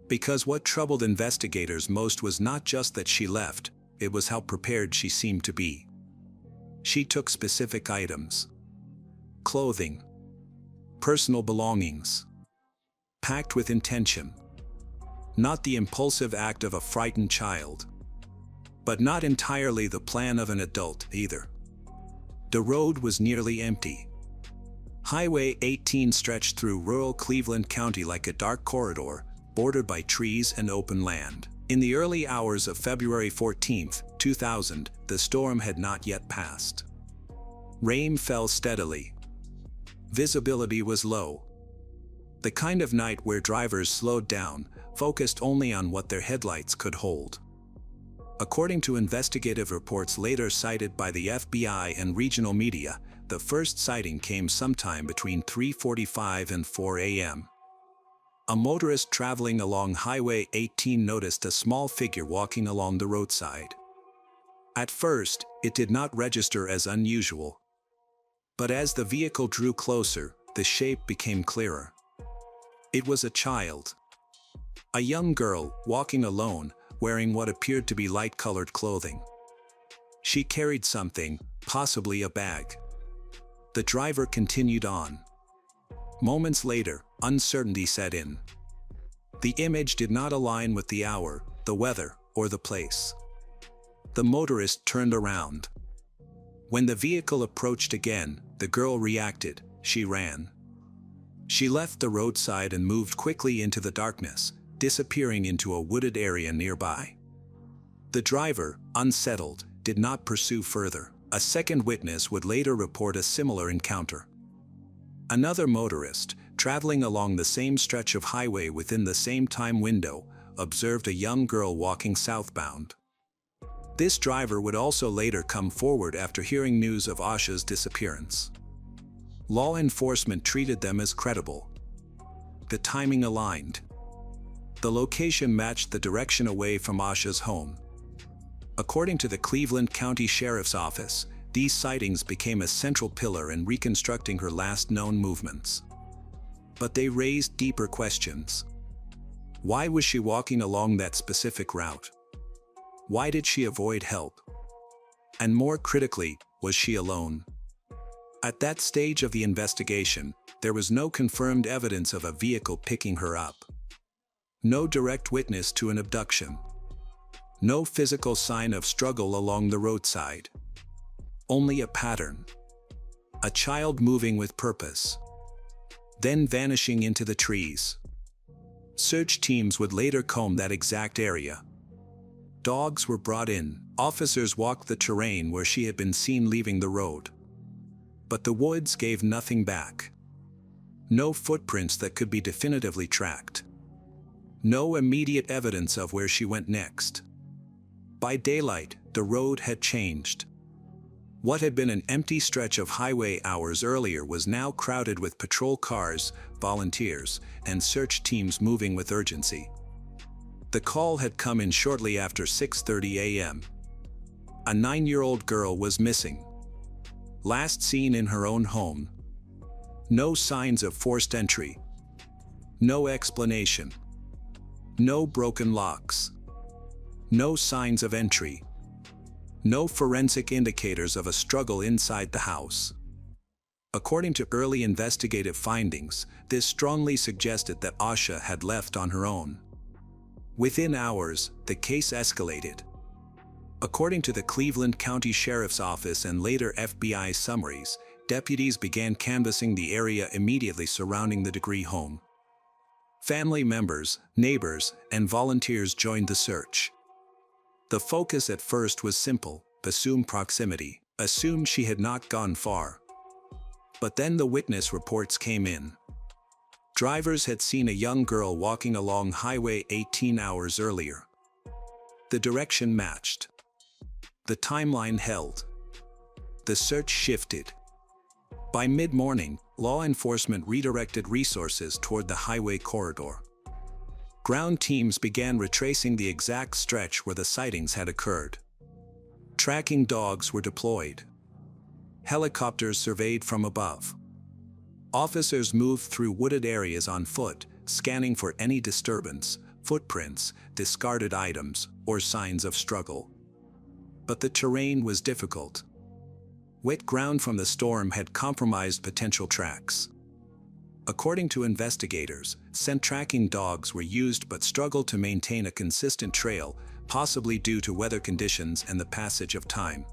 Because what troubled investigators most was not just that she left, it was how prepared she seemed to be. She took specific items, clothing, personal belongings, packed with intention. Not the impulsive act of a frightened child. But not entirely the plan of an adult either. The road was nearly empty. Highway 18 stretched through rural Cleveland County like a dark corridor, bordered by trees and open land. In the early hours of February 14, 2000, the storm had not yet passed. Rain fell steadily. Visibility was low. The kind of night where drivers slowed down, focused only on what their headlights could hold. According to investigative reports later cited by the FBI and regional media, the first sighting came sometime between 3:45 and 4 a.m. A motorist traveling along Highway 18 noticed a small figure walking along the roadside. At first, it did not register as unusual. But as the vehicle drew closer, the shape became clearer. It was a child. A young girl, walking alone, wearing what appeared to be light-colored clothing. She carried something, possibly a bag. The driver continued on. Moments later, uncertainty set in. The image did not align with the hour, the weather, or the place. The motorist turned around. When the vehicle approached again, the girl reacted. She ran. She left the roadside and moved quickly into the darkness, disappearing into a wooded area nearby. The driver, unsettled, did not pursue further. A second witness would later report a similar encounter. Another motorist, traveling along the same stretch of highway within the same time window, observed a young girl walking southbound. This driver would also later come forward after hearing news of Asha's disappearance. Law enforcement treated them as credible. The timing aligned. The location matched the direction away from Asha's home. According to the Cleveland County Sheriff's Office, these sightings became a central pillar in reconstructing her last known movements. But they raised deeper questions. Why was she walking along that specific route? Why did she avoid help? And more critically, Was she alone? At that stage of the investigation, there was no confirmed evidence of a vehicle picking her up. No direct witness to an abduction. No physical sign of struggle along the roadside. Only a pattern. A child moving with purpose, then vanishing into the trees. Search teams would later comb that exact area. Dogs were brought in. Officers walked the terrain where she had been seen leaving the road. But the woods gave nothing back. No footprints that could be definitively tracked. No immediate evidence of where she went next. By daylight, the road had changed. What had been an empty stretch of highway hours earlier was now crowded with patrol cars, volunteers, and search teams moving with urgency. The call had come in shortly after 6:30 a.m. A 9-year-old girl was missing. Last seen in her own home. No signs of forced entry. No explanation. No broken locks. No signs of entry. No forensic indicators of a struggle inside the house. According to early investigative findings, this strongly suggested that Asha had left on her own. Within hours, the case escalated. According to the Cleveland County Sheriff's Office and later FBI summaries, deputies began canvassing the area immediately surrounding the Degree home. Family members, neighbors, and volunteers joined the search. The focus at first was simple: assume proximity, assume she had not gone far. But then the witness reports came in. Drivers had seen a young girl walking along Highway 18 hours earlier. The direction matched. The timeline held. The search shifted. By mid-morning, law enforcement redirected resources toward the highway corridor. Ground teams began retracing the exact stretch where the sightings had occurred. Tracking dogs were deployed. Helicopters surveyed from above. Officers moved through wooded areas on foot, scanning for any disturbance, footprints, discarded items, or signs of struggle. But the terrain was difficult. Wet ground from the storm had compromised potential tracks. According to investigators, scent tracking dogs were used but struggled to maintain a consistent trail, possibly due to weather conditions and the passage of time.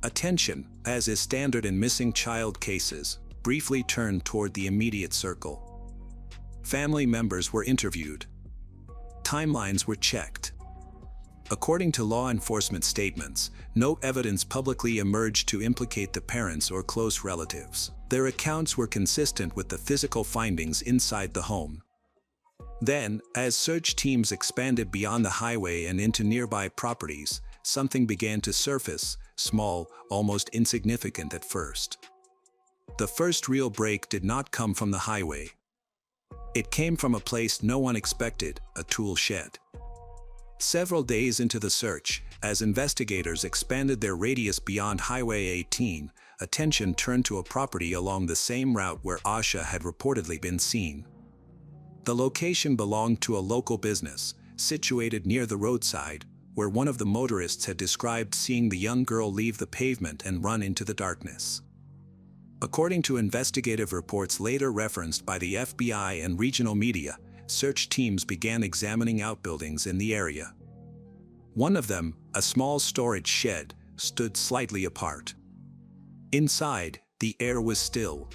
Attention, as is standard in missing child cases, briefly turned toward the immediate circle. Family members were interviewed. Timelines were checked. According to law enforcement statements, no evidence publicly emerged to implicate the parents or close relatives. Their accounts were consistent with the physical findings inside the home. Then, as search teams expanded beyond the highway and into nearby properties, something began to surface, small, almost insignificant at first. The first real break did not come from the highway. It came from a place no one expected: a tool shed. Several days into the search, as investigators expanded their radius beyond Highway 18, attention turned to a property along the same route where Asha had reportedly been seen. The location belonged to a local business, situated near the roadside, where one of the motorists had described seeing the young girl leave the pavement and run into the darkness. According to investigative reports later referenced by the FBI and regional media, search teams began examining outbuildings in the area. One of them, a small storage shed, stood slightly apart. Inside, the air was still,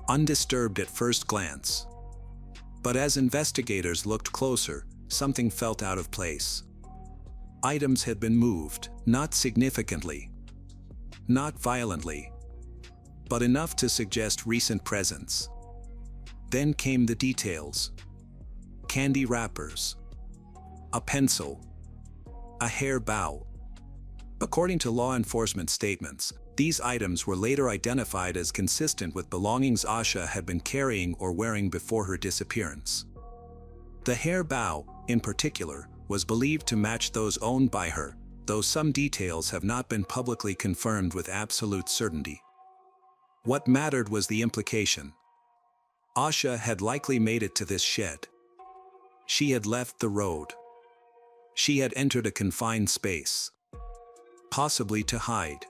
undisturbed at first glance. But as investigators looked closer, something felt out of place. Items had been moved, not significantly, not violently, but enough to suggest recent presence. Then came the details. Candy wrappers, a pencil, a hair bow. According to law enforcement statements, these items were later identified as consistent with belongings Asha had been carrying or wearing before her disappearance. The hair bow, in particular, was believed to match those owned by her, though some details have not been publicly confirmed with absolute certainty. What mattered was the implication. Asha had likely made it to this shed. She had left the road. She had entered a confined space. Possibly to hide.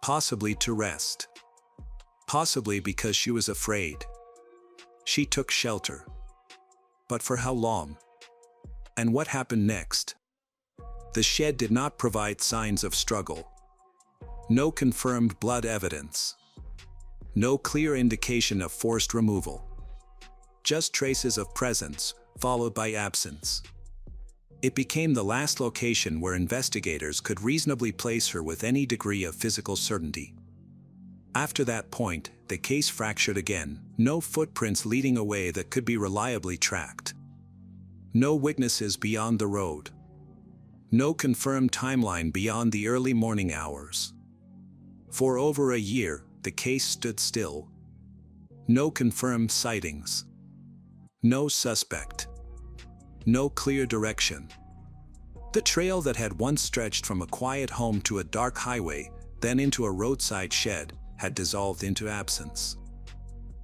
possibly to rest. Possibly because she was afraid. She took shelter. But for how long? And what happened next? The shed did not provide signs of struggle. No confirmed blood evidence. No clear indication of forced removal. Just traces of presence, followed by absence. It became the last location where investigators could reasonably place her with any degree of physical certainty. After that point, the case fractured again. No footprints leading away that could be reliably tracked. No witnesses beyond the road. No confirmed timeline beyond the early morning hours. For over a year, the case stood still. No confirmed sightings. No suspect. No clear direction. The trail that had once stretched from a quiet home to a dark highway, then into a roadside shed, had dissolved into absence.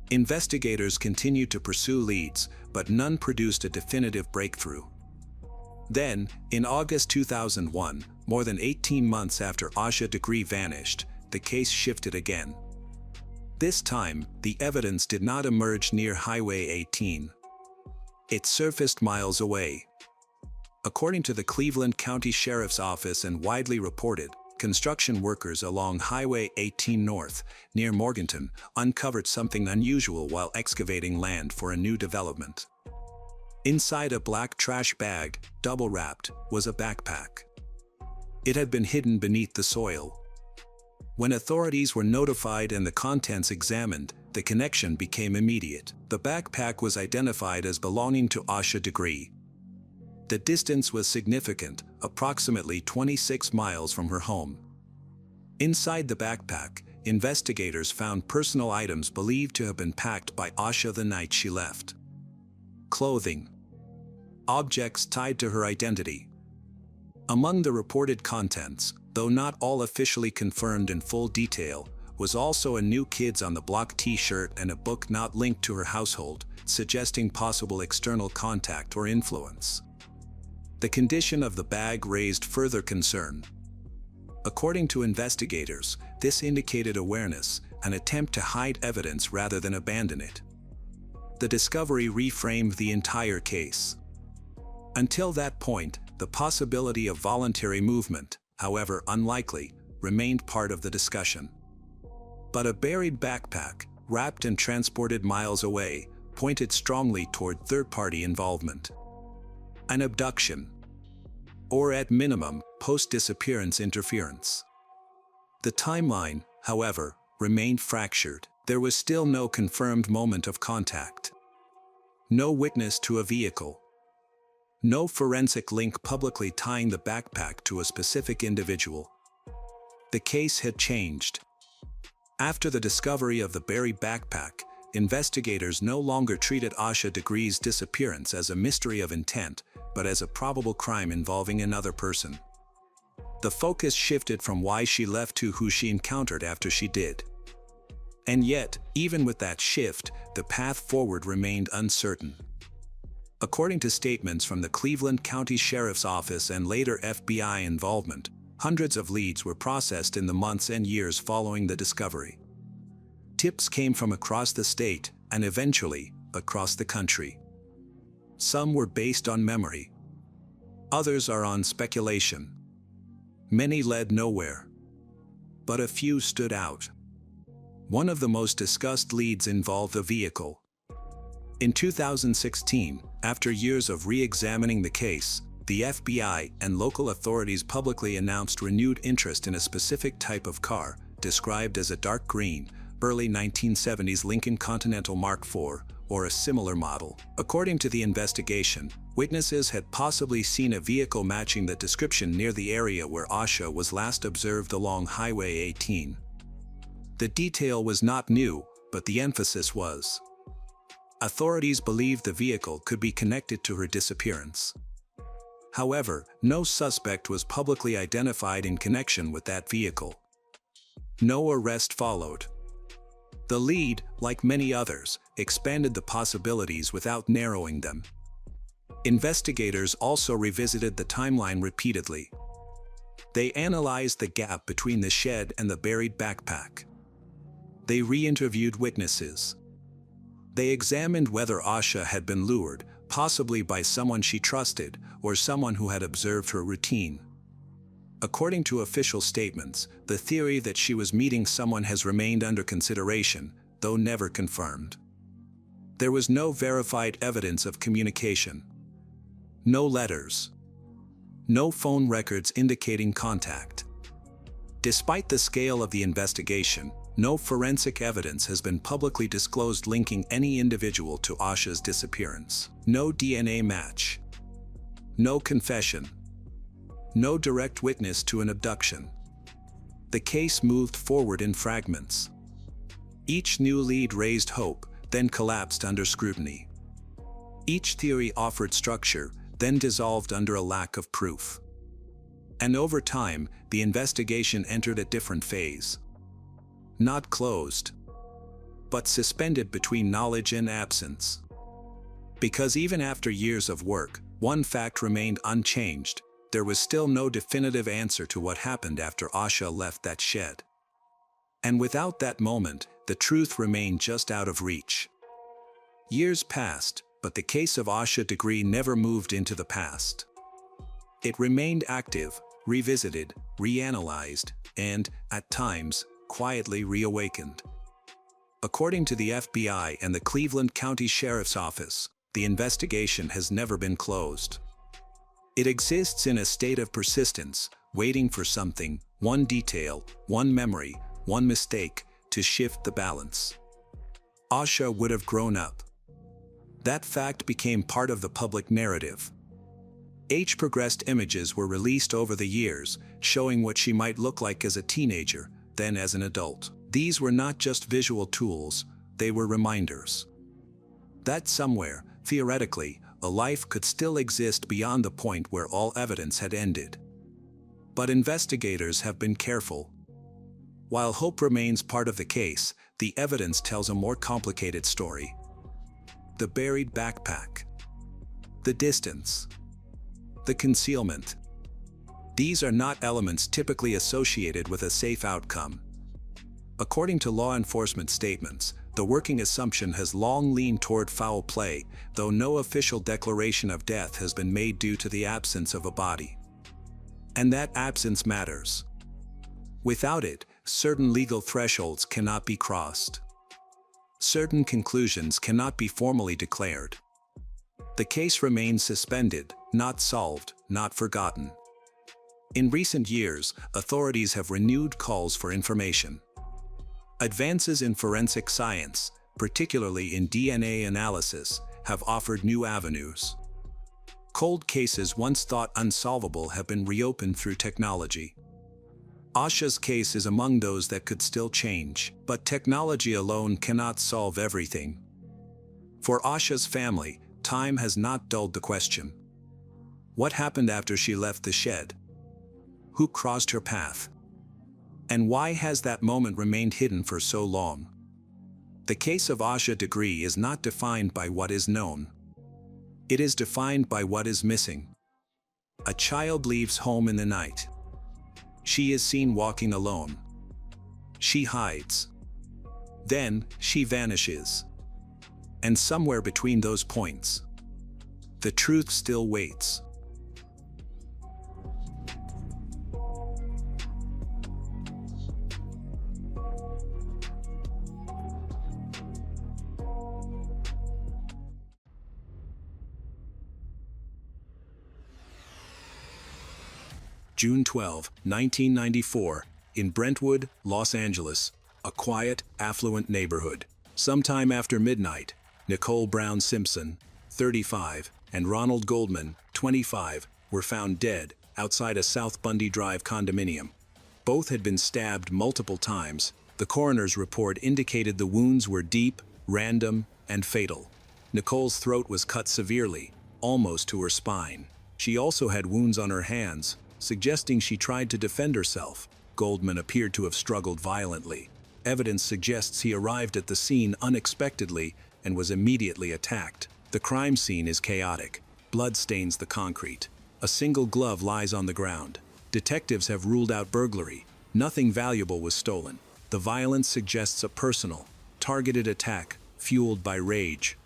Investigators continued to pursue leads, but none produced a definitive breakthrough. Then, in August 2001, more than 18 months after Asha Degree vanished, the case shifted again. This time, the evidence did not emerge near Highway 18. It surfaced miles away. According to the Cleveland County Sheriff's Office and widely reported, construction workers along Highway 18 North, near Morganton, uncovered something unusual while excavating land for a new development. Inside a black trash bag, double-wrapped, was a backpack. It had been hidden beneath the soil. When authorities were notified and the contents examined, the connection became immediate. The backpack was identified as belonging to Asha Degree. The distance was significant, approximately 26 miles from her home. Inside the backpack, investigators found personal items believed to have been packed by Asha the night she left. Clothing. Objects tied to her identity. Among the reported contents, though not all officially confirmed in full detail, was also a New Kids on the Block t-shirt and a book not linked to her household, suggesting possible external contact or influence. The condition of the bag raised further concern. According to investigators, this indicated awareness, an attempt to hide evidence rather than abandon it. The discovery reframed the entire case. Until that point, the possibility of voluntary movement, however unlikely, remained part of the discussion. But a buried backpack, wrapped and transported miles away, pointed strongly toward third-party involvement. An abduction. Or at minimum, post-disappearance interference. The timeline, however, remained fractured. There was still no confirmed moment of contact. No witness to a vehicle. No forensic link publicly tying the backpack to a specific individual. The case had changed. After the discovery of the buried backpack, investigators no longer treated Asha Degree's disappearance as a mystery of intent, but as a probable crime involving another person. The focus shifted from why she left to who she encountered after she did. And yet, even with that shift, the path forward remained uncertain. According to statements from the Cleveland County Sheriff's Office and later FBI involvement, hundreds of leads were processed in the months and years following the discovery. Tips came from across the state, and eventually, across the country. Some were based on memory. Others are on speculation. Many led nowhere. But a few stood out. One of the most discussed leads involved a vehicle. In 2016, after years of re-examining the case, the FBI and local authorities publicly announced renewed interest in a specific type of car, described as a dark green, early 1970s Lincoln Continental Mark IV, or a similar model. According to the investigation, witnesses had possibly seen a vehicle matching the description near the area where Asha was last observed along Highway 18. The detail was not new, but the emphasis was. Authorities believed the vehicle could be connected to her disappearance. However, no suspect was publicly identified in connection with that vehicle. No arrest followed. The lead, like many others, expanded the possibilities without narrowing them. Investigators also revisited the timeline repeatedly. They analyzed the gap between the shed and the buried backpack. They re-interviewed witnesses. They examined whether Asha had been lured, possibly by someone she trusted or someone who had observed her routine. According to official statements, the theory that she was meeting someone has remained under consideration, though never confirmed. There was no verified evidence of communication. No letters. No phone records indicating contact. Despite the scale of the investigation, no forensic evidence has been publicly disclosed linking any individual to Asha's disappearance. No DNA match. No confession. No direct witness to an abduction. The case moved forward in fragments. Each new lead raised hope, then collapsed under scrutiny. Each theory offered structure, then dissolved under a lack of proof. And over time, the investigation entered a different phase. Not closed, but suspended between knowledge and absence. Because even after years of work, one fact remained unchanged: there was still no definitive answer to what happened after Asha left that shed. And without that moment, the truth remained just out of reach. Years passed, but the case of Asha Degree never moved into the past. It remained active, revisited, reanalyzed, and, at times, quietly reawakened. According to the FBI and the Cleveland County Sheriff's Office, the investigation has never been closed. It exists in a state of persistence, waiting for something, one detail, one memory, one mistake, to shift the balance. Asha would have grown up. That fact became part of the public narrative. Age-progressed images were released over the years, showing what she might look like as a teenager, then as an adult. These were not just visual tools, they were reminders. That somewhere, theoretically, a life could still exist beyond the point where all evidence had ended. But investigators have been careful. While hope remains part of the case, the evidence tells a more complicated story. The buried backpack. The distance. The concealment. These are not elements typically associated with a safe outcome. According to law enforcement statements, the working assumption has long leaned toward foul play, though no official declaration of death has been made due to the absence of a body. And that absence matters. Without it, certain legal thresholds cannot be crossed. Certain conclusions cannot be formally declared. The case remains suspended, not solved, not forgotten. In recent years, authorities have renewed calls for information. Advances in forensic science, particularly in DNA analysis, have offered new avenues. Cold cases once thought unsolvable have been reopened through technology. Asha's case is among those that could still change, but technology alone cannot solve everything. For Asha's family, time has not dulled the question. What happened after she left the shed? Who crossed her path? And why has that moment remained hidden for so long? The case of Asha Degree is not defined by what is known. It is defined by what is missing. A child leaves home in the night. She is seen walking alone. She hides. Then, she vanishes. And somewhere between those points, the truth still waits. June 12, 1994, in Brentwood, Los Angeles, a quiet, affluent neighborhood. Sometime after midnight, Nicole Brown Simpson, 35, and Ronald Goldman, 25, were found dead outside a South Bundy Drive condominium. Both had been stabbed multiple times. The coroner's report indicated the wounds were deep, random, and fatal. Nicole's throat was cut severely, almost to her spine. She also had wounds on her hands, suggesting she tried to defend herself. Goldman appeared to have struggled violently. Evidence suggests he arrived at the scene unexpectedly and was immediately attacked. The crime scene is chaotic. Blood stains the concrete. A single glove lies on the ground. Detectives have ruled out burglary. Nothing valuable was stolen. The violence suggests a personal, targeted attack fueled by rage.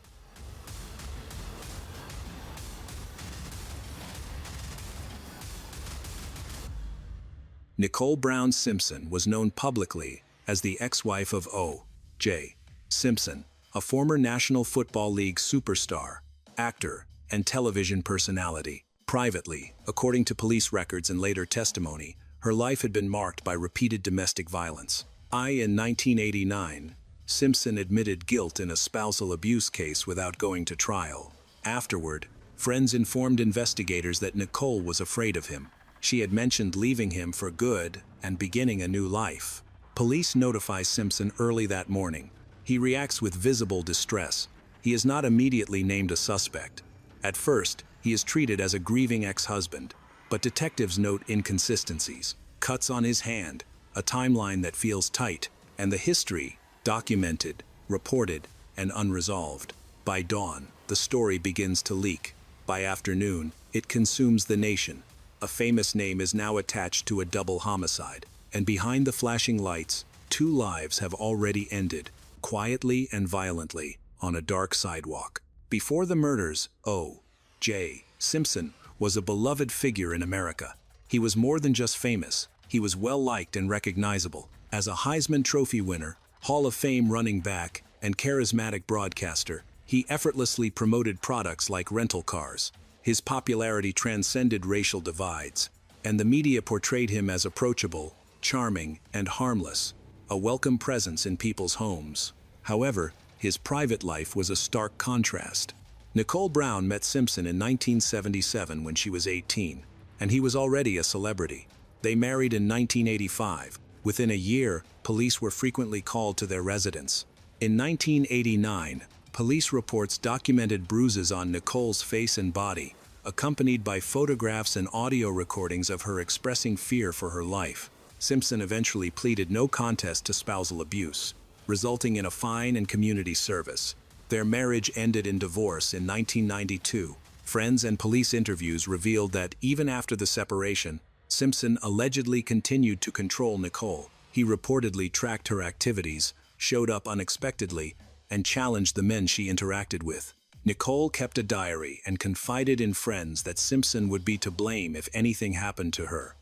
Nicole Brown Simpson was known publicly as the ex-wife of O.J. Simpson, a former National Football League superstar, actor, and television personality. Privately, according to police records and later testimony, her life had been marked by repeated domestic violence. In 1989, Simpson admitted guilt in a spousal abuse case without going to trial. Afterward, friends informed investigators that Nicole was afraid of him. She had mentioned leaving him for good and beginning a new life. Police notify Simpson early that morning. He reacts with visible distress. He is not immediately named a suspect. At first, he is treated as a grieving ex-husband, but detectives note inconsistencies, cuts on his hand, a timeline that feels tight, and the history, documented, reported, and unresolved. By dawn, the story begins to leak. By afternoon, it consumes the nation. A famous name is now attached to a double homicide, and behind the flashing lights, 2 lives have already ended, quietly and violently, on a dark sidewalk. Before the murders, O.J. Simpson was a beloved figure in America. He was more than just famous. He was well-liked and recognizable. As a Heisman Trophy winner, Hall of Fame running back, and charismatic broadcaster, he effortlessly promoted products like rental cars. His popularity transcended racial divides, and the media portrayed him as approachable, charming, and harmless, a welcome presence in people's homes. However, his private life was a stark contrast. Nicole Brown met Simpson in 1977 when she was 18, and he was already a celebrity. They married in 1985. Within a year, police were frequently called to their residence. In 1989, police reports documented bruises on Nicole's face and body, accompanied by photographs and audio recordings of her expressing fear for her life. Simpson eventually pleaded no contest to spousal abuse, resulting in a fine and community service. Their marriage ended in divorce in 1992. Friends and police interviews revealed that even after the separation, Simpson allegedly continued to control Nicole. He reportedly tracked her activities, showed up unexpectedly, and challenged the men she interacted with. Nicole kept a diary and confided in friends that Simpson would be to blame if anything happened to her.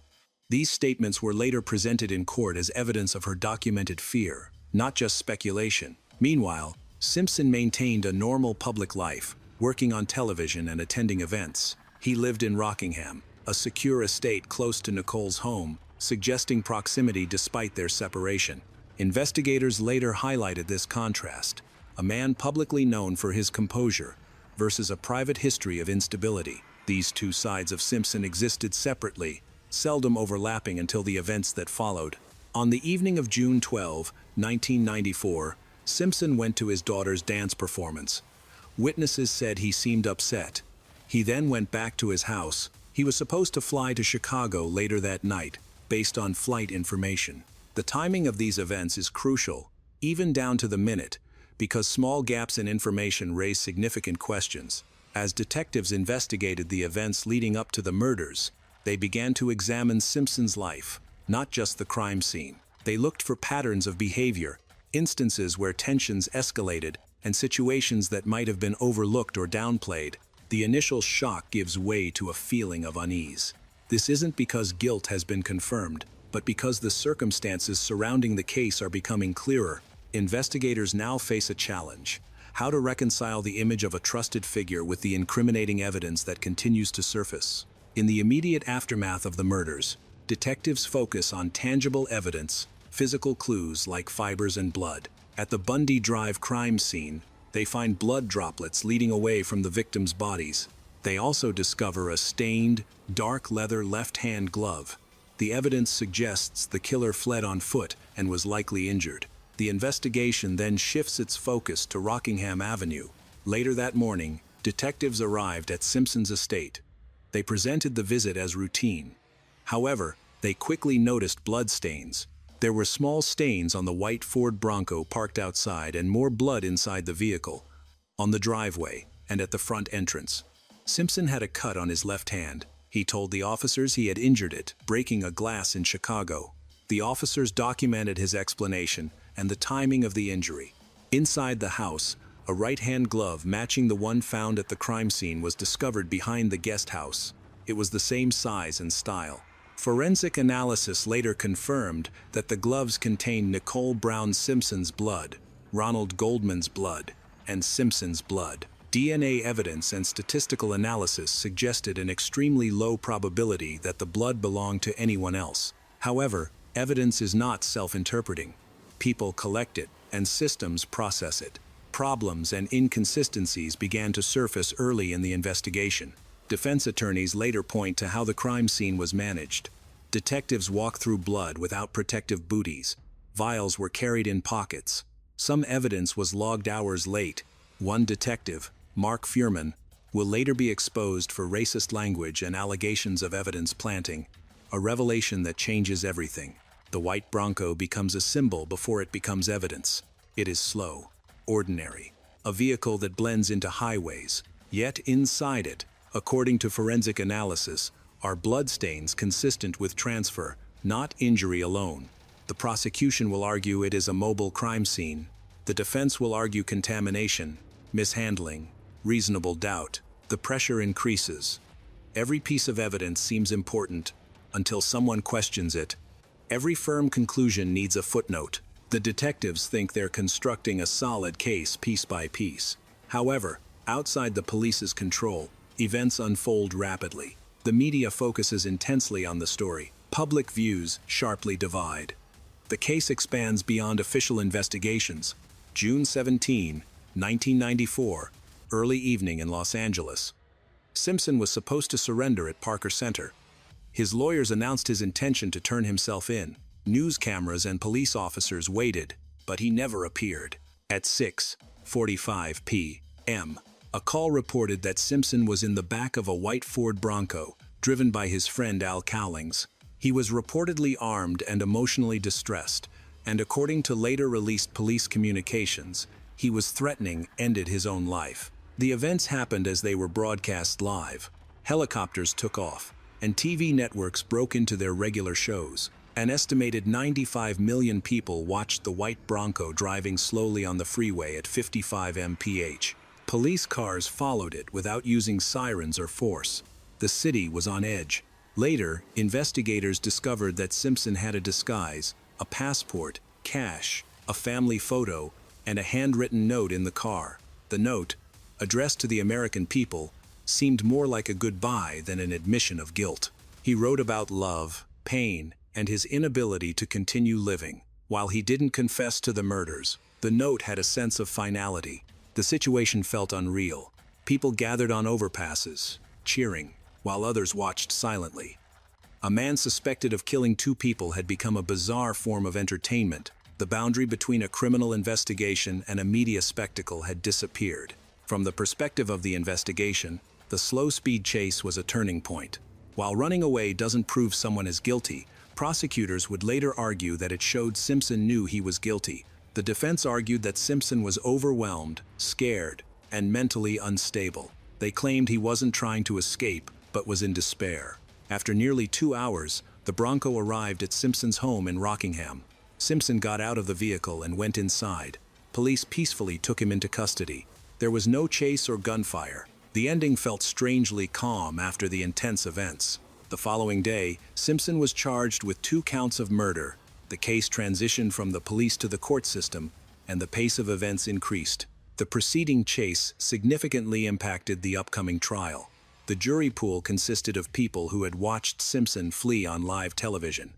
These statements were later presented in court as evidence of her documented fear, not just speculation. Meanwhile, Simpson maintained a normal public life, working on television and attending events. He lived in Rockingham, a secure estate close to Nicole's home, suggesting proximity despite their separation. Investigators later highlighted this contrast. A man publicly known for his composure versus a private history of instability. These two sides of Simpson existed separately, seldom overlapping until the events that followed. On the evening of June 12, 1994, Simpson went to his daughter's dance performance. Witnesses said he seemed upset. He then went back to his house. He was supposed to fly to Chicago later that night, based on flight information. The timing of these events is crucial, even down to the minute, because small gaps in information raise significant questions. As detectives investigated the events leading up to the murders, they began to examine Simpson's life, not just the crime scene. They looked for patterns of behavior, instances where tensions escalated, and situations that might have been overlooked or downplayed. The initial shock gives way to a feeling of unease. This isn't because guilt has been confirmed, but because the circumstances surrounding the case are becoming clearer. Investigators now face a challenge: how to reconcile the image of a trusted figure with the incriminating evidence that continues to surface. In the immediate aftermath of the murders, detectives focus on tangible evidence, physical clues like fibers and blood. At the Bundy Drive crime scene, they find blood droplets leading away from the victims' bodies. They also discover a stained, dark leather left-hand glove. The evidence suggests the killer fled on foot and was likely injured. The investigation then shifts its focus to Rockingham Avenue. Later that morning, detectives arrived at Simpson's estate. They presented the visit as routine. However, they quickly noticed bloodstains. There were small stains on the white Ford Bronco parked outside and more blood inside the vehicle, on the driveway, and at the front entrance. Simpson had a cut on his left hand. He told the officers he had injured it, breaking a glass in Chicago. The officers documented his explanation and the timing of the injury. Inside the house, a right-hand glove matching the one found at the crime scene was discovered behind the guest house. It was the same size and style. Forensic analysis later confirmed that the gloves contained Nicole Brown Simpson's blood, Ronald Goldman's blood, and Simpson's blood. DNA evidence and statistical analysis suggested an extremely low probability that the blood belonged to anyone else. However, evidence is not self-interpreting. People collect it, and systems process it. Problems and inconsistencies began to surface early in the investigation. Defense attorneys later point to how the crime scene was managed. Detectives walked through blood without protective booties. Vials were carried in pockets. Some evidence was logged hours late. One detective, Mark Fuhrman, will later be exposed for racist language and allegations of evidence planting, a revelation that changes everything. The white Bronco becomes a symbol before it becomes evidence. It is slow, ordinary, a vehicle that blends into highways. Yet inside it, according to forensic analysis, are bloodstains consistent with transfer, not injury alone. The prosecution will argue it is a mobile crime scene. The defense will argue contamination, mishandling, reasonable doubt. The pressure increases. Every piece of evidence seems important until someone questions it. Every firm conclusion needs a footnote. The detectives think they're constructing a solid case piece by piece. However, outside the police's control, events unfold rapidly. The media focuses intensely on the story. Public views sharply divide. The case expands beyond official investigations. June 17, 1994, early evening in Los Angeles. Simpson was supposed to surrender at Parker Center. His lawyers announced his intention to turn himself in. News cameras and police officers waited, but he never appeared. At 6:45 p.m., a call reported that Simpson was in the back of a white Ford Bronco, driven by his friend Al Cowlings. He was reportedly armed and emotionally distressed, and according to later released police communications, he was threatening ended his own life. The events happened as they were broadcast live. Helicopters took off, and TV networks broke into their regular shows. An estimated 95 million people watched the white Bronco driving slowly on the freeway at 55 mph. Police cars followed it without using sirens or force. The city was on edge. Later, investigators discovered that Simpson had a disguise, a passport, cash, a family photo, and a handwritten note in the car. The note, addressed to the American people, seemed more like a goodbye than an admission of guilt. He wrote about love, pain, and his inability to continue living. While he didn't confess to the murders, the note had a sense of finality. The situation felt unreal. People gathered on overpasses, cheering, while others watched silently. A man suspected of killing 2 people had become a bizarre form of entertainment. The boundary between a criminal investigation and a media spectacle had disappeared. From the perspective of the investigation, the slow-speed chase was a turning point. While running away doesn't prove someone is guilty, prosecutors would later argue that it showed Simpson knew he was guilty. The defense argued that Simpson was overwhelmed, scared, and mentally unstable. They claimed he wasn't trying to escape, but was in despair. After nearly 2 hours, the Bronco arrived at Simpson's home in Rockingham. Simpson got out of the vehicle and went inside. Police peacefully took him into custody. There was no chase or gunfire. The ending felt strangely calm after the intense events. The following day, Simpson was charged with 2 counts of murder. The case transitioned from the police to the court system, and the pace of events increased. The preceding chase significantly impacted the upcoming trial. The jury pool consisted of people who had watched Simpson flee on live television.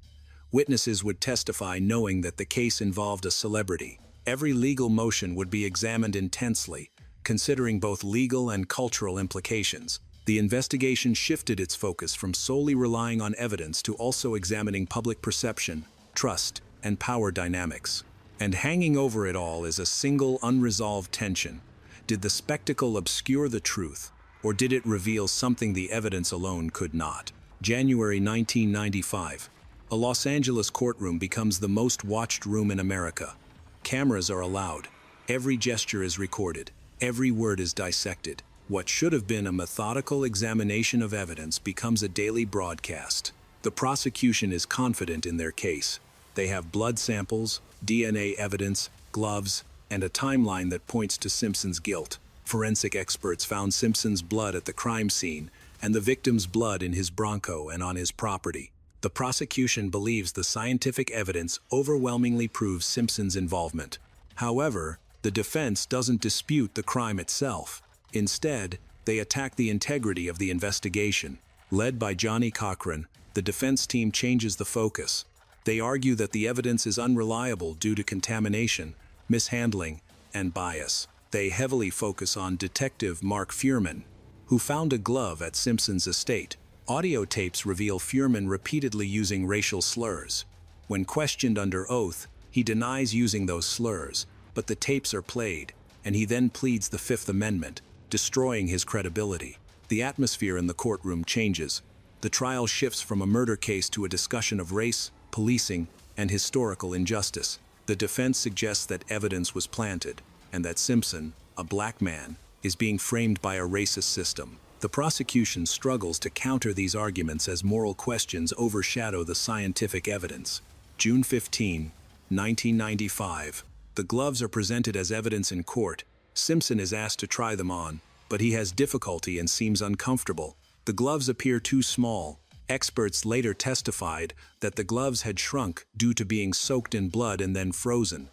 Witnesses would testify knowing that the case involved a celebrity. Every legal motion would be examined intensely, considering both legal and cultural implications. The investigation shifted its focus from solely relying on evidence to also examining public perception, trust, and power dynamics. And hanging over it all is a single unresolved tension. Did the spectacle obscure the truth, or did it reveal something the evidence alone could not? January 1995. A Los Angeles courtroom becomes the most watched room in America. Cameras are allowed. Every gesture is recorded. Every word is dissected. What should have been a methodical examination of evidence becomes a daily broadcast. The prosecution is confident in their case. They have blood samples, DNA evidence, gloves, and a timeline that points to Simpson's guilt. Forensic experts found Simpson's blood at the crime scene and the victim's blood in his Bronco and on his property. The prosecution believes the scientific evidence overwhelmingly proves Simpson's involvement. However, the defense doesn't dispute the crime itself. Instead, they attack the integrity of the investigation. Led by Johnny Cochran, the defense team changes the focus. They argue that the evidence is unreliable due to contamination, mishandling, and bias. They heavily focus on Detective Mark Fuhrman, who found a glove at Simpson's estate. Audio tapes reveal Fuhrman repeatedly using racial slurs. When questioned under oath, he denies using those slurs, but the tapes are played, and he then pleads the Fifth Amendment, destroying his credibility. The atmosphere in the courtroom changes. The trial shifts from a murder case to a discussion of race, policing, and historical injustice. The defense suggests that evidence was planted, and that Simpson, a black man, is being framed by a racist system. The prosecution struggles to counter these arguments as moral questions overshadow the scientific evidence. June 15, 1995. The gloves are presented as evidence in court. Simpson is asked to try them on, but he has difficulty and seems uncomfortable. The gloves appear too small. Experts later testified that the gloves had shrunk due to being soaked in blood and then frozen.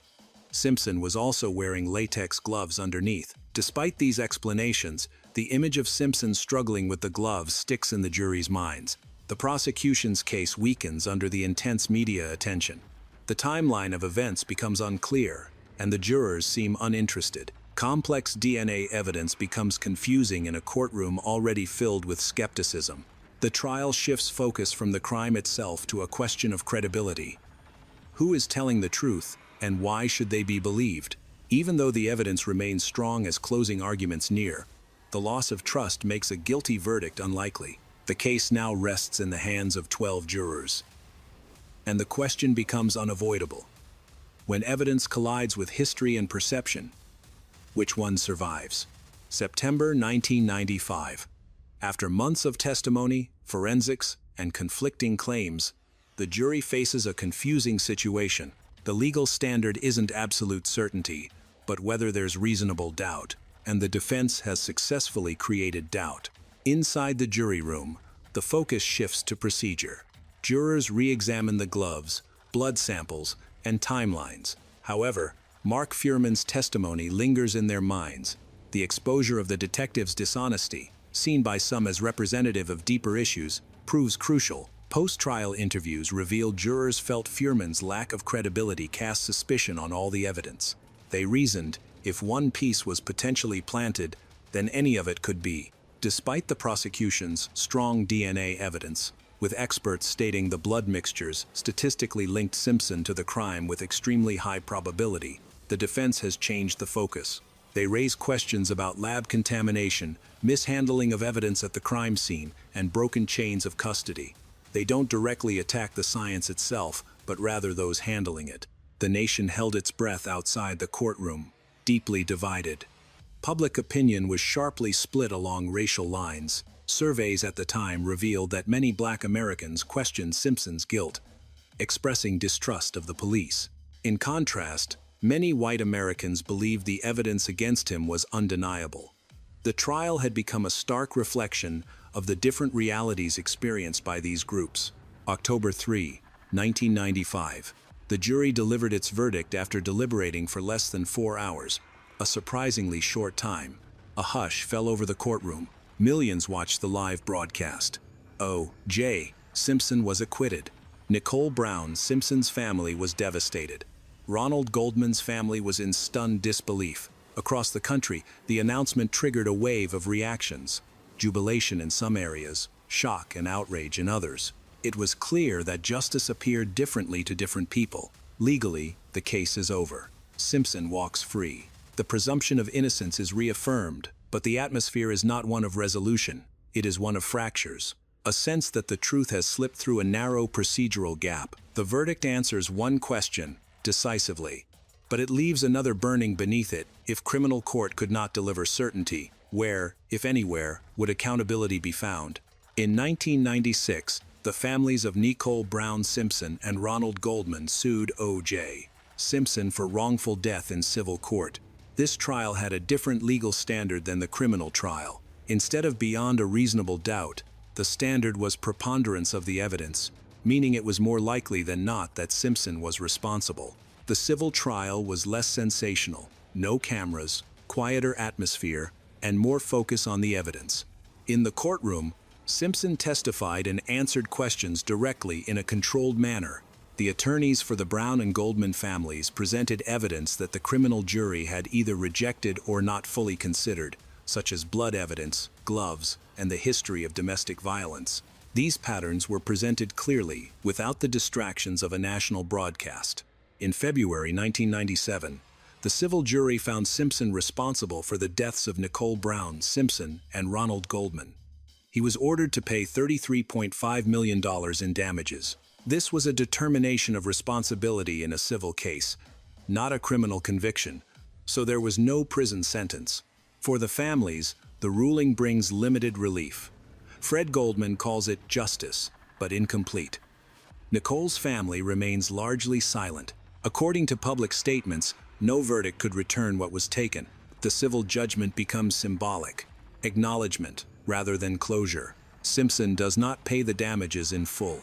Simpson was also wearing latex gloves underneath. Despite these explanations, the image of Simpson struggling with the gloves sticks in the jury's minds. The prosecution's case weakens under the intense media attention. The timeline of events becomes unclear, and the jurors seem uninterested. Complex DNA evidence becomes confusing in a courtroom already filled with skepticism. The trial shifts focus from the crime itself to a question of credibility. Who is telling the truth, and why should they be believed? Even though the evidence remains strong as closing arguments near, the loss of trust makes a guilty verdict unlikely. The case now rests in the hands of 12 jurors. And the question becomes unavoidable. When evidence collides with history and perception, which one survives? September 1995. After months of testimony, forensics, and conflicting claims, the jury faces a confusing situation. The legal standard isn't absolute certainty, but whether there's reasonable doubt, and the defense has successfully created doubt. Inside the jury room, the focus shifts to procedure. Jurors re-examine the gloves, blood samples, and timelines. However, Mark Fuhrman's testimony lingers in their minds. The exposure of the detective's dishonesty, seen by some as representative of deeper issues, proves crucial. Post-trial interviews reveal jurors felt Fuhrman's lack of credibility cast suspicion on all the evidence. They reasoned, if one piece was potentially planted, then any of it could be. Despite the prosecution's strong DNA evidence, with experts stating the blood mixtures statistically linked Simpson to the crime with extremely high probability, the defense has changed the focus. They raise questions about lab contamination, mishandling of evidence at the crime scene, and broken chains of custody. They don't directly attack the science itself, but rather those handling it. The nation held its breath outside the courtroom, deeply divided. Public opinion was sharply split along racial lines. Surveys at the time revealed that many black Americans questioned Simpson's guilt, expressing distrust of the police. In contrast, many white Americans believed the evidence against him was undeniable. The trial had become a stark reflection of the different realities experienced by these groups. October 3, 1995. The jury delivered its verdict after deliberating for less than 4 hours, a surprisingly short time. A hush fell over the courtroom. Millions watched the live broadcast. O.J. Simpson was acquitted. Nicole Brown, Simpson's family, was devastated. Ronald Goldman's family was in stunned disbelief. Across the country, the announcement triggered a wave of reactions. Jubilation in some areas, shock and outrage in others. It was clear that justice appeared differently to different people. Legally, the case is over. Simpson walks free. The presumption of innocence is reaffirmed, but the atmosphere is not one of resolution. It is one of fractures. A sense that the truth has slipped through a narrow procedural gap. The verdict answers one question, decisively, but it leaves another burning beneath it. If criminal court could not deliver certainty, Where, if anywhere, would accountability be found? In 1996, the families of Nicole Brown Simpson and Ronald Goldman sued O.J. Simpson for wrongful death in civil court. This trial had a different legal standard than the criminal trial. Instead of beyond a reasonable doubt, the standard was preponderance of the evidence, meaning it was more likely than not that Simpson was responsible. The civil trial was less sensational, no cameras, quieter atmosphere, and more focus on the evidence. In the courtroom, Simpson testified and answered questions directly in a controlled manner. The attorneys for the Brown and Goldman families presented evidence that the criminal jury had either rejected or not fully considered, such as blood evidence, gloves, and the history of domestic violence. These patterns were presented clearly, without the distractions of a national broadcast. In February 1997, the civil jury found Simpson responsible for the deaths of Nicole Brown Simpson and Ronald Goldman. He was ordered to pay $33.5 million in damages. This was a determination of responsibility in a civil case, not a criminal conviction, so there was no prison sentence. For the families, the ruling brings limited relief. Fred Goldman calls it justice, but incomplete. Nicole's family remains largely silent. According to public statements, no verdict could return what was taken. The civil judgment becomes symbolic, acknowledgement, rather than closure. Simpson does not pay the damages in full.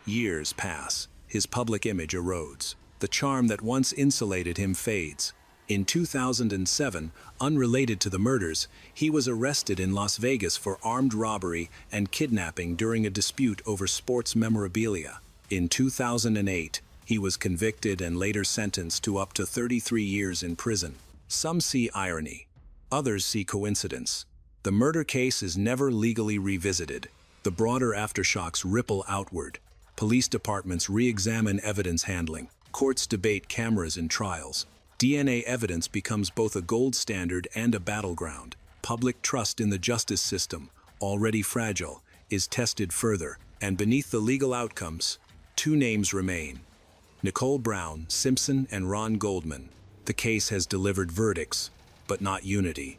Years pass. His public image erodes. The charm that once insulated him fades. In 2007, unrelated to the murders, he was arrested in Las Vegas for armed robbery and kidnapping during a dispute over sports memorabilia. In 2008, he was convicted and later sentenced to up to 33 years in prison. Some see irony. Others see coincidence. The murder case is never legally revisited. The broader aftershocks ripple outward. Police departments re-examine evidence handling. Courts debate cameras in trials. DNA evidence becomes both a gold standard and a battleground. Public trust in the justice system, already fragile, is tested further, and beneath the legal outcomes, two names remain: Nicole Brown Simpson and Ron Goldman. The case has delivered verdicts, but not unity.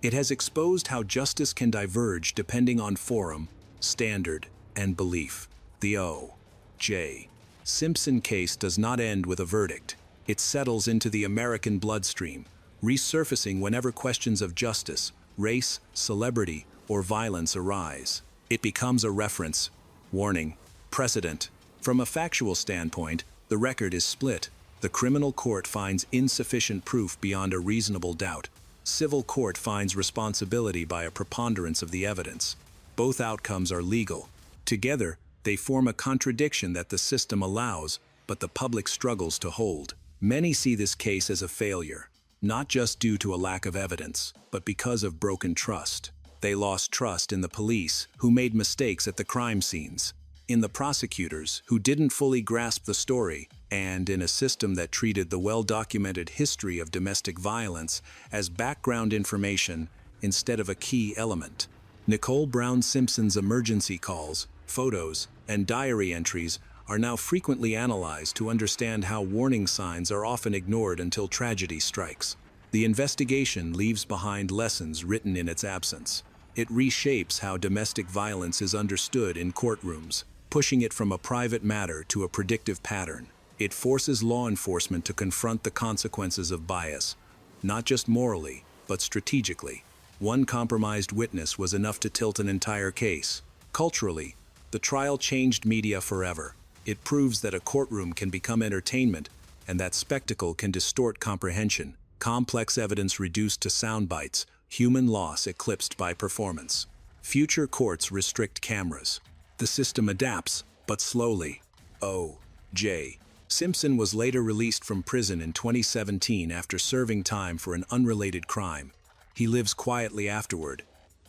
It has exposed how justice can diverge depending on forum, standard, and belief. The O.J. Simpson case does not end with a verdict. It settles into the American bloodstream, resurfacing whenever questions of justice, race, celebrity, or violence arise. It becomes a reference, warning, precedent. From a factual standpoint, the record is split. The criminal court finds insufficient proof beyond a reasonable doubt. Civil court finds responsibility by a preponderance of the evidence. Both outcomes are legal. Together, they form a contradiction that the system allows, but the public struggles to hold. Many see this case as a failure, not just due to a lack of evidence, but because of broken trust. They lost trust in the police, who made mistakes at the crime scenes, in the prosecutors, who didn't fully grasp the story, and in a system that treated the well-documented history of domestic violence as background information instead of a key element. Nicole Brown Simpson's emergency calls, photos, and diary entries are now frequently analyzed to understand how warning signs are often ignored until tragedy strikes. The investigation leaves behind lessons written in its absence. It reshapes how domestic violence is understood in courtrooms, pushing it from a private matter to a predictive pattern. It forces law enforcement to confront the consequences of bias, not just morally, but strategically. One compromised witness was enough to tilt an entire case. Culturally, the trial changed media forever. It proves that a courtroom can become entertainment, and that spectacle can distort comprehension. Complex evidence reduced to sound bites, human loss eclipsed by performance. Future courts restrict cameras. The system adapts, but slowly. O.J. Simpson was later released from prison in 2017 after serving time for an unrelated crime. He lives quietly afterward.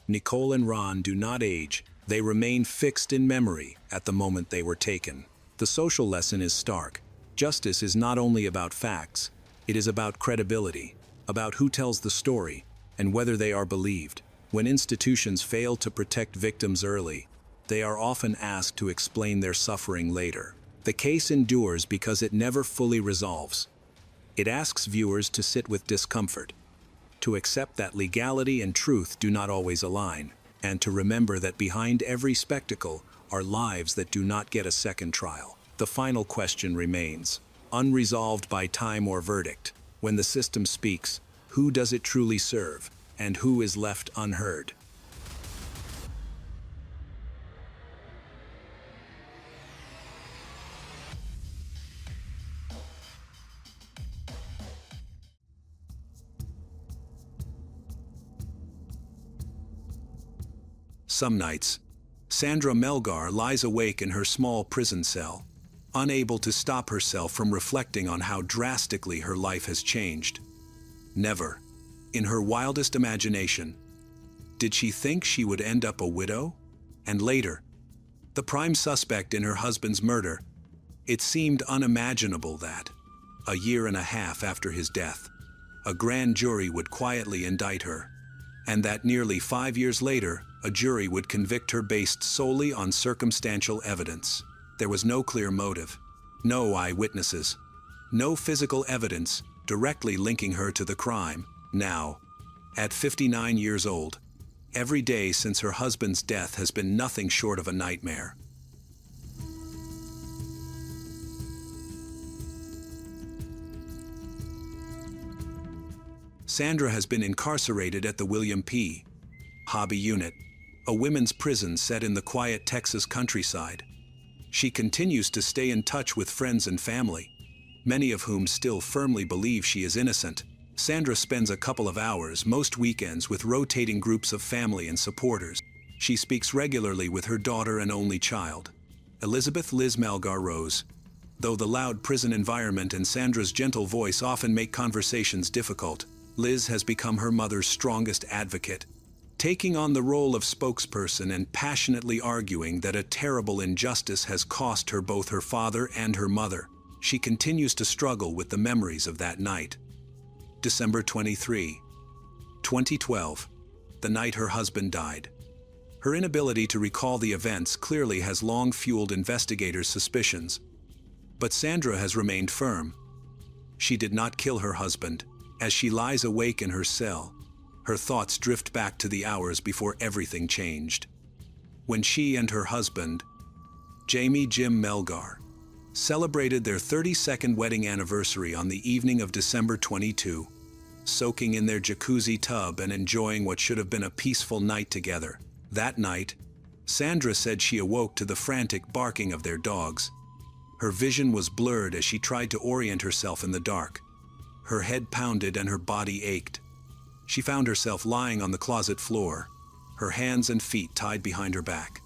Nicole and Ron do not age. They remain fixed in memory at the moment they were taken. The social lesson is stark. Justice is not only about facts, it is about credibility, about who tells the story, and whether they are believed. When institutions fail to protect victims early, they are often asked to explain their suffering later. The case endures because it never fully resolves. It asks viewers to sit with discomfort, to accept that legality and truth do not always align, and to remember that behind every spectacle are lives that do not get a second trial. The final question remains, unresolved by time or verdict. When the system speaks, who does it truly serve, and who is left unheard? Some nights, Sandra Melgar lies awake in her small prison cell, unable to stop herself from reflecting on how drastically her life has changed. Never, in her wildest imagination, did she think she would end up a widow? And later, the prime suspect in her husband's murder. It seemed unimaginable that, a year and a half after his death, a grand jury would quietly indict her, and that nearly 5 years later, a jury would convict her based solely on circumstantial evidence. There was no clear motive, no eyewitnesses, no physical evidence directly linking her to the crime. Now, at 59 years old, every day since her husband's death has been nothing short of a nightmare. Sandra has been incarcerated at the William P. Hobby Unit, a women's prison set in the quiet Texas countryside. She continues to stay in touch with friends and family, many of whom still firmly believe she is innocent. Sandra spends a couple of hours most weekends with rotating groups of family and supporters. She speaks regularly with her daughter and only child, Elizabeth Liz Melgar Rose. Though the loud prison environment and Sandra's gentle voice often make conversations difficult, Liz has become her mother's strongest advocate, taking on the role of spokesperson and passionately arguing that a terrible injustice has cost her both her father and her mother. She continues to struggle with the memories of that night. December 23, 2012, the night her husband died. Her inability to recall the events clearly has long fueled investigators' suspicions. But Sandra has remained firm. She did not kill her husband. As she lies awake in her cell, her thoughts drift back to the hours before everything changed. When she and her husband, Jamie Jim Melgar, celebrated their 32nd wedding anniversary on the evening of December 22, soaking in their jacuzzi tub and enjoying what should have been a peaceful night together. That night, Sandra said she awoke to the frantic barking of their dogs. Her vision was blurred as she tried to orient herself in the dark. Her head pounded and her body ached. She found herself lying on the closet floor, her hands and feet tied behind her back,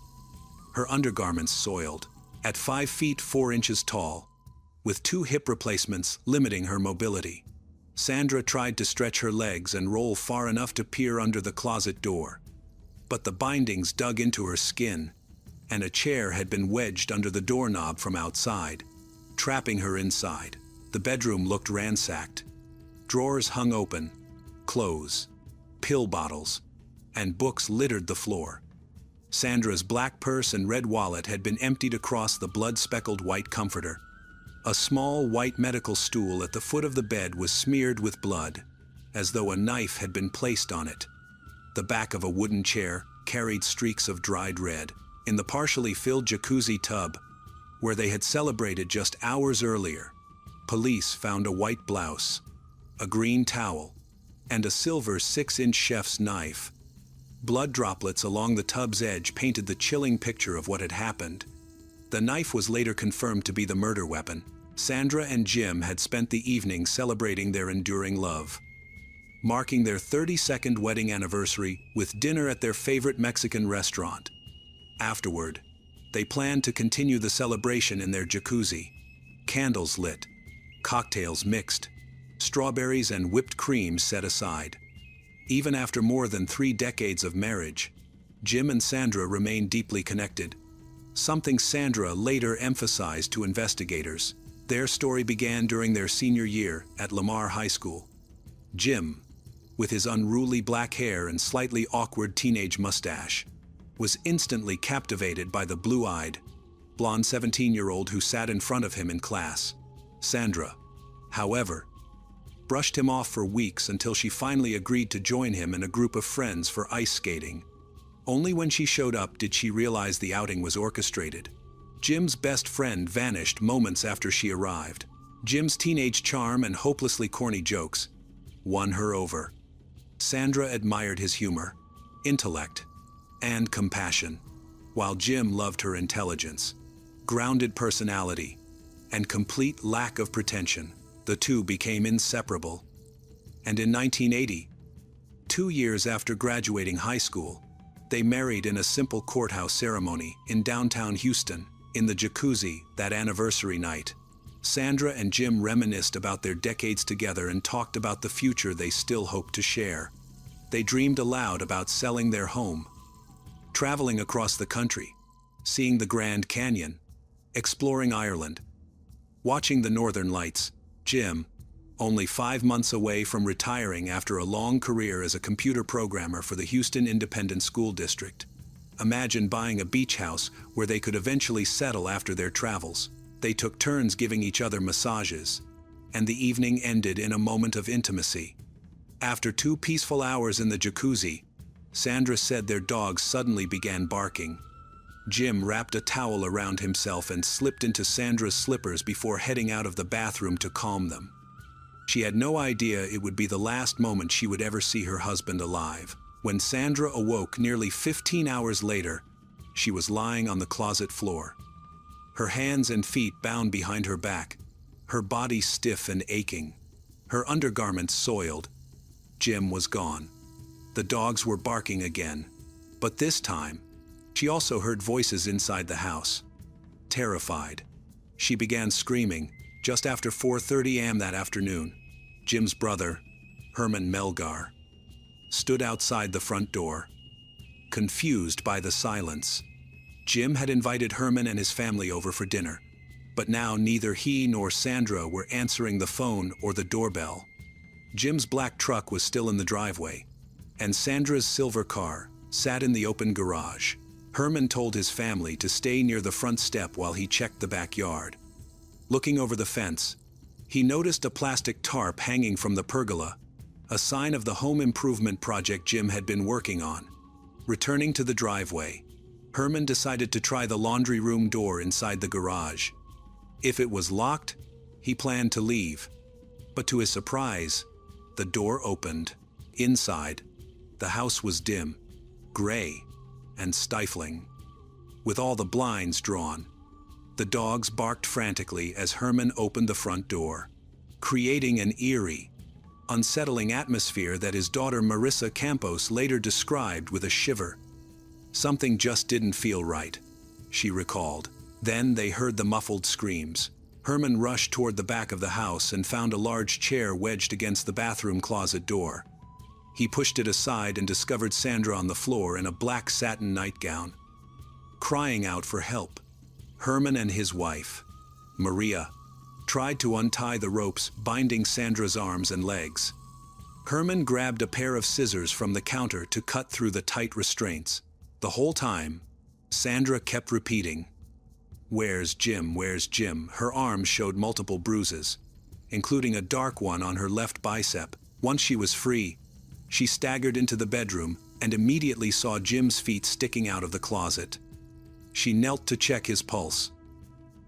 her undergarments soiled, at 5 feet 4 inches tall, with 2 hip replacements limiting her mobility. Sandra tried to stretch her legs and roll far enough to peer under the closet door, but the bindings dug into her skin, and a chair had been wedged under the doorknob from outside, trapping her inside. The bedroom looked ransacked. Drawers hung open, clothes, pill bottles, and books littered the floor. Sandra's black purse and red wallet had been emptied across the blood-speckled white comforter. A small white medical stool at the foot of the bed was smeared with blood, as though a knife had been placed on it. The back of a wooden chair carried streaks of dried red. In the partially filled jacuzzi tub, where they had celebrated just hours earlier, police found a white blouse, a green towel, and a silver 6-inch chef's knife. Blood droplets along the tub's edge painted the chilling picture of what had happened. The knife was later confirmed to be the murder weapon. Sandra and Jim had spent the evening celebrating their enduring love, marking their 32nd wedding anniversary with dinner at their favorite Mexican restaurant. Afterward, they planned to continue the celebration in their jacuzzi. Candles lit, cocktails mixed, strawberries and whipped cream set aside. Even after more than 3 decades of marriage, Jim and Sandra remained deeply connected, something Sandra later emphasized to investigators. Their story began during their senior year at Lamar High School. Jim, with his unruly black hair and slightly awkward teenage mustache, was instantly captivated by the blue-eyed, blonde 17-year-old who sat in front of him in class. Sandra, however, brushed him off for weeks until she finally agreed to join him and a group of friends for ice skating. Only when she showed up did she realize the outing was orchestrated. Jim's best friend vanished moments after she arrived. Jim's teenage charm and hopelessly corny jokes won her over. Sandra admired his humor, intellect, and compassion, while Jim loved her intelligence, grounded personality, and complete lack of pretension. The two became inseparable. And in 1980, 2 years after graduating high school, they married in a simple courthouse ceremony in downtown Houston, in the jacuzzi that anniversary night. Sandra and Jim reminisced about their decades together and talked about the future they still hoped to share. They dreamed aloud about selling their home, traveling across the country, seeing the Grand Canyon, exploring Ireland, watching the Northern Lights. Jim, only 5 months away from retiring after a long career as a computer programmer for the Houston Independent School District, imagined buying a beach house where they could eventually settle after their travels. They took turns giving each other massages, and the evening ended in a moment of intimacy. After 2 peaceful hours in the jacuzzi, Sandra said their dogs suddenly began barking. Jim wrapped a towel around himself and slipped into Sandra's slippers before heading out of the bathroom to calm them. She had no idea it would be the last moment she would ever see her husband alive. When Sandra awoke nearly 15 hours later, she was lying on the closet floor, her hands and feet bound behind her back, her body stiff and aching, her undergarments soiled. Jim was gone. The dogs were barking again, but this time, she also heard voices inside the house. Terrified, she began screaming. Just after 4:30 a.m. that afternoon, Jim's brother, Herman Melgar, stood outside the front door, confused by the silence. Jim had invited Herman and his family over for dinner, but now neither he nor Sandra were answering the phone or the doorbell. Jim's black truck was still in the driveway, and Sandra's silver car sat in the open garage. Herman told his family to stay near the front step while he checked the backyard. Looking over the fence, he noticed a plastic tarp hanging from the pergola, a sign of the home improvement project Jim had been working on. Returning to the driveway, Herman decided to try the laundry room door inside the garage. If it was locked, he planned to leave. But to his surprise, the door opened. Inside, the house was dim, gray, and stifling. With all the blinds drawn, the dogs barked frantically as Herman opened the front door, creating an eerie, unsettling atmosphere that his daughter Marissa Campos later described with a shiver. Something just didn't feel right, she recalled. Then they heard the muffled screams. Herman rushed toward the back of the house and found a large chair wedged against the bathroom closet door. He pushed it aside and discovered Sandra on the floor in a black satin nightgown, crying out for help. Herman and his wife, Maria, tried to untie the ropes binding Sandra's arms and legs. Herman grabbed a pair of scissors from the counter to cut through the tight restraints. The whole time, Sandra kept repeating, "Where's Jim? Where's Jim?" Her arms showed multiple bruises, including a dark one on her left bicep. Once she was free, she staggered into the bedroom and immediately saw Jim's feet sticking out of the closet. She knelt to check his pulse,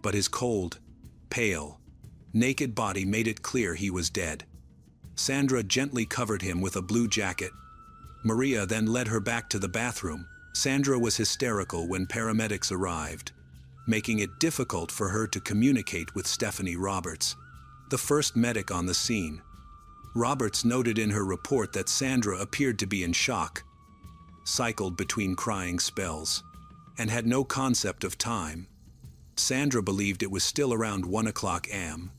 but his cold, pale, naked body made it clear he was dead. Sandra gently covered him with a blue jacket. Maria then led her back to the bathroom. Sandra was hysterical when paramedics arrived, making it difficult for her to communicate with Stephanie Roberts, the first medic on the scene. Roberts noted in her report that Sandra appeared to be in shock, cycled between crying spells, and had no concept of time. Sandra believed it was still around 1 o'clock a.m.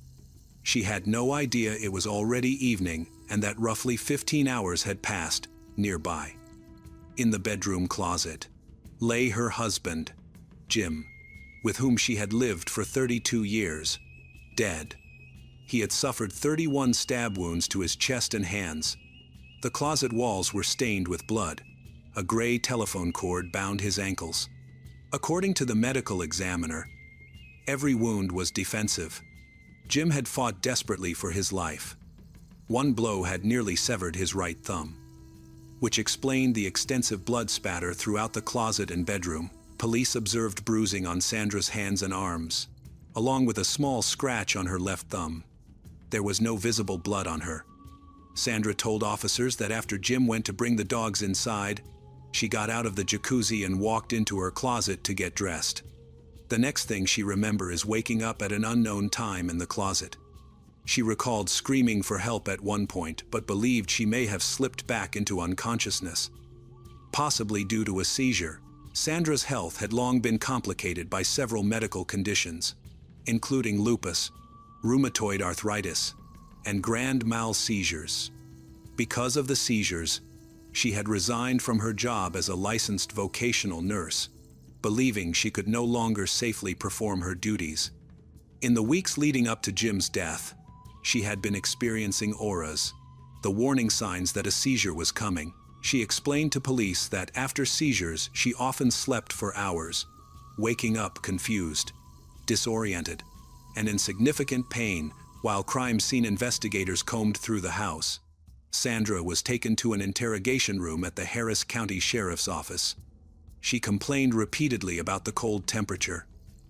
She had no idea it was already evening and that roughly 15 hours had passed nearby. In the bedroom closet lay her husband, Jim, with whom she had lived for 32 years, dead. He had suffered 31 stab wounds to his chest and hands. The closet walls were stained with blood. A gray telephone cord bound his ankles. According to the medical examiner, every wound was defensive. Jim had fought desperately for his life. One blow had nearly severed his right thumb, which explained the extensive blood spatter throughout the closet and bedroom. Police observed bruising on Sandra's hands and arms, along with a small scratch on her left thumb. There was no visible blood on her. Sandra told officers that after Jim went to bring the dogs inside, she got out of the jacuzzi and walked into her closet to get dressed. The next thing she remembers is waking up at an unknown time in the closet. She recalled screaming for help at one point, but believed she may have slipped back into unconsciousness. Possibly due to a seizure, Sandra's health had long been complicated by several medical conditions, including lupus, rheumatoid arthritis, and grand mal seizures. Because of the seizures, she had resigned from her job as a licensed vocational nurse, believing she could no longer safely perform her duties. In the weeks leading up to Jim's death, she had been experiencing auras, the warning signs that a seizure was coming. She explained to police that after seizures, she often slept for hours, waking up confused, disoriented, and in significant pain while crime scene investigators combed through the house. Sandra was taken to an interrogation room at the Harris County Sheriff's Office. She complained repeatedly about the cold temperature,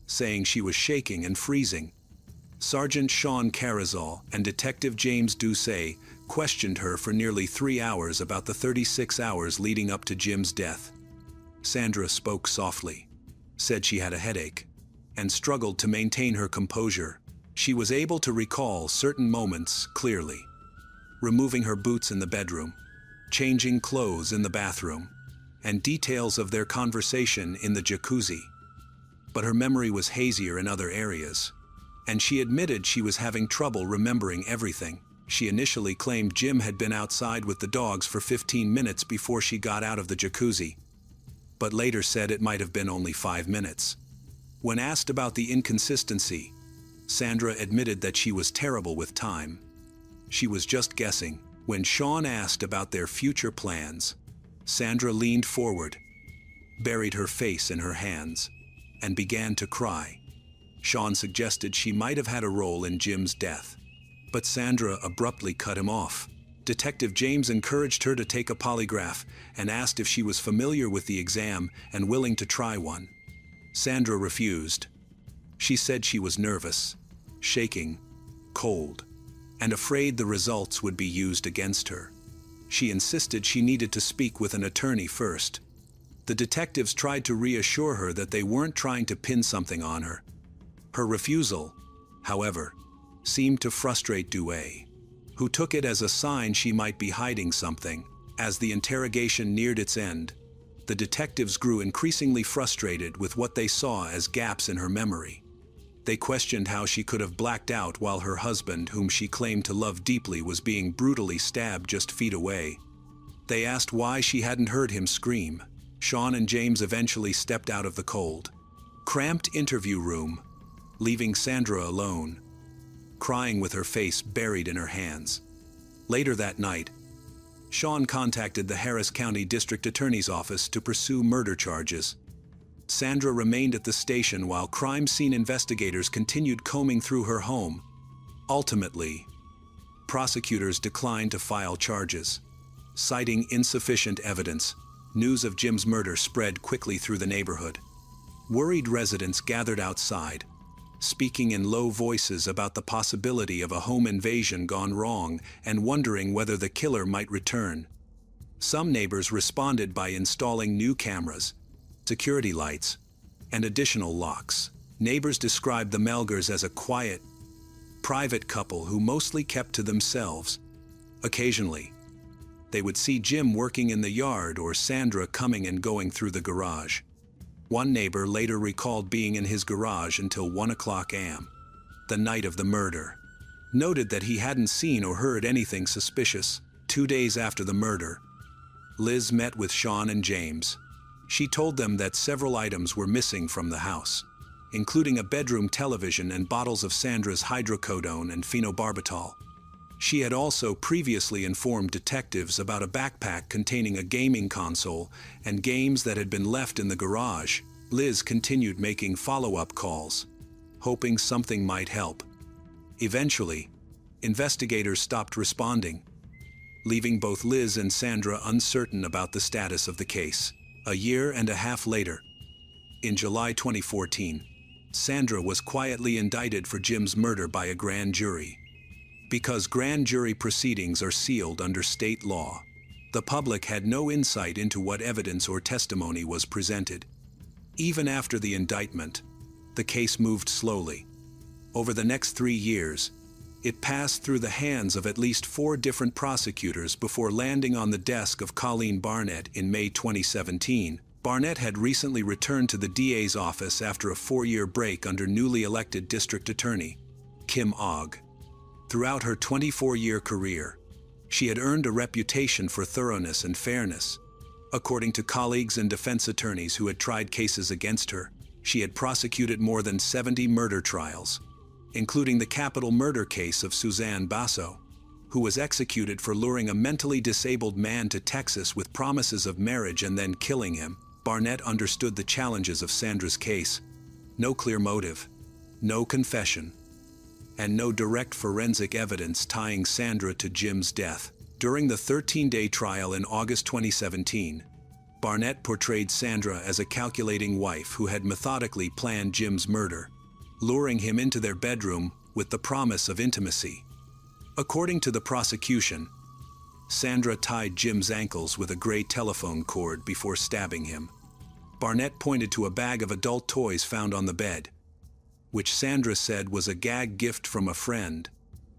saying she was shaking and freezing. Sergeant Sean Carrizal and Detective James Doucet questioned her for nearly 3 hours about the 36 hours leading up to Jim's death. Sandra spoke softly, said she had a headache, and struggled to maintain her composure. She was able to recall certain moments clearly: removing her boots in the bedroom, changing clothes in the bathroom, and details of their conversation in the jacuzzi. But her memory was hazier in other areas, and she admitted she was having trouble remembering everything. She initially claimed Jim had been outside with the dogs for 15 minutes before she got out of the jacuzzi, but later said it might have been only 5 minutes. When asked about the inconsistency, Sandra admitted that she was terrible with time. She was just guessing. When Sean asked about their future plans, Sandra leaned forward, buried her face in her hands, and began to cry. Sean suggested she might have had a role in Jim's death, but Sandra abruptly cut him off. Detective James encouraged her to take a polygraph and asked if she was familiar with the exam and willing to try one. Sandra refused. She said she was nervous, shaking, cold, and afraid the results would be used against her. She insisted she needed to speak with an attorney first. The detectives tried to reassure her that they weren't trying to pin something on her. Her refusal, however, seemed to frustrate Douay, who took it as a sign she might be hiding something. As the interrogation neared its end, the detectives grew increasingly frustrated with what they saw as gaps in her memory. They questioned how she could have blacked out while her husband, whom she claimed to love deeply, was being brutally stabbed just feet away. They asked why she hadn't heard him scream. Sean and James eventually stepped out of the cold, cramped interview room, leaving Sandra alone, crying with her face buried in her hands. Later that night, Sean contacted the Harris County District Attorney's Office to pursue murder charges. Sandra remained at the station while crime scene investigators continued combing through her home. Ultimately, prosecutors declined to file charges, citing insufficient evidence. News of Jim's murder spread quickly through the neighborhood. Worried residents gathered outside, speaking in low voices about the possibility of a home invasion gone wrong and wondering whether the killer might return. Some neighbors responded by installing new cameras, security lights, and additional locks. Neighbors described the Melgars as a quiet, private couple who mostly kept to themselves. Occasionally, they would see Jim working in the yard or Sandra coming and going through the garage. One neighbor later recalled being in his garage until 1 a.m., the night of the murder. Noted that he hadn't seen or heard anything suspicious. 2 days after the murder, Liz met with Sean and James. She told them that several items were missing from the house, including a bedroom television and bottles of Sandra's hydrocodone and phenobarbital. She had also previously informed detectives about a backpack containing a gaming console and games that had been left in the garage. Liz continued making follow-up calls, hoping something might help. Eventually, investigators stopped responding, leaving both Liz and Sandra uncertain about the status of the case. A year and a half later, in July 2014, Sandra was quietly indicted for Jim's murder by a grand jury. Because grand jury proceedings are sealed under state law, the public had no insight into what evidence or testimony was presented. Even after the indictment, the case moved slowly. Over the next 3 years, it passed through the hands of at least 4 different prosecutors before landing on the desk of Colleen Barnett in May 2017. Barnett had recently returned to the DA's office after a 4-year break under newly elected district attorney, Kim Ogg. Throughout her 24-year career, she had earned a reputation for thoroughness and fairness. According to colleagues and defense attorneys who had tried cases against her, she had prosecuted more than 70 murder trials, including the capital murder case of Suzanne Basso, who was executed for luring a mentally disabled man to Texas with promises of marriage and then killing him. Barnett understood the challenges of Sandra's case: no clear motive, no confession, and no direct forensic evidence tying Sandra to Jim's death. During the 13-day trial in August 2017, Barnett portrayed Sandra as a calculating wife who had methodically planned Jim's murder, luring him into their bedroom with the promise of intimacy. According to the prosecution, Sandra tied Jim's ankles with a gray telephone cord before stabbing him. Barnett pointed to a bag of adult toys found on the bed, which Sandra said was a gag gift from a friend,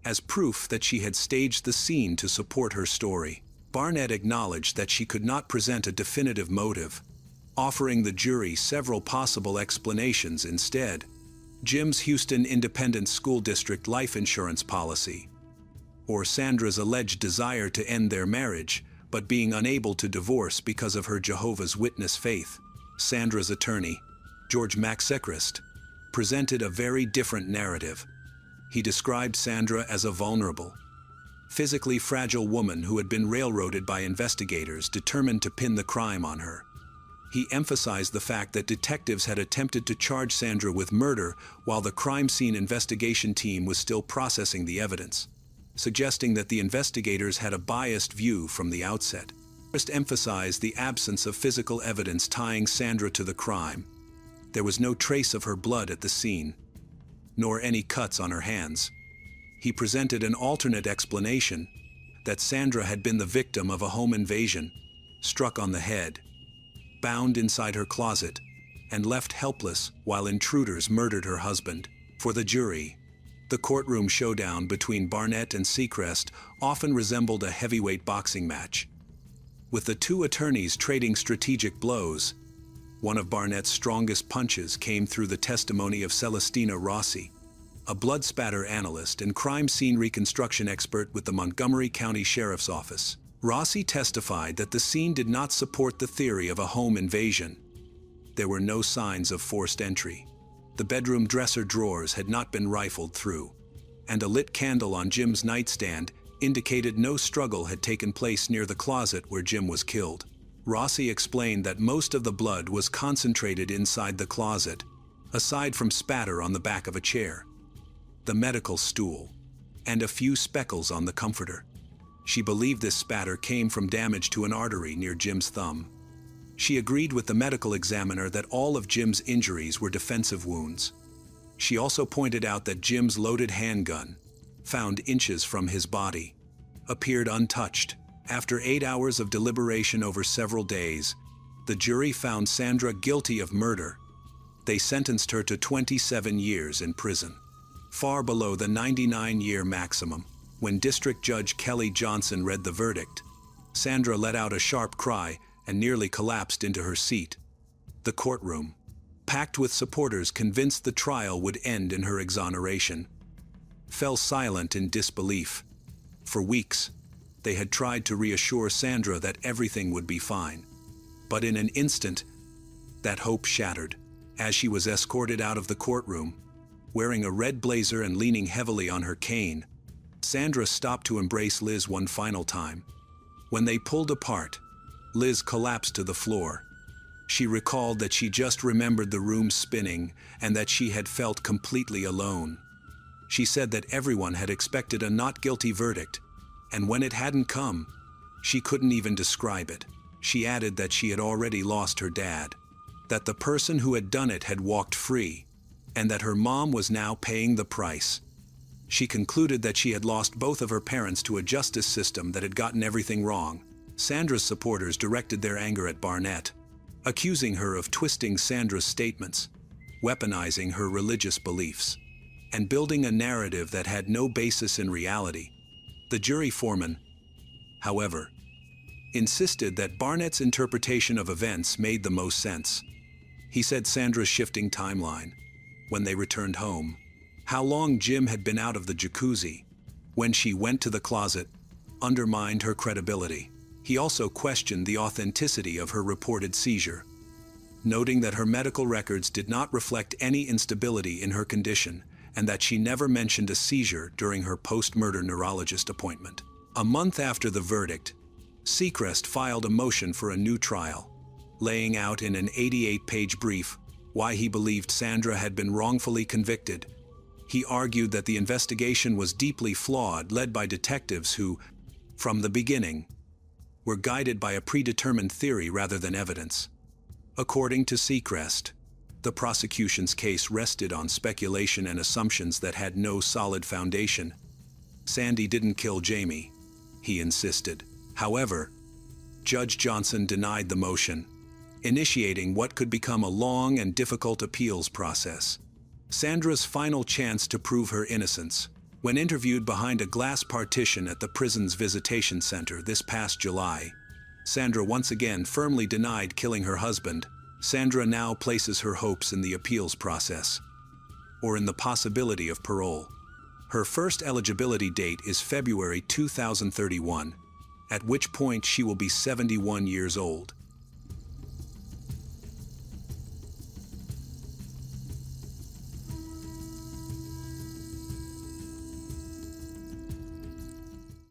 as proof that she had staged the scene to support her story. Barnett acknowledged that she could not present a definitive motive, offering the jury several possible explanations instead: Jim's Houston Independent School District life insurance policy, or Sandra's alleged desire to end their marriage, but being unable to divorce because of her Jehovah's Witness faith. Sandra's attorney, George Maxecrist, presented a very different narrative. He described Sandra as a vulnerable, physically fragile woman who had been railroaded by investigators determined to pin the crime on her. He emphasized the fact that detectives had attempted to charge Sandra with murder while the crime scene investigation team was still processing the evidence, suggesting that the investigators had a biased view from the outset. First emphasized the absence of physical evidence tying Sandra to the crime. There was no trace of her blood at the scene, nor any cuts on her hands. He presented an alternate explanation, that Sandra had been the victim of a home invasion, struck on the head, bound inside her closet, and left helpless while intruders murdered her husband. For the jury, the courtroom showdown between Barnett and Seacrest often resembled a heavyweight boxing match, with the two attorneys trading strategic blows. One of Barnett's strongest punches came through the testimony of Celestina Rossi, a blood spatter analyst and crime scene reconstruction expert with the Montgomery County Sheriff's Office. Rossi testified that the scene did not support the theory of a home invasion. There were no signs of forced entry. The bedroom dresser drawers had not been rifled through, and a lit candle on Jim's nightstand indicated no struggle had taken place near the closet where Jim was killed. Rossi explained that most of the blood was concentrated inside the closet, aside from spatter on the back of a chair, the medical stool, and a few speckles on the comforter. She believed this spatter came from damage to an artery near Jim's thumb. She agreed with the medical examiner that all of Jim's injuries were defensive wounds. She also pointed out that Jim's loaded handgun, found inches from his body, appeared untouched. After 8 hours of deliberation over several days, the jury found Sandra guilty of murder. They sentenced her to 27 years in prison, far below the 99-year maximum. When District Judge Kelly Johnson read the verdict, Sandra let out a sharp cry and nearly collapsed into her seat. The courtroom, packed with supporters convinced the trial would end in her exoneration, fell silent in disbelief. For weeks, they had tried to reassure Sandra that everything would be fine. But in an instant, that hope shattered. As she was escorted out of the courtroom, wearing a red blazer and leaning heavily on her cane, Sandra stopped to embrace Liz one final time. When they pulled apart, Liz collapsed to the floor. She recalled that she just remembered the room spinning and that she had felt completely alone. She said that everyone had expected a not guilty verdict, and when it hadn't come, she couldn't even describe it. She added that she had already lost her dad, that the person who had done it had walked free, and that her mom was now paying the price. She concluded that she had lost both of her parents to a justice system that had gotten everything wrong. Sandra's supporters directed their anger at Barnett, accusing her of twisting Sandra's statements, weaponizing her religious beliefs, and building a narrative that had no basis in reality. The jury foreman, however, insisted that Barnett's interpretation of events made the most sense. He said Sandra's shifting timeline, when they returned home, how long Jim had been out of the jacuzzi, when she went to the closet, undermined her credibility. He also questioned the authenticity of her reported seizure, noting that her medical records did not reflect any instability in her condition and that she never mentioned a seizure during her post-murder neurologist appointment. A month after the verdict, Seacrest filed a motion for a new trial, laying out in an 88-page brief why he believed Sandra had been wrongfully convicted. He argued that the investigation was deeply flawed, led by detectives who, from the beginning, were guided by a predetermined theory rather than evidence. According to Seacrest, the prosecution's case rested on speculation and assumptions that had no solid foundation. Sandy didn't kill Jamie, he insisted. However, Judge Johnson denied the motion, initiating what could become a long and difficult appeals process. Sandra's final chance to prove her innocence. When interviewed behind a glass partition at the prison's visitation center this past July, Sandra once again firmly denied killing her husband. Sandra now places her hopes in the appeals process, or in the possibility of parole. Her first eligibility date is February 2031, at which point she will be 71 years old.